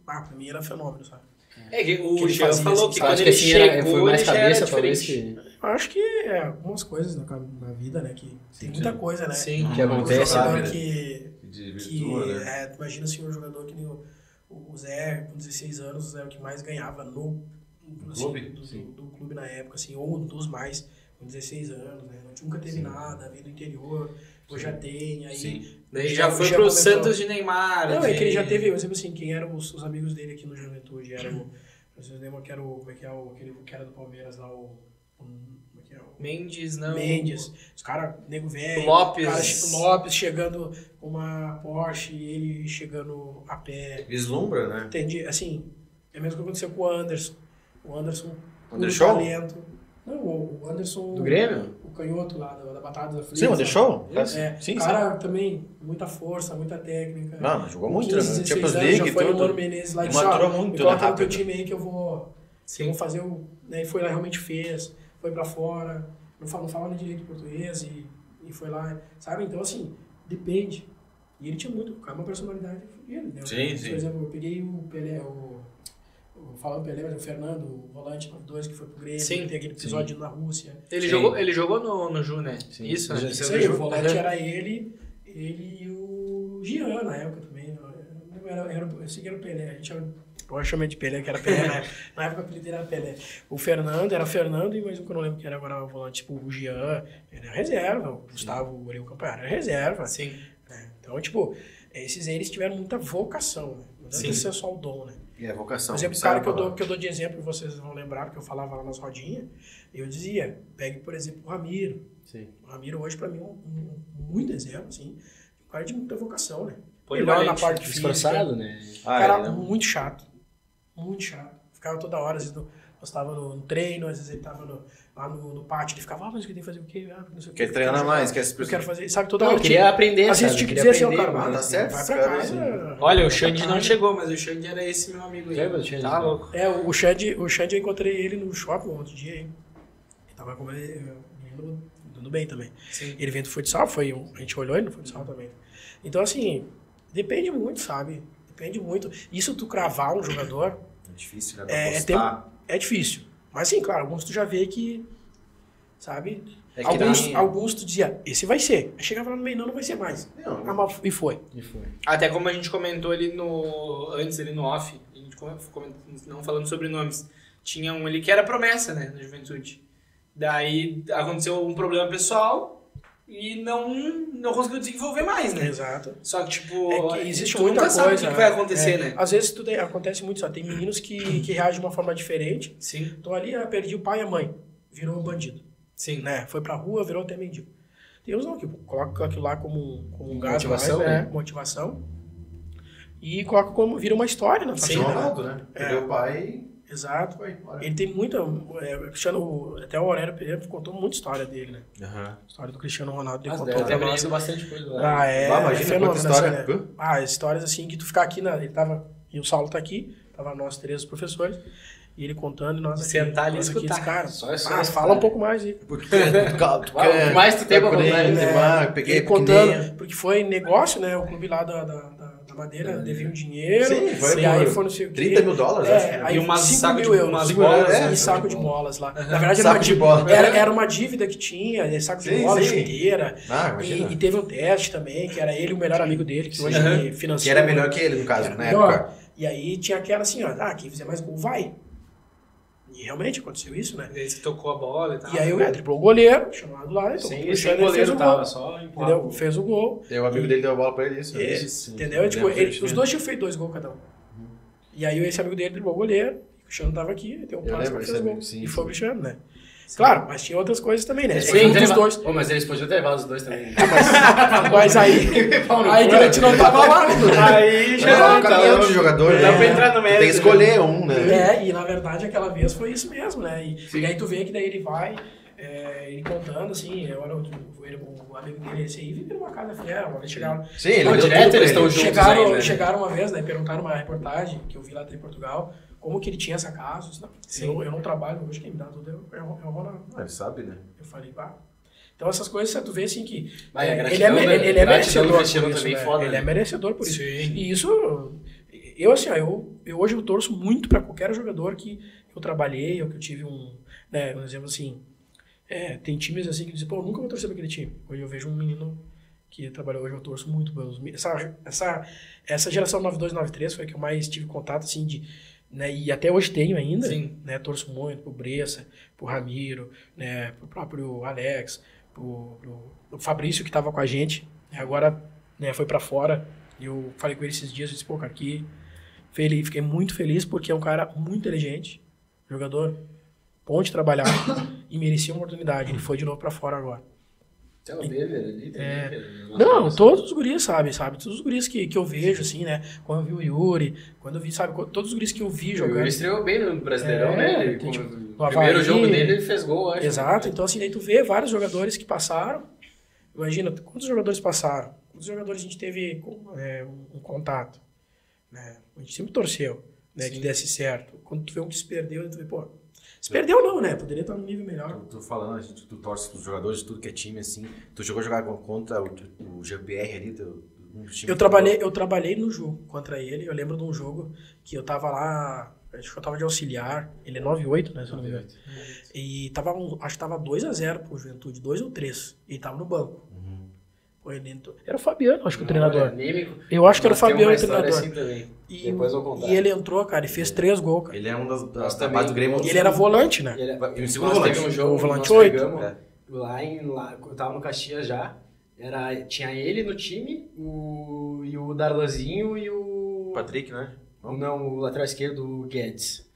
pra mim era fenômeno, sabe? Que o ele Jean fazia falou assim, que Eu quando acho ele que assim, foi chegou, mais ele já era cabeça, talvez, diferente. que Eu acho que algumas coisas na vida, né? Que tem muita coisa, né? Sim. que acontece. Um jogador né? que De virtude, né? imagina assim, um jogador que nem o Zé, com 16 anos, o Zé é o que mais ganhava no clube? do clube na época, assim, ou um dos mais, com 16 anos, né? Nunca teve nada, veio do interior, hoje já tem, aí... Sim. Daí já foi já pro comentou. Santos de Neymar. Não, é que ele já de- teve, por exemplo assim, quem eram os amigos dele aqui no Juventude, era vocês lembram que era como é que é aquele que era do Palmeiras lá, como é que é Mendes, não. Mendes, os caras, nego velho, Lopes. Lopes chegando com uma Porsche e ele chegando a pé. Vislumbra, né? Entendi, assim, é a mesma coisa que aconteceu com o Anderson. O Anderson, Anderson? talento. Não, o Anderson... Do Grêmio? O canhoto lá, da Batata da Frias. Sim, o Anderson? Sim, cara, também, muita força, muita técnica. Não, jogou muito, 15, né? 16 Champions anos, League já foi no tudo. Mano Menezes lá e E disse, maturou ó, muito, me coloca né, no teu rápido. time aí que eu vou Sim. Eu vou fazer o... Né, e foi lá, realmente fez, foi pra fora, não falava direito português e foi lá, sabe? Então, assim, depende. E ele tinha muito, uma personalidade fodida, né? Sim, sim. Por exemplo, eu peguei o Pelé, falando Pelé, mas o Fernando, o volante 92, que foi pro Grêmio, Sim, tem aquele episódio na Rússia. Ele Sim. jogou no Ju, né? Sim. Isso, né? Isso aí, o volante era ele e o Jean na época também. Eu sei que era o Pelé, a gente chamei de Pelé, que era Pelé na época o apelido era Pelé. O Fernando era Fernando e mais um que eu não lembro que era agora o volante, tipo o Jean, ele era reserva, o Gustavo Uriel Campanha era reserva. Sim. Né? Então, tipo, esses aí eles tiveram muita vocação, né? Não deve ser só o dom, né? E a vocação. Por exemplo, o sabe cara que falar. eu dou de exemplo, que vocês vão lembrar, que eu falava lá nas rodinhas, eu dizia, pegue, por exemplo, o Ramiro. Sim. O Ramiro hoje, pra mim, é muito exemplo, assim, um cara de muita vocação, né? Põe Melhor na valente, parte física. Esforçado, né? Cara, ele não- muito chato. Muito chato. Ficava toda hora, às vezes nós estava no treino, às vezes ele estava lá no pátio, ele ficava, mas eu tenho que fazer o quê? Não sei o quê. Quer treinar mais, quer se Eu quero fazer, sabe, toda Não, hora. eu queria aprender, Às vezes sabe? tinha que Queria dizer assim, ó, aprender, cara, mas tá certo, vai esse pra cara, casa. Olha, o vai Xande pra não casa. chegou, mas o Xande era esse meu amigo aí. Lembra do Xande? Tá louco. É, o Xande eu encontrei ele no shopping outro dia, hein? Ele tava com dando bem também. Sim. Ele veio do futsal, a gente olhou ele no futsal também. Então, assim, depende muito, sabe? Depende muito. Isso tu cravar um jogador É difícil, né? é difícil. Mas, sim, claro, alguns tu já vê que, sabe? É que Alguns tu dizia, esse vai ser. Aí chegava lá no meio, não vai ser mais. Não. Ah, mas- e foi. E foi. Até como a gente comentou antes ali no off, a gente não falando sobre nomes, tinha um ali que era promessa, né, na Juventude. Daí aconteceu um problema pessoal e não conseguiu desenvolver mais, né? Exato. Só que, tipo, É que existe tu muita nunca sabe coisa. o que vai acontecer, né? Às vezes acontece muito, só tem meninos que reagem de uma forma diferente. Sim, Então ali, perdi o pai e a mãe. Virou um bandido. sim. Né? Foi pra rua, virou até mendigo. Tem uns não, que coloca aquilo lá como um gás Motivação, mais, né? Motivação. E coloca como, vira uma história na Sim, família. Ronaldo, né? Perdeu o pai Exato. e foi. Olha. Ele tem muita... Cristiano, até o Aurélio Pereira contou muita história dele, né? Aham. História do Cristiano Ronaldo, ele Mas contou deve ter pra nós. aprendido bastante coisa lá. Ah, é, Ah, imagina, é fenômeno, quanta história. assim, né? Histórias assim que tu ficar aqui, ele tava, e o Saulo tá aqui, tava nós três professores, e ele contando e nós aqui. Sentar ali e nós aqui, escutar. disse, cara, Só isso, fala história. um pouco mais aí. Porque tu Ah, o que mais tu tem pra contar, né? Peguei Ele contando, porque foi negócio, né? O clube lá da Madeira devia um dinheiro, Sim, foi e aí por foi não sei o quê. 30 mil dólares, acho que era. Aí E umas 5 saco mil de- euros. umas Sim, bolas, e né? saco de bolas lá. Na verdade, Saco de bola. era uma dívida que tinha, saco de Sim, bola, sim. chuteira. Ah, imagina. E teve um teste também, que era ele o melhor amigo dele, que hoje Aham. ele financiou. Que era melhor que ele, no caso, Era na melhor. época. E aí tinha aquela assim, ó, quem fizer mais gol vai. E realmente aconteceu isso, né? Ele tocou a bola e tal. E aí o driblou o goleiro, chamado lá, então, Sem o Xander goleiro fez o tava, gol. só Entendeu? Fez o gol. E o amigo dele deu a bola pra ele, isso. Esse, entendeu? Tipo, os dois tinham feito 2 gols cada um. E aí esse amigo dele driblou o goleiro, o Cristiano tava aqui, deu um Eu passe lembro pra desse fez o gol. amigo, sim, E foi o sim. Cristiano, né? Claro, mas tinha outras coisas também, né? Sim, Um dos dois. Pô, mas eles podiam ter levado os dois também. Mas aí que a gente não tava lá. Aí Já é um caminhão de jogador, Dá né? pra entrar no mérito, Tem que escolher um, né? E na verdade aquela vez foi isso mesmo, né? E aí tu vê que daí ele vai, ele contando assim, olha, o amigo dele, esse aí vive numa casa fiel, uma vez chegaram. Sim, ele Não, deu direto tudo pra eles ele. estão juntos aí, né? Chegaram uma vez, né? Perguntaram uma reportagem que eu vi lá em Portugal, como que ele tinha essa casa. Eu disse, não, eu não trabalho, hoje quem me dá tudo é o Ronaldo. Ele sabe, né? Eu falei, pá. Então essas coisas, tu vê assim que Vai, a ele gratidão é da- merecedor gratidão do por Cristiano isso, também né? foda, Ele né? é merecedor por isso. Sim. E isso, eu assim, ó, eu hoje eu torço muito para qualquer jogador que eu trabalhei, ou que eu tive um exemplo assim, tem times assim que dizem, pô, eu nunca vou torcer para aquele time. Hoje eu vejo um menino que trabalhou hoje, eu torço muito pelos essa geração 92, 93 foi a que eu mais tive contato, assim, né, e até hoje tenho ainda, Sim. né, torço muito pro Bressa, pro Ramiro, né, pro próprio Alex, pro Fabrício que estava com a gente, agora, né, foi para fora, e eu falei com ele esses dias, eu disse, pô, cara, fiquei muito feliz porque é um cara muito inteligente, jogador bom de trabalhar e merecia uma oportunidade, ele foi de novo para fora agora. Tem o Bever ali também. Não, todos os guris, sabe? Todos os guris que eu vejo, assim, né? Quando eu vi o Yuri, quando eu vi, sabe? Todos os guris que eu vi jogando. Ele estreou bem no Brasileirão, né? Ele, tem, tipo, o no primeiro Avaí, jogo dele, ele fez gol, acho. Exato, então assim, daí tu vê vários jogadores que passaram. Imagina, quantos jogadores passaram? Quantos jogadores a gente teve um contato? Né? A gente sempre torceu. né, que desse certo. Quando tu vê um que se perdeu, tu vê, pô, se perdeu não, né? Poderia estar num nível melhor. Tô falando, a gente, tu torce dos jogadores de tudo que é time, assim. Tu chegou a jogar contra o Jean-Pierre ali, um dos times Eu trabalhei no jogo contra ele. Eu lembro de um jogo que eu tava lá, acho que eu tava de auxiliar. Ele é 9-8, né? Se eu não me engano. E tava, acho que tava 2-0 pro Juventude, 2 ou 3. E tava no banco. Pô, ele entrou. Era o Fabiano, acho que o treinador. Eu acho que era o Fabiano o treinador. Assim também. Depois eu contar. E ele entrou, cara, e fez 3 gols, cara. Ele é um das também, bases do Grêmio. E ele era volante, né? E o segundo Nós teve volante. um jogo, O volante nós 8. pegamos, lá, eu tava no Caxias já, tinha ele no time, e o Darlanzinho e o... Patrick, né? Não, o lateral esquerdo, o Guedes.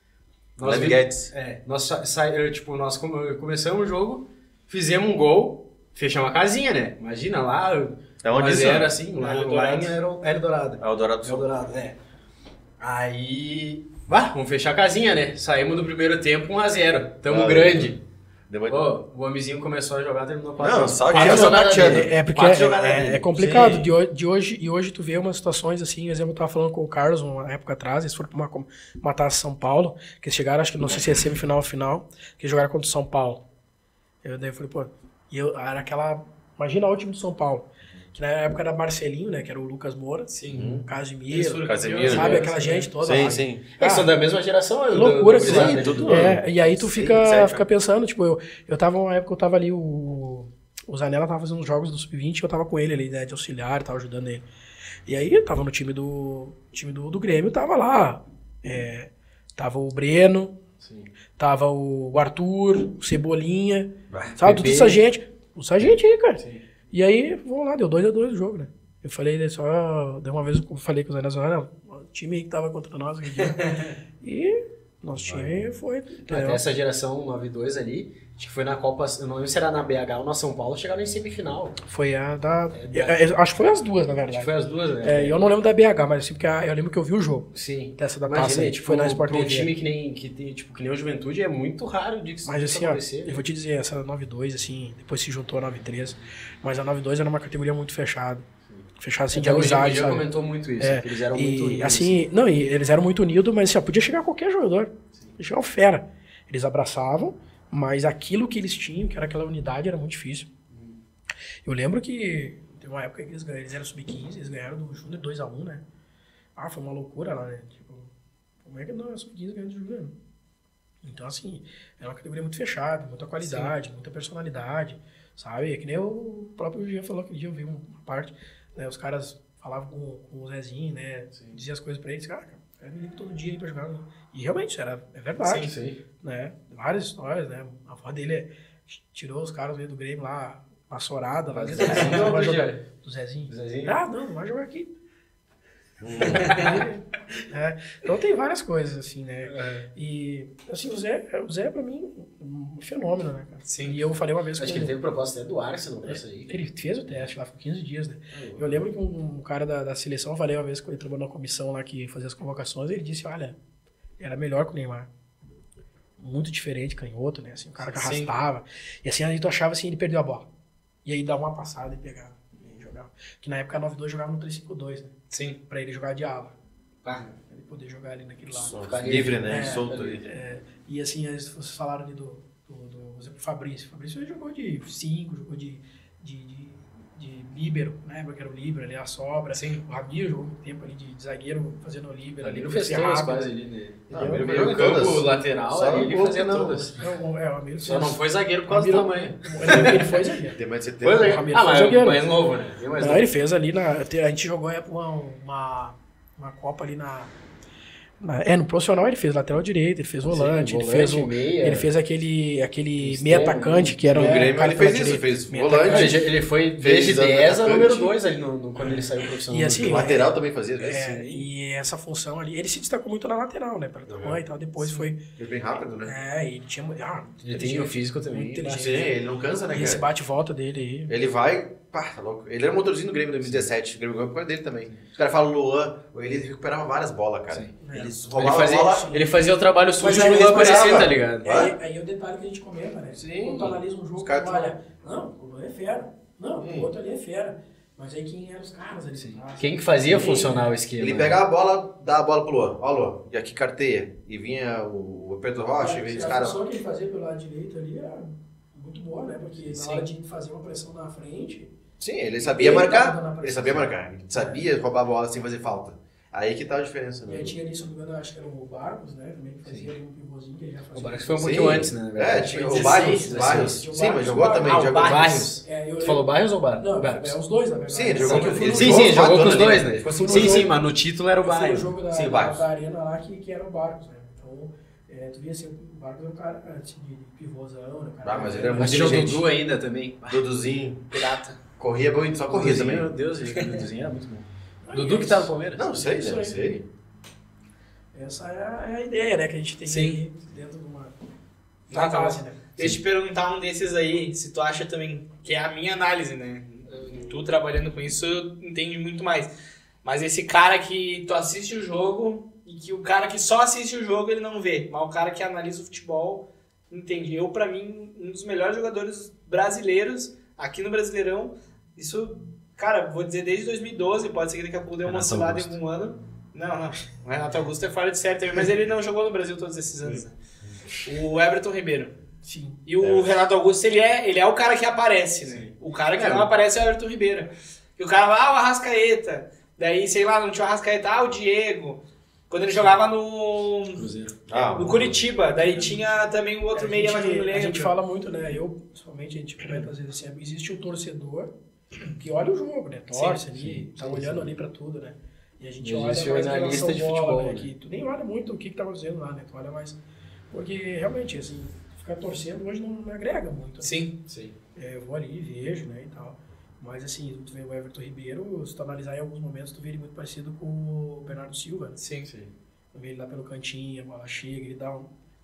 Leve Guedes. Nós começamos o jogo, fizemos um gol, fechamos a casinha, né? Imagina lá, É onde isso? era assim, lá em Eldorado. Eldorado do Sul. Eldorado, Aí, vamos fechar a casinha, né? Saímos do primeiro tempo 1-0, tamo grande. O homenzinho começou a jogar, terminou 4 Não, só quatro só jogadas tateando. dele. Porque Quatro jogadas dele. é complicado. Sim. De hoje, e hoje tu vê umas situações assim, por exemplo, eu tava falando com o Carlos uma época atrás, eles foram pra uma taça São Paulo, que eles chegaram, acho que não sei se é semifinal ou final, que eles jogaram contra o São Paulo. Daí eu falei, pô, era aquela. Imagina o time do São Paulo. Que na época era Marcelinho, né? Que era o Lucas Moura. Sim. Casimiro. Casemiro. Sabe? Aquela gente toda lá. Sim. Eles são da mesma geração. Loucura, do, cara. né? tudo. E aí tu Sim, fica certo. pensando, tipo, eu tava uma época, eu tava ali, o Zanella tava fazendo os jogos do Sub-20, eu tava com ele ali, né, de auxiliar, tava ajudando ele. E aí eu tava no time do Grêmio, tava lá, tava o Breno, tava o Arthur, o Cebolinha, sabe, toda essa gente aí, cara. Sim. E aí, vamos lá, deu 2-2 o jogo, né. Eu falei, deu uma vez eu falei com o Zanella, o time aí que tava contra nós aquele dia. E nosso time foi. Até essa geração 9-2 ali, acho que foi na Copa, eu não lembro se era na BH ou na São Paulo, chegaram em semifinal. Foi a da. Acho que foi as duas, na verdade. Acho que foi as duas, né? Eu não lembro da BH, mas assim, porque eu lembro que eu vi o jogo. Sim. Dessa da Imagina, taça aí, tipo, foi na Sport pra um TV. time que nem o Juventude é muito raro de que isso Mas assim, ó, acontecer. eu vou te dizer, essa 9-2, assim, depois se juntou a 9-3, mas a 9-2 era uma categoria muito fechada. Fechada assim de amizade, O Jean sabe? comentou muito isso, que eles eram muito unidos. Assim, não, e eles eram muito unidos, mas assim, podia chegar qualquer jogador. Eles chegavam fera. Eles abraçavam, mas aquilo que eles tinham, que era aquela unidade, era muito difícil. Eu lembro que teve uma época que eles eram sub-15, eles ganharam do Júnior 2-1, né? Foi uma loucura lá, né? Tipo, como é que não é sub-15 ganhando do Júnior? Então, assim, era uma categoria muito fechada, muita qualidade, muita personalidade, sabe? É que nem o próprio Jean falou, aquele dia eu vi uma parte, né? Os caras falavam com o Zezinho, né? Diziam as coisas pra eles, cara, me liga todo dia aí pra jogar. E realmente, é verdade. Sim. Né? Várias histórias, né? A avó dele tirou os caras do Grêmio lá, passorada lá. Do Zezinho. Não vai jogar aqui. Então tem várias coisas, assim, né? E, assim, o Zé é pra mim um fenômeno, né, cara? Sim. E eu falei uma vez Acho que ele teve proposta até do Arsenal pra isso aí. Ele fez o teste lá, ficou 15 dias, né? Eu lembro que um cara da seleção, eu falei uma vez que ele trabalhou na comissão lá que fazia as convocações, ele disse, olha, era melhor que o Neymar. Muito diferente, canhoto, né? Assim, o cara que arrastava. E assim, aí tu achava assim, ele perdeu a bola. E aí dava uma passada e pegava. E jogava. Que na época a 9-2 jogava no 3-5-2, né? Sim. Pra ele jogar de ala. Pra ele poder jogar ali naquele lado. Livre, né? Solto ali. E assim, vocês falaram ali do Fabrício. O Fabrício ele jogou de 5, jogou de líbero, né? Porque era o líbero ali, a sobra. Sim. O Ramiro jogou um tempo ali de zagueiro fazendo o líbero. Ele Ali fez todas quase ali. Meio campo, lateral, só ele fazia todas. o Ramiro Só não foi zagueiro por causa do tamanho. Ele foi zagueiro. Tem mais de 70. Foi zagueiro. Ramiro Mas foi zagueiro. mais novo, né? Não, ele fez ali a gente jogou uma Copa ali no profissional ele fez lateral direito, ele fez volante, ele fez aquele meio atacante que era no Grêmio ele fez isso, fez volante. Ele foi desde 10 a número 2 ali quando ele saiu profissional. E assim, lateral também fazia, e essa função ali, ele se destacou muito na lateral, né, pelo tamanho e tal, depois foi bem rápido, né? ele tinha ele tem o físico também. Sim, ele não cansa, né, cara? E esse bate-volta dele aí. Ele vai, tá louco. Ele era o motorzinho do Grêmio em 2017, o Grêmio ganhou por causa dele também. Os caras falam Luan, ele recuperava várias bolas, cara. Ele fazia o trabalho sujo aí e o Luan aparecia, tá ligado? Aí é o detalhe que a gente comenta, né? Quando tu analisa um jogo, olha, não, o Luan é fera. Não, o outro ali é fera. Mas aí quem eram os caras ali? Quem que fazia funcionar o esquema? Ele pegava a bola, dava a bola pro Luan. Ó, Luan, e aqui carteia. E vinha o Pedro Rocha, e vinha os A caras. função que ele fazia pelo lado direito ali era muito boa, né? Porque na hora de fazer uma pressão na frente... Sim, ele sabia marcar. tava Ele sabia marcar. Ele sabia roubar a bola sem fazer falta. Aí que tá a diferença, E né? aí tinha ali, se eu não me engano, acho que era o Barcos, né? Também que fazia ali um pivôzinho que ele já fazia. O Barcos foi um pouquinho antes, né? na É, verdade. tinha Foi o Barrios. 16, Barrios. 16. Sim, mas jogou também. Ah, o jogou Barrios. É, Tu falou Barrios ou Barrios? Não, Barrios. é os dois, na verdade. Sim, ele jogou Só que eu fui no Sim, jogo- sim, jogou com os dois, né? né? Foi no Sim, jogo- sim, mas no título era o Eu fui no Barrios. jogo Sim, da Barcos. arena lá que era o Barcos, né? Então, tu via assim, o Barcos era um cara assim, de pivôzão, né? Ah, mas ele era Mas muito tinha o inteligente. Dudu ainda também. Duduzinho. Pirata. Corria muito, só corria Duduzinho, também. meu Deus, gente, o Duduzinho era muito bom. Dudu que tá no Palmeiras? Não, sei, Isso não aí. sei. Essa é a ideia, né? Que a gente tem Sim. aí dentro de uma Ah, tá base, bom. né? Deixa eu te perguntar um desses aí, se tu acha também, que é a minha análise, né? Tu trabalhando com isso, entende muito mais. Mas esse cara que tu assiste o jogo e que o cara que só assiste o jogo ele não vê, mas o cara que analisa o futebol entende. Eu, pra mim, um dos melhores jogadores brasileiros aqui no Brasileirão, isso, cara, vou dizer desde 2012, pode ser que daqui a pouco dê uma Renato oscilada em Augusto. algum ano. Não. O Renato Augusto é fora de série também, mas ele não jogou no Brasil todos esses anos, né? O Everton Ribeiro. Sim. E o Renato Augusto, ele é o cara que aparece, né? O cara que não aparece é o Everton Ribeiro. E o cara vai, o Arrascaeta. Daí, sei lá, não tinha o Arrascaeta, o Diego. Quando ele jogava no Cruzeiro. Curitiba. Daí tinha também o outro meia lá que eu não A lembro. gente fala muito, né? Eu, principalmente, a gente comenta às vezes assim, existe um torcedor que olha o jogo, né? Torce ali, tá olhando ali pra tudo, né? E a gente E olha existe mais o em analista relação de bola, futebol, né? né? Que tu nem olha muito o que tá acontecendo lá, né? Tu olha mais... Porque, realmente, assim, ficar torcendo hoje não agrega muito. Né? Sim. Eu vou ali, vejo, né, e tal. Mas, assim, tu vê o Everton Ribeiro, se tu analisar em alguns momentos, tu vê ele muito parecido com o Bernardo Silva, né? Sim. Tu vê ele lá pelo cantinho, a bola chega, ele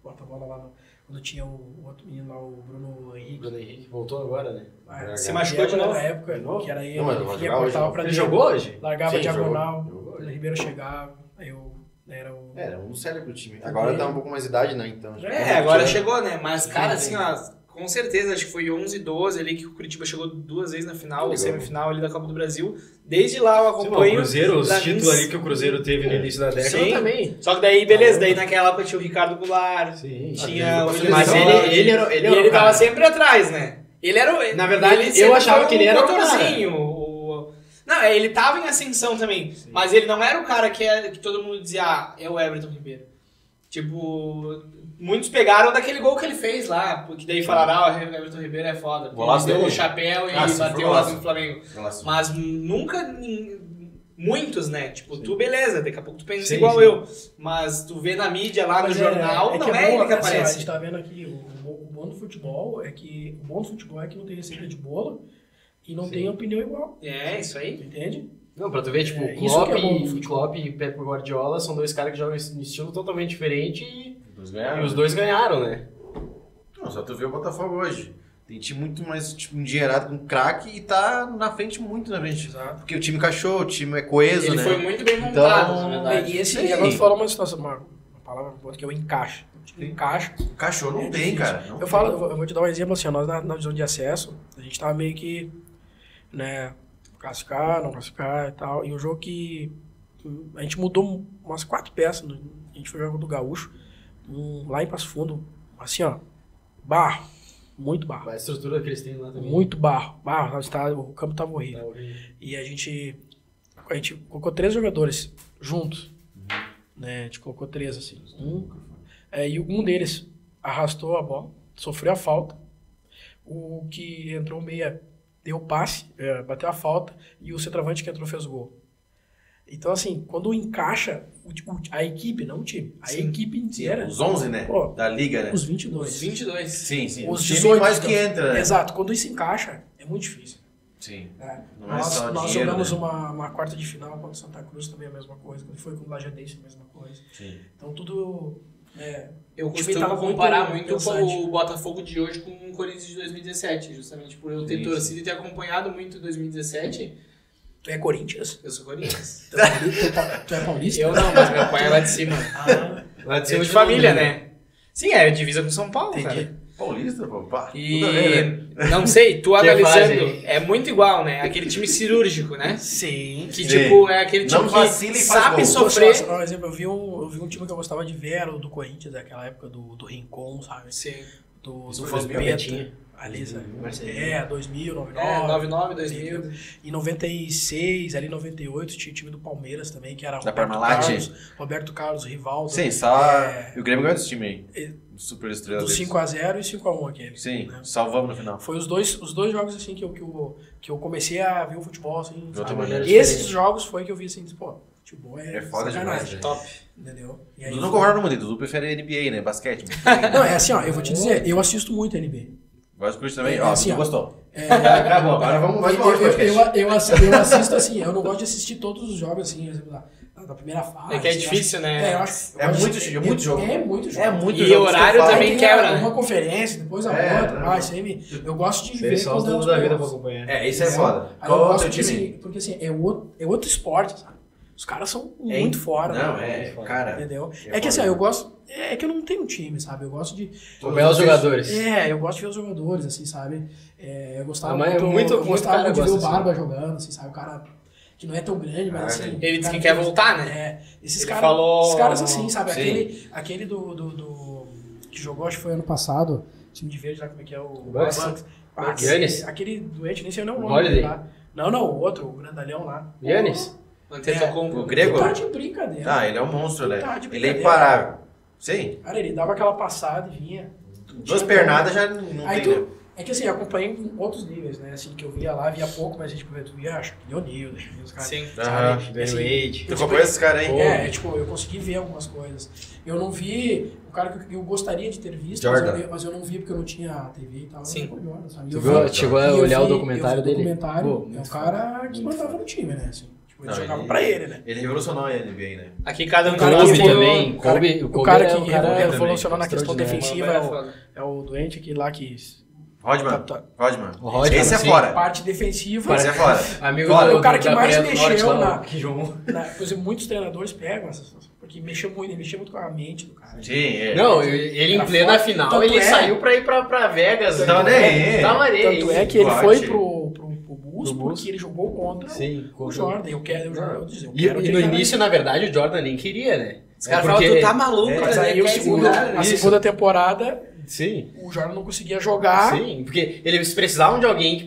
bota a bola lá no... Quando tinha o outro menino lá, o Bruno Henrique. Bruno Henrique voltou agora, né? Se machucou de novo. Na época, que era ele, Não, mas ele vai ia, jogar hoje, cortava não. pra Ele dentro, jogou hoje? largava Sim, diagonal, jogou. o Ribeiro chegava, aí eu era o... Era um cérebro do time. Agora tá um pouco mais de idade, né? Então. Agora chegou, né? Mas, cara, assim, ó, com certeza, acho que foi 11-12 ali que o Curitiba chegou 2 vezes na final, ou semifinal ali da Copa do Brasil. Desde lá eu O acompanho. Cruzeiro, os da títulos Miss. ali que o Cruzeiro teve no início da década Sim. também. Só que daí, beleza, daí naquela época tinha o Ricardo Goulart, Sim. tinha o Mas ele era e o ele cara. tava sempre atrás, né? Ele era o... Na verdade, ele eu sempre achava foi que ele era o motorzinho. Não, ele tava em ascensão também, mas ele não era o cara que todo mundo dizia, ah, é o Everton Ribeiro. Tipo, muitos pegaram daquele gol que ele fez lá, porque daí falaram, ah, o Everton Ribeiro é foda. Ele Golaço deu o dele. chapéu e Sim, foi bateu lá golaço. no Flamengo. Golaço. Mas nunca... Muitos, né? Tipo, tu beleza, daqui a pouco tu pensa Sim, igual sim. eu. Mas tu vê na mídia lá Mas no jornal, não que é bom, ele que assim, ó, a aparece. gente tá vendo aqui, o bom do futebol é que não tem receita de bolo e não tem opinião igual, É, isso aí. entende? Não, pra tu ver, tipo, É, o isso Klopp, que é bom no e futebol. Klopp e Pep Guardiola são dois caras que jogam em estilo totalmente diferente e ganharam. os dois ganharam, né? Não, só tu vê o Botafogo hoje. Tem time muito mais tipo, endinheirado com craque e tá na frente, muito na frente. Exato. Porque o time encaixou, o time é coeso, Ele né? foi muito bem Então, montado, na verdade. E agora tu falou uma situação, uma palavra boa que é o encaixe. O time encaixa. Encaixou, não É tem, difícil. cara. Não Eu vou te dar um exemplo assim, ó, nós na divisão de acesso, a gente tava meio que, né, classificar, não classificar e tal, e um jogo que a gente mudou umas 4 peças, a gente foi jogar do Gaúcho, lá em Passo Fundo, assim, ó, barro, muito barro, A estrutura que eles têm lá também. muito barro, o campo tava horrível. Tá horrível. E a gente colocou 3 jogadores juntos, né? A gente colocou 3 assim. E um deles arrastou a bola, sofreu a falta. O que entrou meia deu o passe, bateu a falta, e o centroavante que entrou fez o gol. Então, assim, quando encaixa a equipe, não o time, a Sim. equipe inteira, Os 11, né? Pô, Da liga, né? os 22. Os 22. Sim, sim. Os O time 18 mais que então. entra, né? Exato, quando isso encaixa, é muito difícil. Sim. Né? Não é Nós só nós dinheiro, jogamos né? uma quarta de final contra o Santa Cruz, também a mesma coisa. Quando foi com o Lajadense, a mesma coisa. Sim. Então tudo... Eu o time costumo tava comparar muito pensante. o Botafogo de hoje com o Corinthians de 2017, justamente por eu ter Sim, torcido e ter acompanhado muito 2017. Tu é Corinthians? Eu sou Corinthians. Tu é paulista? Eu não, mas meu pai é lá de cima. Ah, Lá de Eu cima de família, né? Sim, é divisa com São Paulo, entendi. cara. Paulista, pô. Pá, E tudo a ver, né? não sei, tu Que analisando, fase? é muito igual, né? Aquele time cirúrgico, né? Sim. Que Sim. tipo, é aquele time Não vacila que e faz sabe gol. sofrer. Por exemplo, eu vi um time que eu gostava de ver, era o do Corinthians, daquela época do Rincon, sabe? Sim. Do Isso foi Vampeta. 2000, Ali, sabe? Marcelinho. 2000, 99. É, 99, 2000. Em 96, ali em 98, tinha o time do Palmeiras também, que era Da Parmalat? Roberto Carlos, Rivaldo. Sim, só... É. E o Grêmio ganhou desse time aí. Super estrela Do deles. 5x0 e 5x1 aquele. Sim, né? salvamos no final. Foi os dois jogos assim que eu comecei a ver o futebol assim. De outra sabe? maneira Esses diferente. jogos foi que eu vi assim, pô, futebol É foda demais, né? Top. Entendeu? E aí, Dudu não concorda muito, Dudu prefere NBA, né? Basquete. não, é assim, ó, eu vou te dizer, eu assisto muito NBA. Gosto de curso também. É, Ó, assim, Dudu ó. gostou. Acabou, agora vamos embora do podcast. Eu assisto assim, eu não gosto de assistir todos os jogos assim, por exemplo, da primeira fase. É que é assim, difícil, eu né? eu acho, É eu gosto muito de- jogo, é muito jogo. É muito jogo. É muito E jogo horário que você também fala. quebra, né? Uma conferência, depois a É, outra. não. Isso aí eu gosto de Sei ver só os quando donos é da vida pra playoffs. acompanhar. É, isso é foda. Aí Qual eu é o gosto teu time? porque assim, é outro esporte, sabe? Os caras são muito fora. Não, né? cara. Entendeu? É É que assim, ó, foda. eu gosto. É que eu não tenho time, sabe? Eu gosto de. Acompanhar os jogadores. Eu gosto de ver os jogadores, assim, sabe? Eu gostava Ah, mas muito, muito- eu muito gostava cara muito de ver o gosta assim. Barba jogando, assim, sabe? O cara que não é tão grande, mas assim. Ele o disse cara que quer voltar, né? Esses Ele caras. falou- Esses caras assim, sabe? Sim. Aquele do que jogou, acho que foi ano passado, time de verde lá, como é que é? O Bucks? Bucks. Giannis? Aquele doente, nem sei o nome Holiday? dele lá. Não, o outro, o grandalhão lá. Yannis? Antetokounmpo. O grego? Tá de brincadeira. Ah, ele é um monstro, né? Tá de Ele é brincadeira. imparável. Sim. Cara, ele dava aquela passada e vinha. Duas pernadas já não Aí tem, né? é que assim, eu acompanhei em outros níveis, né? Assim, que eu via lá, via pouco, mas tipo, tu via, acho que O'Neal, os caras. Sim. Aham. Sabe? Ben Assim, Wade. Tu acompanha esses caras aí? tipo, eu consegui ver algumas coisas. Eu não vi o cara que eu gostaria de ter visto, Jordan. mas eu não vi porque eu não tinha TV e tal. Sim. Foi o Jordan, sabe? E Tu eu viu, vi- chegou a e eu olhar o vi- documentário eu vi o dele? documentário, Pô, é um muito cara que muito mandava no time, né? Assim, tipo, ele Não, jogava ele- pra ele, né? Ele revolucionou a NBA, né? Aqui cada um cara Kobe que- também. o cara- Kobe, O cara é que um cara revolucionou na questão extraordinário. defensiva É foda. é o doente aqui lá que. Rodman. Tá- Rodman. O Rodman, Esse é sim. fora. Parte defensiva. Esse é fora. Amigo Fora. do, O cara que da mais Coreia do Norte mexeu lá, na- o Kim Jong-un. Por exemplo, muitos treinadores pegam essas. Porque ele mexeu muito com a mente do cara. Sim, é. Não, ele em Era plena foda. final, Tanto ele é- saiu pra ir pra Vegas. Não tava nem aí. Tava nem aí. Tanto é que ele Forte. foi pro Bulls Do Bulls. porque ele jogou contra Sim, o contra- Jordan. Eu quero E, que e ele no cara- início, na verdade, o Jordan nem queria, né? Os caras falam, tu tá maluco, Mas né? aí Quer esse cara, a né? segunda temporada, Sim. o Jordan não conseguia jogar. Sim, porque eles precisavam de alguém que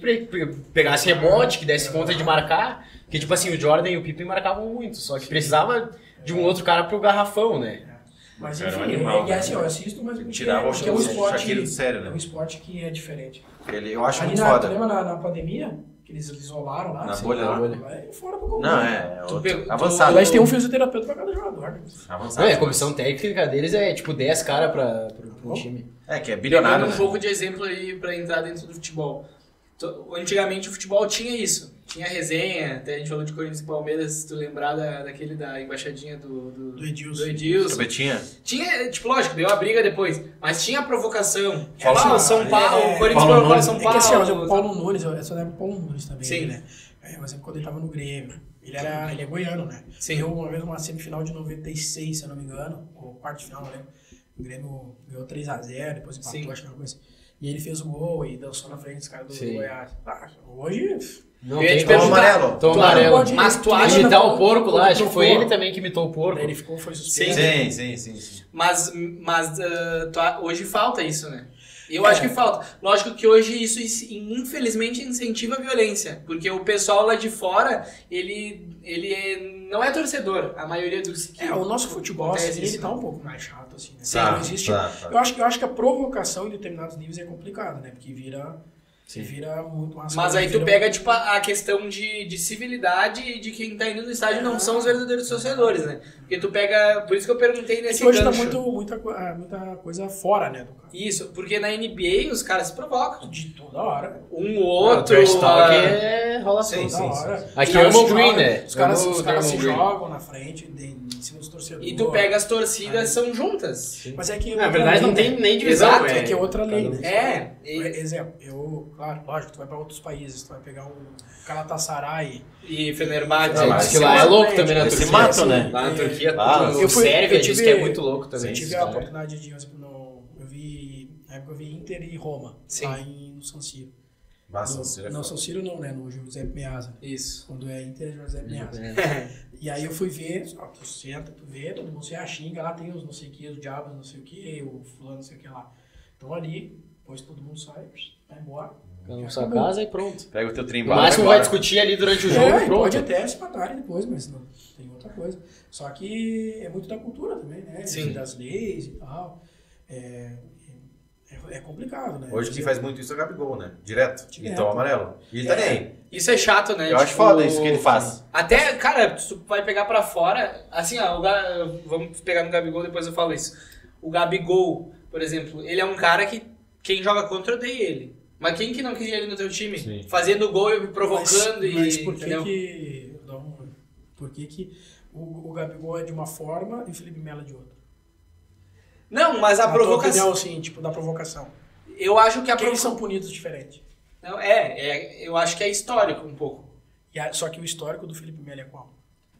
pegasse rebote, que desse conta de marcar. Porque, tipo assim, o Jordan e o Pippen marcavam muito, só que precisava de um outro cara pro garrafão, né? Mas Cara, enfim, é um animal, e assim, né? eu assisto, mas porque, Tirava o porque é um Shaquille do esporte. sério, né? É um esporte que é diferente. Eu acho Ali muito tu foda. lembra na pandemia? Que eles isolaram lá? Na assim, bolha lá? É fora do comum. Não, é outro. pegou- Avançado. Aliás, tem um fisioterapeuta pra cada jogador. Né? Avançado. Não, e a comissão técnica deles é tipo 10 caras pro time. É, que é Pegando bilionário, um né? pouco de exemplo aí pra entrar dentro do futebol. Antigamente o futebol tinha isso. Tinha resenha, até a gente falou de Corinthians e Palmeiras, se tu lembrar daquele da embaixadinha do Edilson. Edilson. Betinha. Tinha, tipo, lógico, deu a briga depois, mas tinha a provocação. Paulo Fala, Nunes. São Paulo, É, o Corinthians Paulo provocou Nunes. São É que Paulo. assim, ó, o Paulo Nunes, eu só lembro o Paulo Nunes também, Sim. né? Por exemplo, quando ele tava no Grêmio. Ele é goiano, né? Sim. Deu uma vez uma semifinal de 96, se eu não me engano, ou quarto de final, não lembro. O Grêmio ganhou 3x0, depois empatou, Sim. acho que era uma coisa assim. E ele fez o gol e dançou na frente dos caras do Sim. Goiás. Ah, hoje. Não Eu ia te tem Tom como. perguntar, amarelo. Tom Tu amarelo. pode- Mas tu tu acha- Imitar quando- o porco lá, quando acho que foi trocou, ele também que imitou o porco. Daí ele foi suspenso. Sim. Mas hoje falta isso, né? Eu acho que falta. Lógico que hoje isso infelizmente incentiva a violência, porque o pessoal lá de fora, ele não é torcedor, a maioria dos que O nosso futebol, acontece assim, isso, ele tá né? um pouco mais chato, assim, né? Tá, Não existe. tá. Eu acho que a provocação em determinados níveis é complicada, né? Porque vira muito mais. Mas aí tu pega, tipo, a questão de civilidade de quem tá indo no estádio não são os verdadeiros torcedores, né? Porque tu pega... Por isso que eu perguntei É nesse que hoje tá gancho. muita coisa fora, né? Do cara. Isso, porque na NBA os caras se provocam. De toda hora. Um ou outro... trash talk ah, é rola Sim, solto. Toda sim, hora. Aqui Os caras ama o se Green, jogam- né? Os caras, Ama o os caras se Draymond Green. jogam na frente, em cima dos torcedores. E tu pega as torcidas, são juntas. Mas é que. Na verdade, não tem nem divisão. Exato, É que é outra lei, né? É, Por exemplo, claro, lógico, tu vai pra outros países, tu vai pegar um Galatasaray. e Fenerbahçe. É, diz que lá é louco também na Eles se Turquia. matam, né? Lá na Turquia, Ah, o eu fui- Sérvia eu diz tive- que é muito louco também. Eu tive esses a caras. oportunidade de, por exemplo, eu vi Na época eu vi Inter e Roma, Sim. lá no San Siro. Basta, você Não, San Siro não, né? No Giuseppe Meazza. Isso. Quando é Inter, é Giuseppe Meazza. E aí eu fui ver, tu senta, tu vê, todo mundo se xinga, lá tem os não sei o que, os diabos, não sei o que, o fulano não sei o que lá. Então ali, depois todo mundo sai, vai embora. Fica na sua casa e pronto. Pega o teu trem No máximo vai discutir ali durante o jogo e E pronto. pode até se matarem depois, mas não tem outra coisa. Só que é muito da cultura também, né? Sim. Das leis e tal. É complicado, né? Hoje quem faz muito isso é o Gabigol, né? Direto. Direto. Então amarelo. E ele tá nem aí. Isso é chato, né? Eu acho foda isso que ele faz. Até, cara, tu vai pegar pra fora, assim, ó, vamos pegar no Gabigol, depois eu falo isso. O Gabigol, por exemplo, ele é um cara que quem joga contra odeia ele. Mas quem que não queria ele no teu time? Sim. Fazendo gol e provocando mas e... por que entendeu? por que o Gabigol é de uma forma e o Felipe Melo é de outra? Não, mas a Na tua provocação... opinião, assim, tipo, da provocação. Eu acho que a Porque eles provocação... são punidos diferente. Não, eu acho que é histórico um pouco. Só que o histórico do Felipe Melo é qual?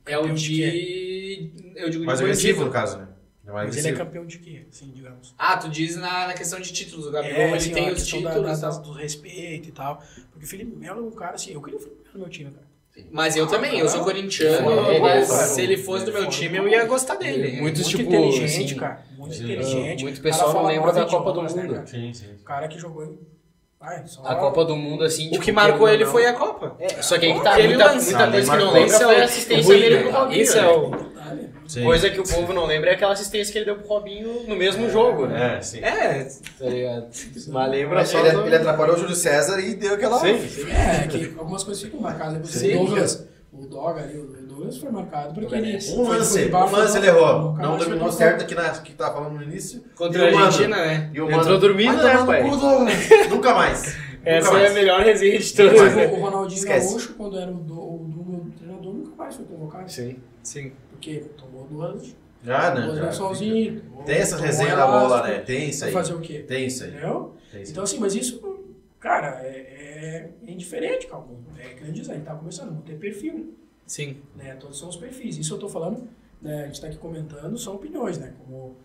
É o Campeão de... Eu digo Mais de agressivo, bandido. no caso, né? É mais Mas ele é agressivo. campeão de quê, assim, digamos? Ah, tu diz na questão de títulos. O Gabigol, ele assim, tem a os questão títulos e tal. do respeito e tal. Porque o Felipe Melo é um cara, assim, eu queria o Felipe Melo no meu time, cara. Mas eu também, eu sou corintiano, Foda, mas cara. se ele fosse do meu time, eu ia gostar dele. Muitos, Muito tipo, inteligente, assim, cara. Muito sim. inteligente. Muito O cara pessoal não fala lembra da nove Copa do idiomas, né, Mundo. cara? Sim, sim. O cara que jogou... só... A Copa do Mundo, assim, O tipo, que marcou querendo ele ou foi não- a Copa. Só que aí que tá, Ele muita lança. coisa que não Marcou. lembra Isso foi é a o assistência ruim, dele né? pro Robinho. Isso é né? o... Sim. Coisa que o povo não lembra é aquela assistência que ele deu pro Robinho no mesmo jogo, né? É, sim. É, Tá ligado? Mas lembra Mas só ele, do- ele atrapalhou o Júlio César e deu aquela... que algumas coisas ficam marcadas. Por Sim. exemplo, o Doga ali, o Douglas foi marcado porque ele... Um lance ele errou. Não dominou certo aqui que tava falando no início. contra E a o Mano- Argentina, né? E o Entrou Mano, dormindo, vai né, tomar pai? no cu, Douglas. Nunca mais. Essa Nunca é a mais. melhor resenha de todas. O Ronaldinho Esquece. Gaúcho, quando era o treinador, nunca mais foi convocado. Sim. Sim. Porque tomou duas Já, duas né? lençolzinhos. Tem essa tomou resenha da bola, elástico. né? Tem isso Vai aí. fazer o quê? Tem isso aí. Entendeu? Tem isso aí. Então, assim, mas isso, cara, é indiferente, calma. É que nem diz, a gente tá começando, não tem perfil, Sim. né? Todos são os perfis. Isso eu tô falando, né? A gente tá aqui comentando, são opiniões, né? Como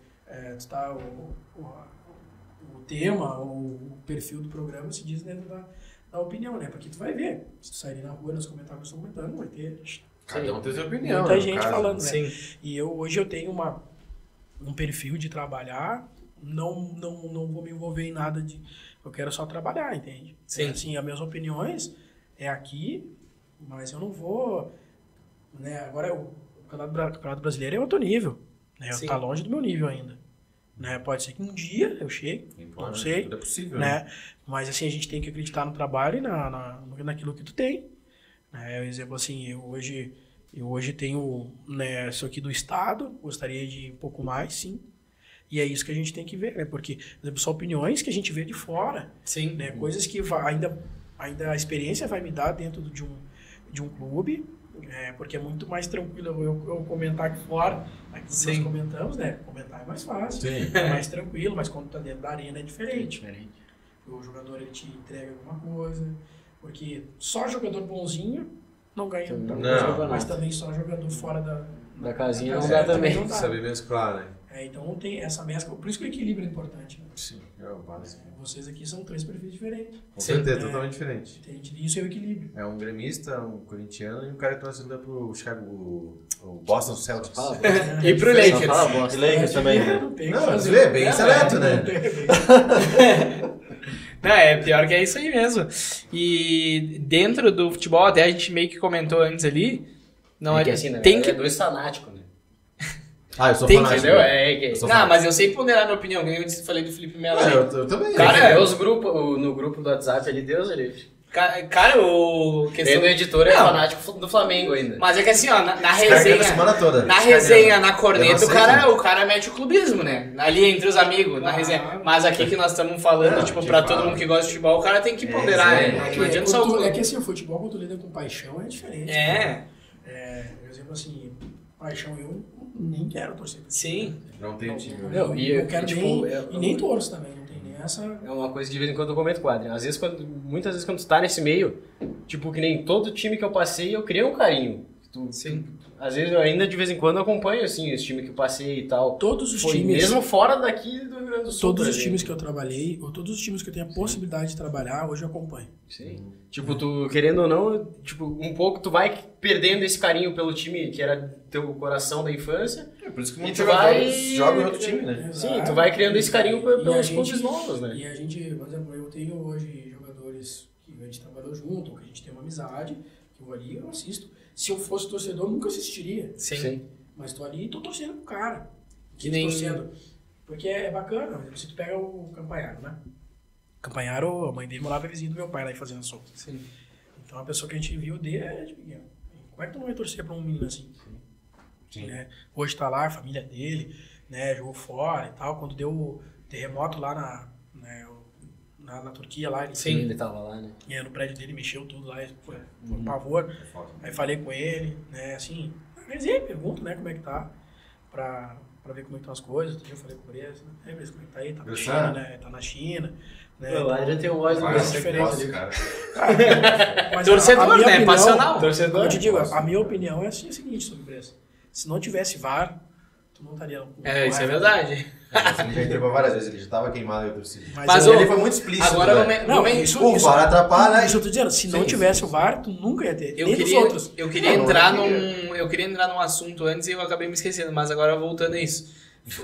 tu tá, o tema, o perfil do programa se diz dentro da opinião, né? Porque tu vai ver, se tu sair na rua, nos comentários que estão comentando, vai ter Cada um tem sua opinião. muita né, no gente caso. falando, né? Sim. E hoje eu tenho um perfil de trabalhar, não vou me envolver em nada de... Eu quero só trabalhar, entende? Sim. Assim, as minhas opiniões é aqui, mas eu não vou... Né? Agora, o Campeonato Brasileiro é outro nível. Né? Sim. Tá longe do meu nível ainda. Né? Pode ser que um dia eu chegue, não sei, Tudo é possível, né? né? Mas assim, a gente tem que acreditar no trabalho e naquilo que tu tem. Né? Por exemplo, assim, eu hoje tenho, né, isso aqui do Estado, gostaria de um pouco mais, sim. E é isso que a gente tem que ver, né? Porque, por exemplo, são opiniões que a gente vê de fora, Sim. né? Coisas que ainda a experiência vai me dar dentro de um clube, porque é muito mais tranquilo eu comentar aqui fora, aqui que nós Sim. comentamos, né? Comentar é mais fácil, Sim. é mais tranquilo, mas quando tá dentro da arena é diferente. O jogador ele te entrega alguma coisa, porque só jogador bonzinho não ganha muita Não. coisa, mas também só jogador fora Da casinha não casinha dá também. não dá. Saber mesclar, né? Então não tem essa mescla, por isso que o equilíbrio é importante. Né? Sim, é o básico. Vocês aqui são três perfis diferentes, Com Sim. certeza, É. totalmente diferente. entende? Isso é o equilíbrio. É um gremista, um corintiano e um cara que torcedor pro Chicago, o Boston Celtics. Fala, E pro Só Lakers. fala bosta. E Lakers também, né? Não, tem que Não, fazer. mas é bem seleto, né? Não tem. Não, é pior que é isso aí mesmo. E dentro do futebol, até a gente meio que comentou antes ali, não É que assim, né? tem que... É dois fanáticos, né? Ah, eu sou Tem que- fanático. Entendeu? É que... Eu sou Não, fanático. mas eu sei ponderar minha opinião, que nem eu falei do Felipe Melo. Ah, ali. eu também. Cara, Deus no grupo do WhatsApp ali, Deus é livre. Cara, o... Questão do editor é Não. fanático do Flamengo ainda. Mas é que assim, ó, na Descarregando a resenha... semana toda. Na Descarregando. resenha, na Eu corneta, não aceito. o cara mete o clubismo, né? Ali entre os amigos, na resenha. Mas aqui que nós estamos falando, Não, tipo, que pra fala. todo mundo que gosta de futebol, o cara tem que ponderar, é, né? é Não adianta só o... É que assim, o futebol quando tu lida com paixão é diferente. É, Por exemplo, assim, paixão eu nem quero torcer. sim. Não tem time. Não, e eu quero tipo, e nem torço também, não tem nem essa... É uma coisa que de vez em quando eu comento com o Adriano. Às vezes, muitas vezes quando tu tá nesse meio, tipo, que nem todo time que eu passei, eu criei um carinho. Sim. Às vezes eu ainda de vez em quando acompanho, assim, esse time que eu passei e tal. Todos os Foi times... mesmo fora daqui do Rio Grande do Sul. Todos por os exemplo. times que eu trabalhei, ou todos os times que eu tenho a possibilidade de trabalhar, hoje eu acompanho. Sim. Tipo, tu, querendo ou não, tipo, um pouco tu vai perdendo esse carinho pelo time que era teu coração da infância. É por isso que E muitos tu jogadores vai- jogam em outro time, né? Sim, tu vai criando esse carinho E pelos a gente- clubes novos, né? E a gente, por exemplo, eu tenho hoje jogadores que a gente trabalhou junto, ou que a gente tem uma amizade, que eu ali eu assisto. Se eu fosse torcedor, eu nunca assistiria. Sim. Mas tô ali e tô torcendo pro cara. Que nem- Torcendo. Porque é bacana. Por exemplo, se tu pega o Campanharo, né? Campanharo, a mãe dele morava vizinho do meu pai lá em Fazenda Sul. Sim. Então a pessoa que a gente viu dele é de pequeno. Como é que tu não vai torcer pra um menino assim? Sim. Né? Hoje tá lá, a família dele, né? Jogou fora e tal. Quando deu o terremoto lá na Turquia, lá, ele, Sim. Ele tava lá, né? no prédio dele, mexeu tudo lá, foi um pavor. Aí falei com ele, né, assim, resenha, pergunto, né, como é que tá, pra ver como é que estão as coisas. Outro dia eu falei com o Bresa, né, Bresa, como é que tá aí? Tá na China, né, tá na China, né. Pô, lá já tem um voz do Vai, Bressa diferente. posso, cara. Mas Torcedor, minha né, opinião- passional. Torcedor. Eu te digo, a minha opinião é assim, o seguinte sobre o Bresa. Se não tivesse VAR, tu não estaria... com Isso é raiva. verdade. Ele já entregou várias vezes, ele já tava queimado em torcida. Mas, ele ô, foi muito explícito, agora né? Não, O VAR atrapalha, isso eu tô dizendo, se não Sim, tivesse sim, o VAR, tu nunca ia ter. Eu Nem dos queria, outros. eu queria Não, entrar eu eu queria entrar num assunto antes e eu acabei me esquecendo, mas agora voltando a isso.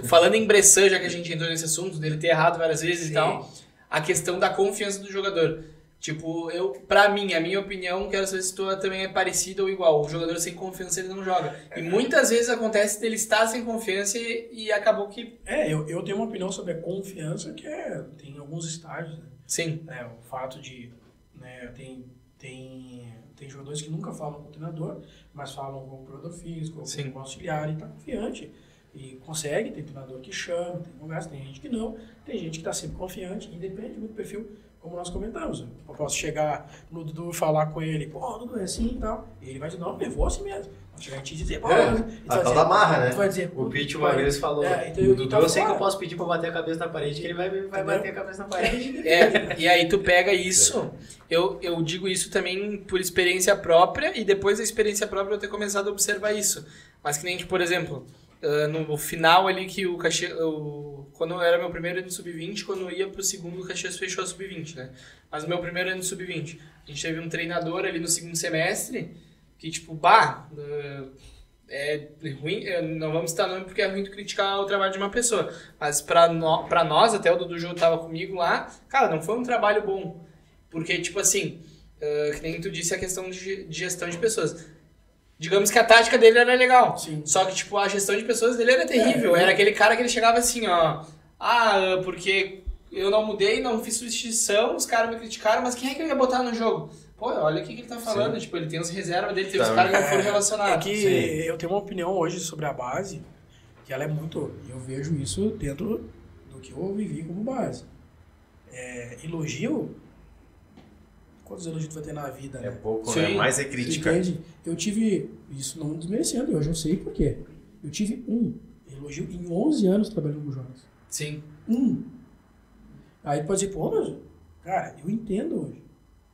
Falando em Bressan, já que a gente entrou nesse assunto, dele ter errado várias vezes Sim. e tal, a questão da confiança do jogador. Tipo, pra mim, a minha opinião, quero saber se tu também é parecida ou igual. O jogador sem confiança, ele não joga. E muitas vezes acontece dele estar sem confiança e acabou que... Eu tenho uma opinião sobre a confiança que tem alguns estágios, né? Sim, O fato de, né, tem jogadores que nunca falam com o treinador, mas falam com o provedor físico, Sim. com o auxiliar e tá confiante. E consegue, tem treinador que chama, tem conversa, tem gente que não, tem gente que tá sempre confiante, e depende muito do perfil, como nós comentamos. Eu posso chegar no Dudu e falar com ele, pô, Dudu, é assim e tal, e ele vai dizer, não, eu vou assim mesmo. Posso chegar em ti e dizer, pô, É, e tu a vai tal da marra, né? Tu vai dizer, O Pete uma vai- vez falou, então, o Dudu, então, eu sei que eu fala. posso pedir pra bater a cabeça na parede, que ele vai bater a cabeça na parede. e aí tu pega isso, eu digo isso também por experiência própria e depois da experiência própria eu ter começado a observar isso. Mas que nem, tipo, por exemplo, no final ali que o Caxias, quando eu era meu primeiro ano de sub-20, quando eu ia pro segundo, o Caxias fechou a sub-20, né? Mas no meu primeiro ano de sub-20, a gente teve um treinador ali no segundo semestre que, tipo, é ruim, não vamos citar nome porque é ruim tu criticar o trabalho de uma pessoa, mas pra nós, até o Dudu Jô tava comigo lá, cara, não foi um trabalho bom, porque, tipo assim, que nem tu disse a questão de gestão de pessoas. Digamos que a tática dele era legal, Sim. só que, tipo, a gestão de pessoas dele era terrível, era aquele cara que ele chegava assim, ó, porque eu não mudei, não fiz substituição, os caras me criticaram, mas quem é que eu ia botar no jogo? Pô, olha o que ele tá falando, Sim. tipo, ele tem as reservas dele, tem os Tá. caras que não foram É relacionados. que Sim. eu tenho uma opinião hoje sobre a base, que ela é muito... Eu vejo isso dentro do que eu vivi como base. Elogio... Quantos elogios tu vai ter na vida, É né? pouco, Sim. né? Mais é Você crítica. entende? Eu tive... Isso não desmerecendo, e hoje eu sei por quê. Eu tive elogio em 11 anos trabalhando com jovens. Sim, Aí pode dizer, pô, mas... Cara, eu entendo hoje.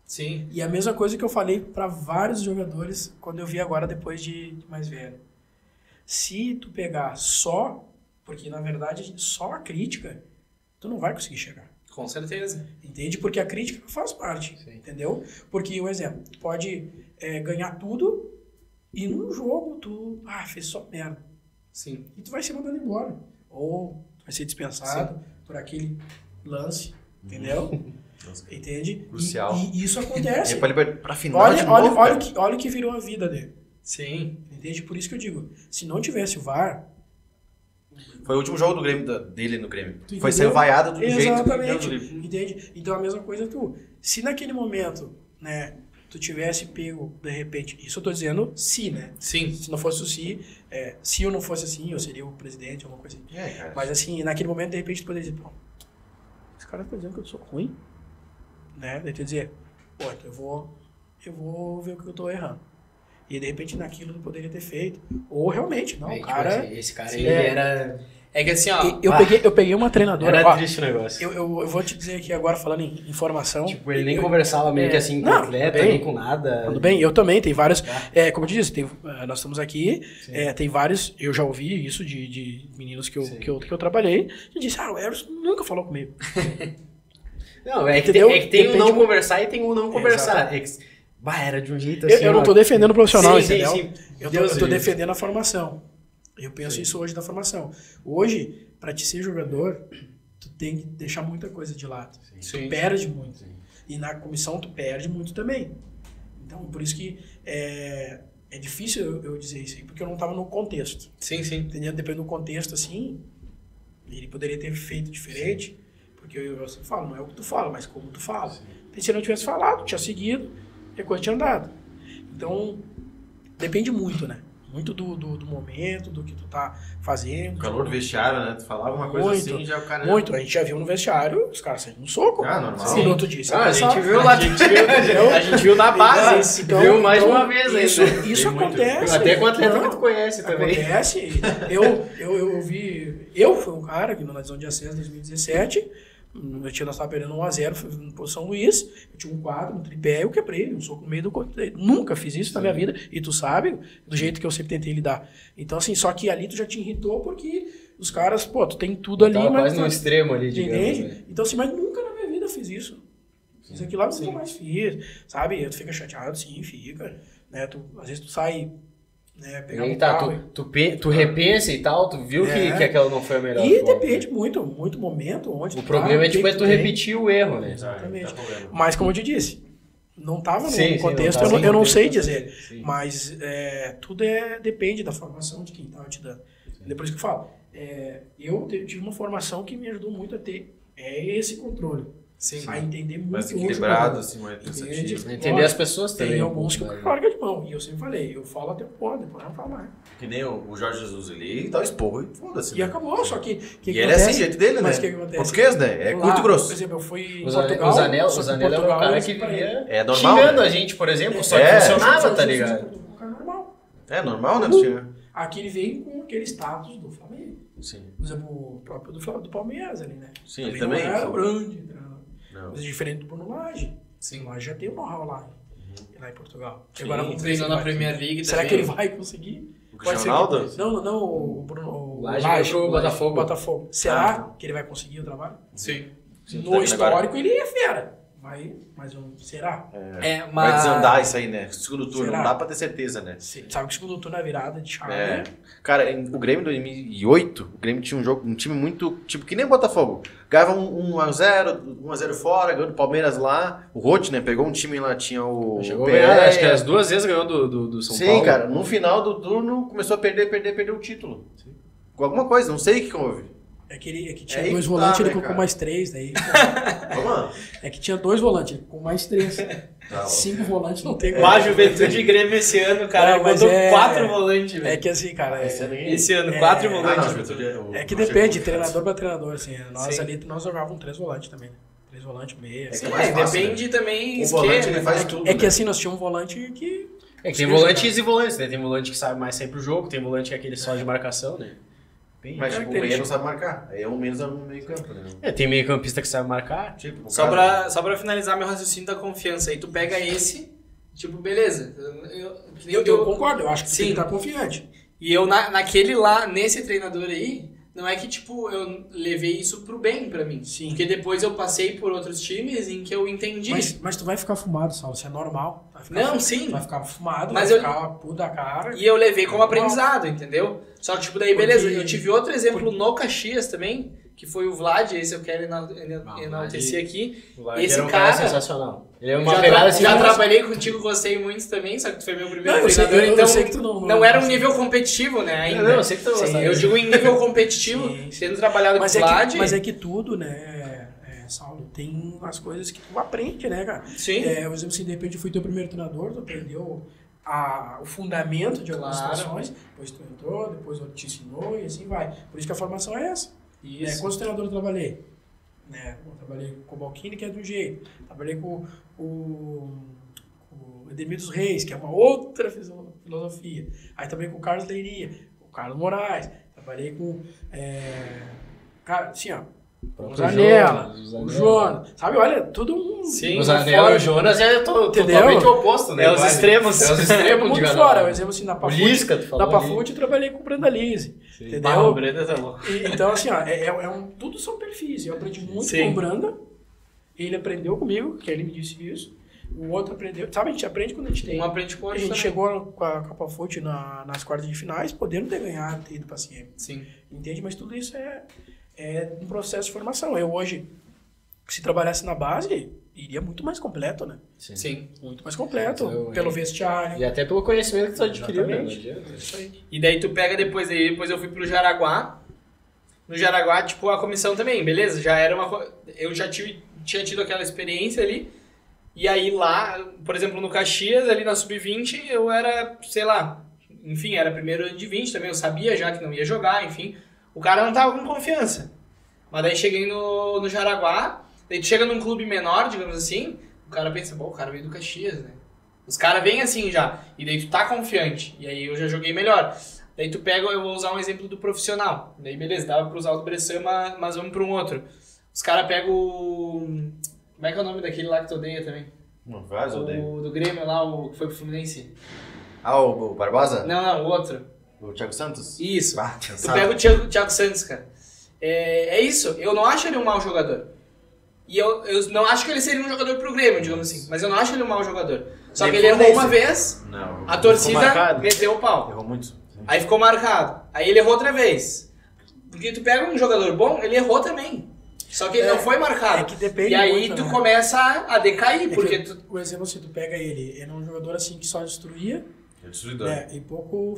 sim, E a mesma coisa que eu falei para vários jogadores quando eu vi agora depois de mais velho. Se tu pegar só, porque na verdade só a crítica, tu não vai conseguir chegar. com certeza. Entende? Porque a crítica faz parte, Sim. entendeu? Porque, um exemplo, tu pode ganhar tudo e num jogo tu fez só merda. Sim, E tu vai ser mandado embora. Ou tu vai ser dispensado por aquele lance, entendeu? Entende? Crucial. E isso acontece. Pra final de novo, cara. Olha o que virou a vida dele. sim, Entende? Por isso que eu digo, se não tivesse o VAR... Foi o último jogo do Grêmio, dele no Grêmio. Tu Foi entendeu? ser vaiado do jeito que Exatamente. deu no- Entende? Então a mesma coisa tu. Se naquele momento, né, tu tivesse pego, de repente... Isso eu tô dizendo se, né? sim, Se não fosse o se eu não fosse assim, eu seria o presidente, alguma coisa assim. Cara. Mas assim, naquele momento, de repente, tu poderia dizer, pô, esse cara tá dizendo que eu sou ruim, né? Daí tu ia dizer, pô, então eu vou ver o que eu tô errando. E de repente naquilo não poderia ter feito. Ou realmente, não, É, o tipo cara... assim, esse cara, ele era... É que assim, ó. Eu peguei uma treinadora... Era ó, triste o negócio. eu vou te dizer aqui agora, falando em formação... Tipo, ele nem conversava meio que assim com o Não, atleta, tudo bem. nem com nada. Tudo bem, eu também, tem vários... como eu te disse, nós estamos aqui, tem vários... Eu já ouvi isso de meninos que eu trabalhei, e disse, o Eros nunca falou comigo. Não, é que Entendeu? tem o não Depende- conversar e tem o não conversar. É que, era de um jeito Eu, assim... eu não ó. tô defendendo o profissional, Sim, entendeu? sim. Eu Deus tô livre. defendendo a formação. Eu penso isso hoje da formação. Hoje, para te ser jogador, tu tem que deixar muita coisa de lado. Sim. Tu perde muito. E na comissão tu perde muito também. Então, por isso que é difícil eu dizer isso aí, porque eu não estava no contexto. Sim, sim. Entendeu? Dependendo do contexto, assim, ele poderia ter feito diferente, porque eu sempre falo, não é o que tu fala, mas como tu fala. E se eu não tivesse falado, tinha seguido, e a coisa tinha andado. Então, depende muito, né? Muito do momento, do que tu tá fazendo. O calor do vestiário, né? Tu falava uma coisa Muito, assim, já o cara... Muito. A gente já viu no vestiário, os caras saíram no soco. Ah, normal. E no outro dia, A gente viu lá, a gente viu na base, Então, viu mais de uma vez isso, ainda. isso Tem muito. acontece. Até com atleta Não, que tu conhece também. Acontece. Eu vi... Eu fui um cara que na divisão de acesso em 2017, meu time nós estava perdendo 1-0 na posição Luiz, eu tinha um quadro, um tripé, eu quebrei, um soco no meio do corpo dele. Nunca fiz isso na minha vida, e tu sabe, do jeito que eu sempre tentei lidar. Então, assim, só que ali tu já te irritou porque os caras, pô, tu tem tudo ali, Tava mas... quase no extremo ali, digamos. Entende? Né? Então, assim, mas nunca na minha vida eu fiz isso. Fiz aquilo lá, eu nunca mais fiz, sabe? Tu fica chateado, sim, fica. Né? Às vezes tu sai, né, pegar E um tá, carro... tu repensa e tal, tu viu que aquela não foi a melhor E forma. depende muito momento, onde O tu problema tá, é tipo o é que tu tem. repetir o erro, né? Exatamente. Tá problema. Mas como eu te disse, não estava no Sim, contexto, não tava eu não no sei contexto, dizer. sim. Mas tudo depende da formação de quem estava te dando. Depois que eu falo, eu tive uma formação que me ajudou muito a ter esse controle. Sim. A entender muito Mais o jogador. equilibrado, assim, mais Entende? pensativo. Entender as pessoas também. Tem um alguns que pouco, o né? cara larga de mão. E eu sempre falei, eu falo até depois eu não falo mais. Que nem o Jorge Jesus, ele dá o esporro e foda-se. E né? acabou, só que E ele é assim, jeito dele, Mas né? o que acontece? Português, né? É Lá, curto e grosso. Por exemplo, eu fui em O Zanello Portugal. só o que Zanello é um Portugal, cara eu que separei. vivia É normal, xingando né? a gente, por exemplo, só que É. funcionava, tá ligado? É normal. É normal, né? Tinha... Aqui ele veio com aquele status do Flamengo. Sim. Por exemplo, o próprio do Palmeiras ali, né? Sim, ele também. Não era o grande treinador. Não. Mas é diferente do Bruno Lage. Sim. O Lage já tem o know-how lá em Portugal. E Sim, agora vamos ver treinou se na vai- Premier League Será também. que ele vai conseguir? O Pode ser Cristiano Ronaldo? que- Não, o Bruno. O Lage Lage, foi pro Botafogo. Botafogo. Será que ele vai conseguir o trabalho? Sim. Sim, tá No vendo histórico ele é fera. Mas será? É, Vai desandar isso aí, né? Segundo turno, Será? não dá pra ter certeza, né? Sabe que o segundo turno é virada de chave, É. né? Cara, o Grêmio em 2008, o Grêmio tinha um time muito, tipo, que nem o Botafogo. Ganhava 1-0 fora, ganhou do Palmeiras lá. O Roth, né, pegou um time lá, tinha o Chegou a Pelé. ganhar, acho que as duas vezes ganhou do São Sim, Paulo. cara, no final do turno começou a perder o título. Com alguma coisa, não sei o que houve. É que tinha aí dois que volantes, tá, ele né, colocou cara? mais 3, daí. Vamos lá. É que tinha 2 volantes, ele colocou mais 3. Tá, 5 volantes não tem O A Juventude e Grêmio esse ano, cara, Não, mas botou é- 4 volantes, velho. É que assim, cara. Esse ano, 4 volantes. É que depende, treinador pra treinador, assim. Nós Sim. ali, nós jogávamos 3 volantes também, né? 3 volantes, meia. assim. mais fácil, Depende também O volante, esquerda. ele faz tudo, É que né? assim, nós tínhamos um volante que. É que tem volantes e volantes, né? Tem volante que sabe mais sempre o jogo, tem volante que é aquele só de marcação, né? Bem- Mas tipo, o meia não sabe marcar. Aí é um menos no meio campo, né? tem meio campista que sabe marcar. Tipo, Só pra finalizar meu raciocínio da confiança, aí tu pega esse, tipo, beleza. Eu concordo, eu acho que tu Sim. tem que estar confiante. E eu naquele lá, nesse treinador aí, não é que, tipo, eu levei isso pro bem pra mim. Sim. Porque depois eu passei por outros times em que eu entendi. Mas tu vai ficar fumado, Saulo, isso é normal. Vai ficar Não, fu- sim. Tu vai ficar fumado, Mas vai eu- ficar puto da cara. E eu levei como aprendizado, entendeu? Só que, tipo, daí, beleza. Porque- Eu tive outro exemplo no Caxias também, que foi o Vlad, esse eu quero enaltecer aqui. O Vlad Esse era um cara- sensacional. Ele é Eu uma já pegada assim. já mas- trabalhei contigo, gostei muito também, só que tu foi meu primeiro Não, eu sei- treinador, eu então sei que tu não era um gosta. nível competitivo, né, ainda. Não, eu sei que tu Sim, gostava. Eu digo em nível competitivo, Sim, sim. tendo trabalhado Mas com o Vlad. mas é que tudo, né, Saulo, tem as coisas que tu aprende, né, cara? Sim. Por exemplo, se de repente eu fui teu primeiro treinador, tu aprendeu o fundamento de algumas Claro. situações, depois tu entrou, depois outro te ensinou e assim vai. Por isso que a formação é essa. Isso. Quantos treinadores eu trabalhei? Eu trabalhei com o Balquini, que é de um jeito. Trabalhei com o Edemir dos Reis, que é uma outra filosofia. Aí também com o Carlos Leiria, o Carlos Moraes. Trabalhei com, cara, assim, ó, o Zanella, o Jonas. Sabe, olha, todo mundo. Sim, O Zanella e o Jonas é totalmente o oposto, né? É os extremos. É os extremos Muito de cada fora, um. por exemplo, assim, na O Lisca, tu falou ali. Pafute eu trabalhei com o Brenda Lise. Entendeu? Ah, o Brenda tá louco. Então, assim, ó, tudo são perfis. Eu aprendi muito Sim. com o Branda. Ele aprendeu comigo, que ele me disse isso. O outro aprendeu. Sabe, a gente aprende quando a gente tem. Um aprende com o A outro gente também. chegou com a Pafute nas quartas de finais, podendo ter ganhado, ter ido pra cima. Sim. Entende? Mas tudo isso é um processo de formação. Eu hoje, se trabalhasse na base, iria muito mais completo, né? Sim. Muito mais completo. Eu- Pelo vestiário. E até pelo conhecimento que tu adquiriu, né? Não Exatamente. adianta. Isso aí. E daí tu pega depois eu fui pro Jaraguá. No Jaraguá, tipo, a comissão também, beleza? Já era eu já tinha tido aquela experiência ali. E aí lá, por exemplo, no Caxias, ali na Sub-20, eu era, sei lá, enfim, era primeiro ano de 20 também, eu sabia já que não ia jogar, enfim. O cara não tava com confiança. Mas daí cheguei no Jaraguá, daí tu chega num clube menor, digamos assim, o cara pensa, bom, o cara veio do Caxias, né? Os caras vêm assim já, e daí tu tá confiante, e aí eu já joguei melhor. Daí tu pega, eu vou usar um exemplo do profissional. Daí beleza, dava pra usar o do Bressan, mas vamos pra um outro. Os caras pegam o... Como é que é o nome daquele lá que tu odeia também? Não faz, odeio. O do Grêmio lá, o que foi pro Fluminense. Ah, o Barbosa? Não, o outro. O Thiago Santos? Isso. Ah, Tu cansado. pega o Thiago Santos, cara. É isso, eu não acho ele um mau jogador. E eu não acho que ele seria um jogador pro Grêmio, digamos assim. Mas eu não acho ele um mau jogador. Só Nem que ele errou Fluminense. uma vez, Não. a torcida marcado. meteu o pau. Errou muito. Aí ficou marcado. Aí ele errou outra vez. Porque tu pega um jogador bom, ele errou também. Só que ele não foi marcado. É que depende e aí muito, tu né? começa a decair, É porque que, tu... o exemplo, se tu pega ele é um jogador assim que só destruía, É destruidor. né, e pouco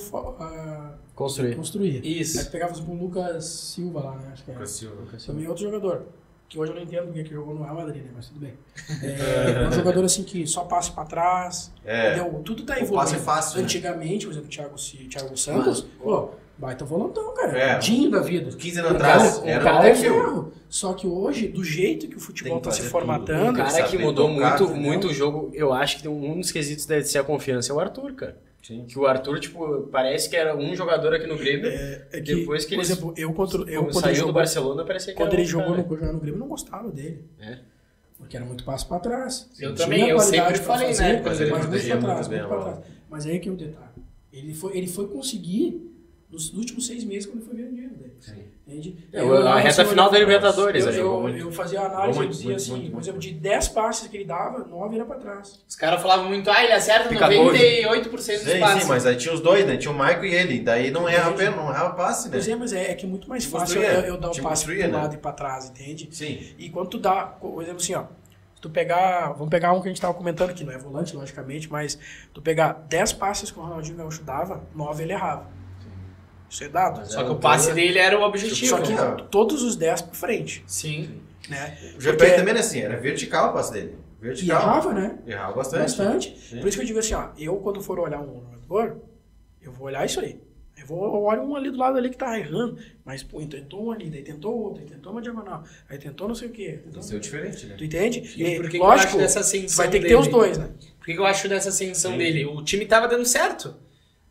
Construir. construía. Isso. Aí tu pegava o Lucas Silva lá, né? Acho que Lucas é. Silva. Também outro jogador. Que hoje eu não entendo porque que jogou no Real Madrid, né? Mas tudo bem. É um jogador assim que só passa pra trás. É. Entendeu? Tudo tá O evoluindo. passe é fácil, né? Antigamente, por exemplo, o Thiago Santos, pô, baita volantão, cara. É. Dinho da vida. 15 anos atrás, O era cara até é que eu- ferro. Só que hoje, do jeito que o futebol Tem que tá se fazer formatando, Um cara que saber mudou tocar, muito, entendeu? muito o jogo, eu acho que tem um dos quesitos deve ser a confiança, é o Arthur, cara. Sim. Que o Arthur, tipo, parece que era um jogador aqui no Grêmio. é que, Depois que por ele exemplo, quando ele saiu do jogou, Barcelona, parecia que quando era ele outro jogou cara. jogava no Grêmio, eu não gostava dele. É. Porque era muito passo pra trás. Eu Tinha também, eu qualidade sempre pra falei, fazer, né, quando ele mas muito protegia pra muito trás, bem muito a pra bola. trás. Mas aí que é o detalhe. Ele foi conseguir nos últimos 6 meses quando ele foi vendido. Entende? A reta final da Libertadores, ele jogou eu, muito. eu fazia a análise, Jogou eu dizia muito, assim, muito, por muito. exemplo, de 10 passes que ele dava, 9 era pra trás. Os caras falavam muito, ele acerta Picador. 98% dos Sim, passes. sim, mas aí tinha os dois, né? Tinha o Maico e ele. Daí não errava passe, né? Pois é, mas é que é muito mais Te fácil construía, eu dar te um passe construía, pro né? lado e pra trás, entende? Sim. E quando tu dá, por exemplo assim, ó, se tu pegar, vamos pegar um que a gente tava comentando, que não é volante, logicamente, mas tu pegar 10 passes que o Ronaldinho Gaúcho dava, 9 ele errava. Isso é dado. Só que o passe dele era o objetivo. Só que Não. todos os 10 pra frente, Sim. né? O GPR também era assim, era vertical o passe dele. E Vertical. errava, né? Errava bastante. Bastante. Sim. Por isso que eu digo assim, ó, eu quando for olhar um jogador, eu vou olhar isso aí. Eu olho um ali do lado ali que tá errando, mas pô, tentou um ali, daí tentou outro, aí tentou uma diagonal, aí tentou não sei o quê. Tem que ser diferente, né? Tu entende? E por que que eu lógico, acho dessa tu ascensão vai ter que dele? ter os dois, né? Por que eu acho dessa ascensão dele? O time tava dando certo.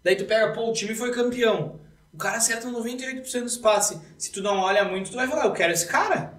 Daí tu pega, pô, o time foi campeão. O cara acerta 98% dos passes. Se tu não olha muito, tu vai falar, eu quero esse cara.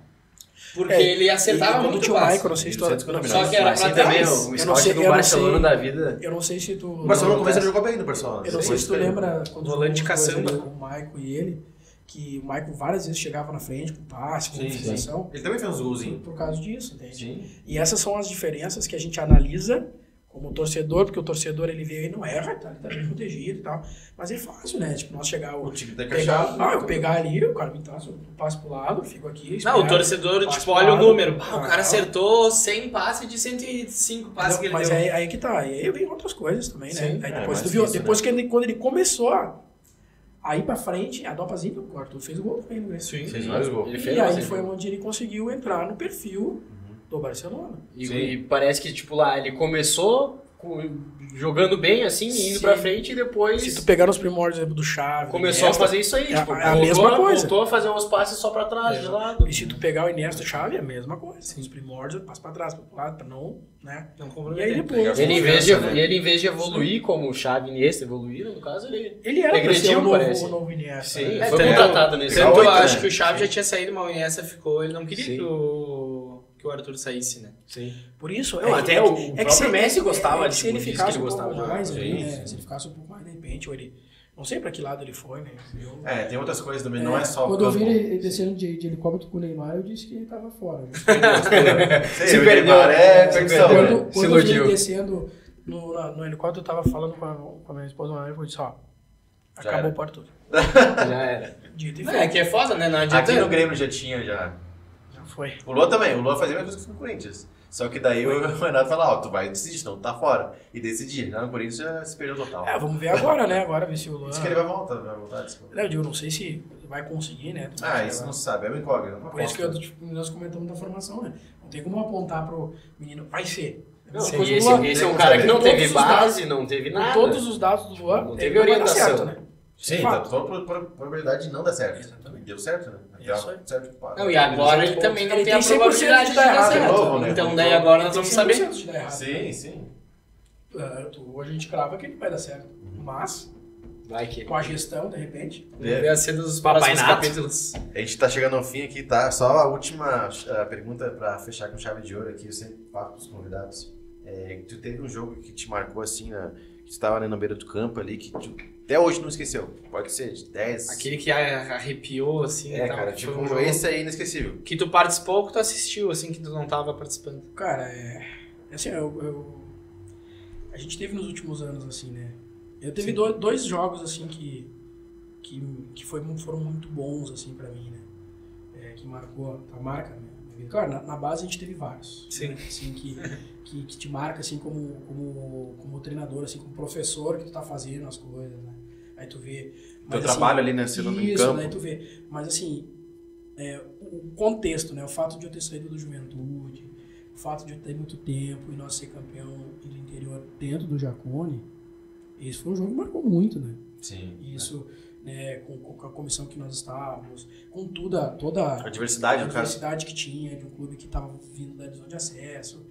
Porque ele acertava quando muito tinha o passe. Michael, não sei se tu... 150 milhões. Só que era Mas pra assim também, trás. o Eu não scout sei- do eu não Barcelona sei- da vida. Eu não sei se tu... O Barcelona no começo ele jogou bem no Barcelona. Eu não sei se tu lembra quando Volante jogou os dois caçamba. ali com o Michael e ele, que o Michael várias vezes chegava na frente com passe, com Sim, finalização, Ele também fez uns golzinhos. por causa disso, entende? Sim. E essas são as diferenças que a gente analisa como torcedor, porque o torcedor ele veio e não erra, tá? Ele tá bem protegido e tal. Mas é fácil, né? Tipo, nós chegar O time tá pegar, encaixado. eu pegar ali, o cara me traz, eu passo pro lado, eu fico aqui. Não, o espero, torcedor, passo tipo, pro olha o lado. número. Bah, o cara Ah, acertou 100 passes de 105 passes que ele mas deu. aí que tá. E aí vem outras coisas também, né? Sim. Aí É, depois mas tu viu, isso, depois que ele, quando ele começou a ir pra frente, a dopazinha, o Arthur fez o gol também no Grêmio. Sim. Fez vários gols. Ele E fez aí bastante foi gol. onde ele conseguiu entrar no perfil do Barcelona. E, Sim. e parece que, tipo, lá ele começou jogando bem, assim, indo Sim. pra frente e depois Se tu pegar os primórdios do Xavi, começou a Iniesta, fazer isso aí. é Tipo, a mesma coisa. Voltou a fazer uns passes só pra trás, de lado. E se tu pegar o Iniesta e o Xavi, é a mesma coisa. Os primórdios, passa pra trás, pro lado, pra não, né? Não E aí comprometer. depois... Ele, Confiança, em vez de evoluir como o Xavi e Iniesta evoluíram, no caso, Ele era pra ser regrediu, o parece. novo Iniesta. Sim, né? foi tanto- contratado nesse Legal, Tanto eu oito, acho né? que o Xavi já tinha saído, mas o Iniesta ficou. Ele não queria Sim. que o Arthur saísse, né? Sim. Por isso... Não, até o próprio Messi gostava se ele disso que ficasse ele um pouco gostava. mais, Sim, ali, né? sim. Se ele ficasse um pouco mais, de repente, ou ele... Não sei pra que lado ele foi, né? Tem outras coisas também, não é só o Quando eu vi campo. ele descendo de helicóptero com o Neymar, eu disse que ele tava fora. Né? Se perdeu. ficção, Se né? Quando Se eu vi iludiu. ele descendo, No helicóptero eu tava falando com a minha esposa uma vez, eu disse, ó, Já acabou era. o Arthur. Já era. Dito e Não, feito. é que é foda, né? Não adianta. Aqui no Grêmio já tinha, já. Já foi. O Lua também, o Lua fazia a mesma coisa que no Corinthians. Só que daí o Renato fala, ó, tu vai decidir, senão tu tá fora. E decidir. Já no Corinthians já se perdeu total. Vamos ver agora, né? Agora ver se o Luan... Diz que ele vai voltar, desculpa. Eu digo, não sei se vai conseguir, né? Isso não se sabe, é uma incógnita. Por isso que nós comentamos da formação, né? Não tem como apontar pro menino, vai ser. Não, Sim, e Luan, esse é um tem cara que como não saber. teve Todos os base, não teve com nada. todos os dados do Luan, Não teve ele vai dar orientação. certo, né? Sim, Fato. tá toda probabilidade de não dar certo. Exatamente. E deu certo, né? Isso aí. Certo. Não, e agora ele também não Ele tem a tem 100% probabilidade de dar errado, certo. novo, né? Então daí agora nós vamos saber. 100% de dar errado. Sim. Hoje a gente crava que ele vai dar certo. Mas, Vai que. com a gestão, de repente... Vamos ver a cedo dos Papai próximos Nato. capítulos. A gente tá chegando ao fim aqui, tá? Só a última pergunta pra fechar com chave de ouro aqui, eu sempre falo pros convidados. Tu teve um jogo que te marcou assim, que tu tava na beira do campo ali, que tu até hoje não esqueceu. Pode ser de 10. Aquele que arrepiou, assim. e tal, cara, que tipo, foi um jogo esse aí é inesquecível. que tu participou, que tu assistiu, assim, que tu não tava participando. Cara, assim, a gente teve nos últimos anos, assim, né? Eu teve dois jogos, assim, que foram muito bons, assim, pra mim, né? Que marcou, marca, né? Claro, na base a gente teve vários. Sim. Né? Assim, que te marca, assim, como treinador, assim, como professor que tu tá fazendo as coisas, né? Aí tu vê... Teu assim, trabalho ali, né? Sendo no isso, campo. né? Tu vê. Mas, assim, o contexto, né? O fato de eu ter saído do Juventude, o fato de eu ter muito tempo e nós ser campeão do interior dentro do Jacone, esse foi um jogo que marcou muito, né? Sim. Isso, né, com a comissão que nós estávamos, com toda A diversidade, a no caso. diversidade que tinha de um clube que estava vindo da divisão de acesso,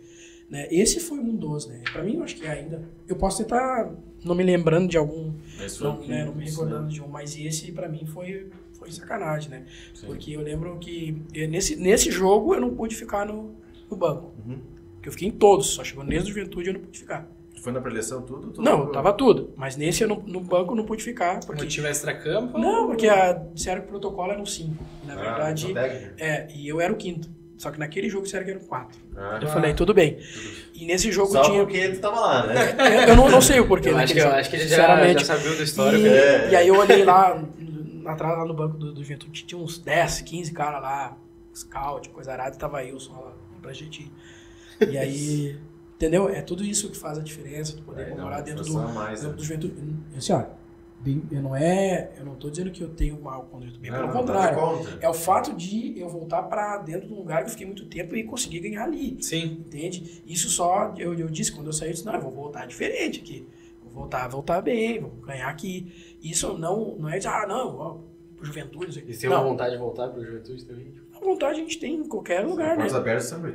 né? Esse foi um dos, né? Pra mim, eu acho que ainda... Eu posso estar não me lembrando de algum... Esse foi Não me recordando de um, mas esse pra mim foi sacanagem, né? Sim. Porque eu lembro que nesse jogo eu não pude ficar no banco. Uhum. Porque eu fiquei em todos, só chegou nesse do Juventude eu não pude ficar. Foi na preleção tudo? Não, tava tudo. Mas nesse eu no banco eu não pude ficar. Porque... Motivo extra-campo? Não, porque disseram que o protocolo eram 5. Na verdade, e eu era o 5º. Só que naquele jogo disseram que eram 4. Eu falei, tudo bem. E nesse jogo Só tinha... porque tu tava lá, né? Eu não sei o porquê. Eu acho que ele já sabia da história. E aí eu olhei lá, atrás lá no banco do Juventude, tinha uns 10, 15 caras lá, scout, coisa arada, e tava eu só lá pra gente. E aí, entendeu? É tudo isso que faz a diferença, tu poder morar dentro do Juventude. Assim, ó, eu não tô dizendo que eu tenho mal contra o Juventude, pelo contrário. É o fato de eu voltar pra dentro de um lugar que eu fiquei muito tempo e conseguir ganhar ali. Sim. Entende? Isso só, eu disse, quando eu saí, eu disse, não, eu vou voltar diferente aqui. Vou voltar bem, vou ganhar aqui. Isso não é de, pro Juventude. Não sei. E tem uma vontade de voltar pro Juventude também? A vontade a gente tem em qualquer lugar, né? Portas abertas também.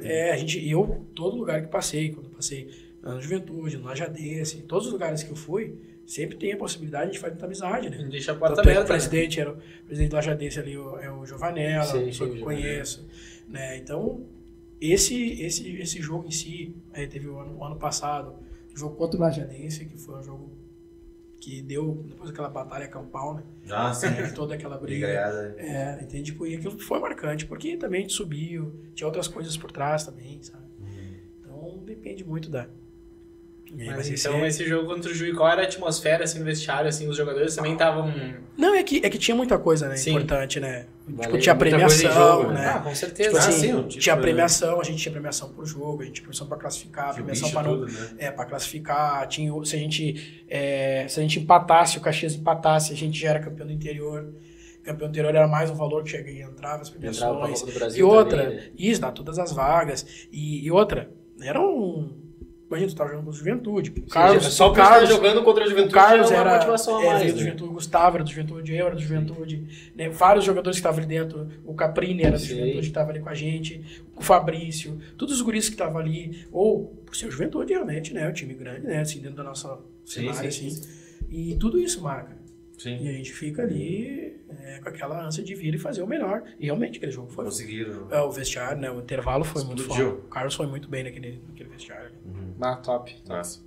Todo lugar que passei, quando eu passei na Juventude, no Lajadense, todos os lugares que eu fui, sempre tem a possibilidade de fazer muita amizade, né? Deixa a porta Tanto é que aberta. o presidente era o presidente do Lajadense ali, é o Giovanella, Sim, pessoa sim, que eu o Giovanella. conheço, né? Então, esse jogo em si, aí teve o ano passado, o jogo contra o Lajadense, que foi um jogo que deu, depois daquela batalha campal, né? Ah, sim. Toda aquela briga. Entende? E aquilo foi marcante, porque também a gente subiu, tinha outras coisas por trás também, sabe? Então, depende muito da... Mas então esse jogo contra o Juiz, qual era a atmosfera assim, no vestiário? Assim, os jogadores também estavam... Não, é que tinha muita coisa, né? Sim. Importante, né? Valeu, Tipo, tinha muita coisa em premiação, jogo, né? Ah, com certeza. Tipo assim, sim, o título, tinha né? premiação, a gente tinha premiação por jogo, a gente tinha premiação pra classificar, premiação pra não... tudo, né? Pra classificar, tinha, se a gente empatasse, o Caxias empatasse, a gente já era campeão do interior. Campeão do interior era mais um valor que chega e entrava as Entrava pra premiações. Copa do Brasil E outra, também, né? isso, dá todas as vagas. E outra, era um Imagina, tu tava jogando contra o Juventude. O Carlos, só por estar jogando contra a Juventude, o Carlos era uma era motivação a mais. veio do né? Juventude, o Gustavo era do Juventude, eu era do Juventude, né? Vários jogadores que estavam ali dentro, o Caprini era do Juventude, que estava ali com a gente, o Fabrício, todos os guris que estavam ali, ou por ser o Juventude realmente, né? O time grande, né? Assim, dentro da nossa cenário, assim. E tudo isso marca. Sim. E a gente fica ali com aquela ânsia de vir e fazer o melhor. E realmente aquele jogo foi. Conseguiram. O vestiário, né? O intervalo foi muito forte. O Carlos foi muito bem naquele vestiário. Top. Nossa.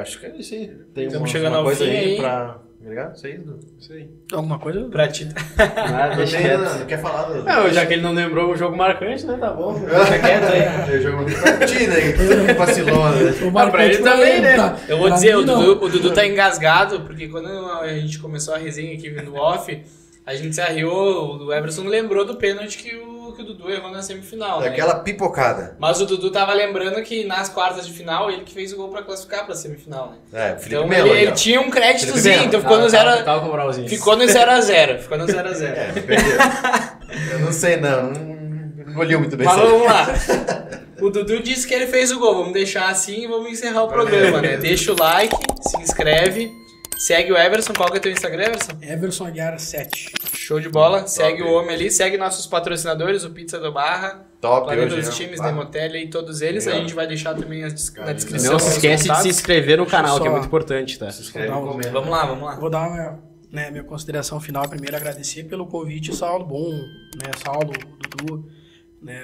Acho que é isso aí. Tem Estamos uma chegando ao coisa fim aí aí. pra... Obrigado? Isso aí, Dudu? Isso aí. Alguma coisa? Pra ti. Ah, deixa quieto. Não quer falar do... Não, já que ele não lembrou o jogo marcante, né? Tá bom. Deixa quieto aí. Eu jogo pra ti, né? Vacilona, né? O Marcante pra ele foi também, né? tá? Eu vou Pra dizer, mim, não. o Dudu tá engasgado, porque quando a gente começou a resenha aqui no off, a gente se arriou, o Everson lembrou do pênalti que o Dudu errou na semifinal, né? Daquela pipocada. Mas o Dudu tava lembrando que nas quartas de final, ele que fez o gol pra classificar pra semifinal, né? O Felipe Então Melo. ele tinha um créditozinho, Felipe Melo. então ficou no 0 Tava com o moralzinho. Ficou no 0x0. Ficou no 0x0. Perdeu. Eu não sei, não engoliu muito bem Mas isso aí. vamos lá. O Dudu disse que ele fez o gol. Vamos deixar assim e vamos encerrar o programa, né? Deixa o like, se inscreve, segue o Everson. Qual que é teu Instagram, Everson? Everson Aguiar 7. Show de bola. Segue o homem ali. Segue nossos patrocinadores, o Pizza do Barra, Top Planeta hoje, dos né? Times, Bah. Nemotelli e todos eles. A Legal. gente vai deixar também na descrição. Não se os esquece de contatos. se inscrever no canal, que é Só- muito importante, tá? Se inscreve e comenta. Vamos lá. Vou dar minha consideração final. Primeiro, agradecer pelo convite, Saulo. Bom, né? Saulo, Dudu, né?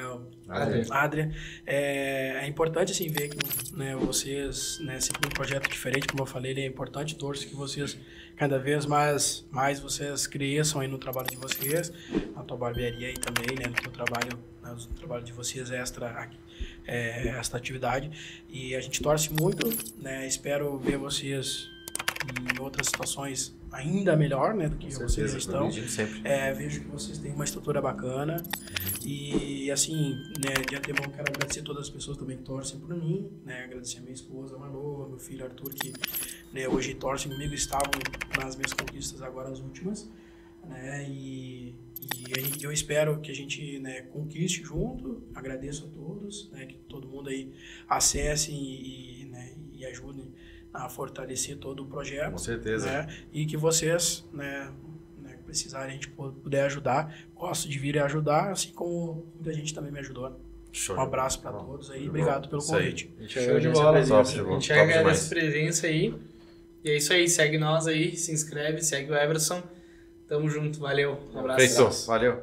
Adria. É importante assim ver que né, vocês, né, sempre um projeto diferente, como eu falei, ele é importante, torço que vocês cada vez mais vocês cresçam aí no trabalho de vocês, na tua barbearia aí também, né, no teu trabalho, no trabalho de vocês esta atividade, e a gente torce muito, né, espero ver vocês em outras situações ainda melhor, né, do que vocês já estão. Sempre. Vejo que vocês têm uma estrutura bacana e, assim, né, de antemão quero agradecer todas as pessoas também que torcem por mim, né, agradecer a minha esposa, Manova, meu filho Arthur, que né, hoje torcem comigo, estavam nas minhas conquistas agora as últimas, né, e eu espero que a gente né, conquiste junto, agradeço a todos, né, que todo mundo aí acesse e ajudem a fortalecer todo o projeto. Com certeza. Né? E que vocês, né, precisarem, a gente puder ajudar, gosto de vir e ajudar, assim como muita gente também me ajudou. Show. Um abraço para todos aí, obrigado pelo Isso aí. convite. Show de bola. Top de bola. A gente Top agradece demais. a presença aí. E é isso aí. Segue nós aí, se inscreve, segue o Everson. Tamo junto. Valeu. Um abraço. Feito. Valeu.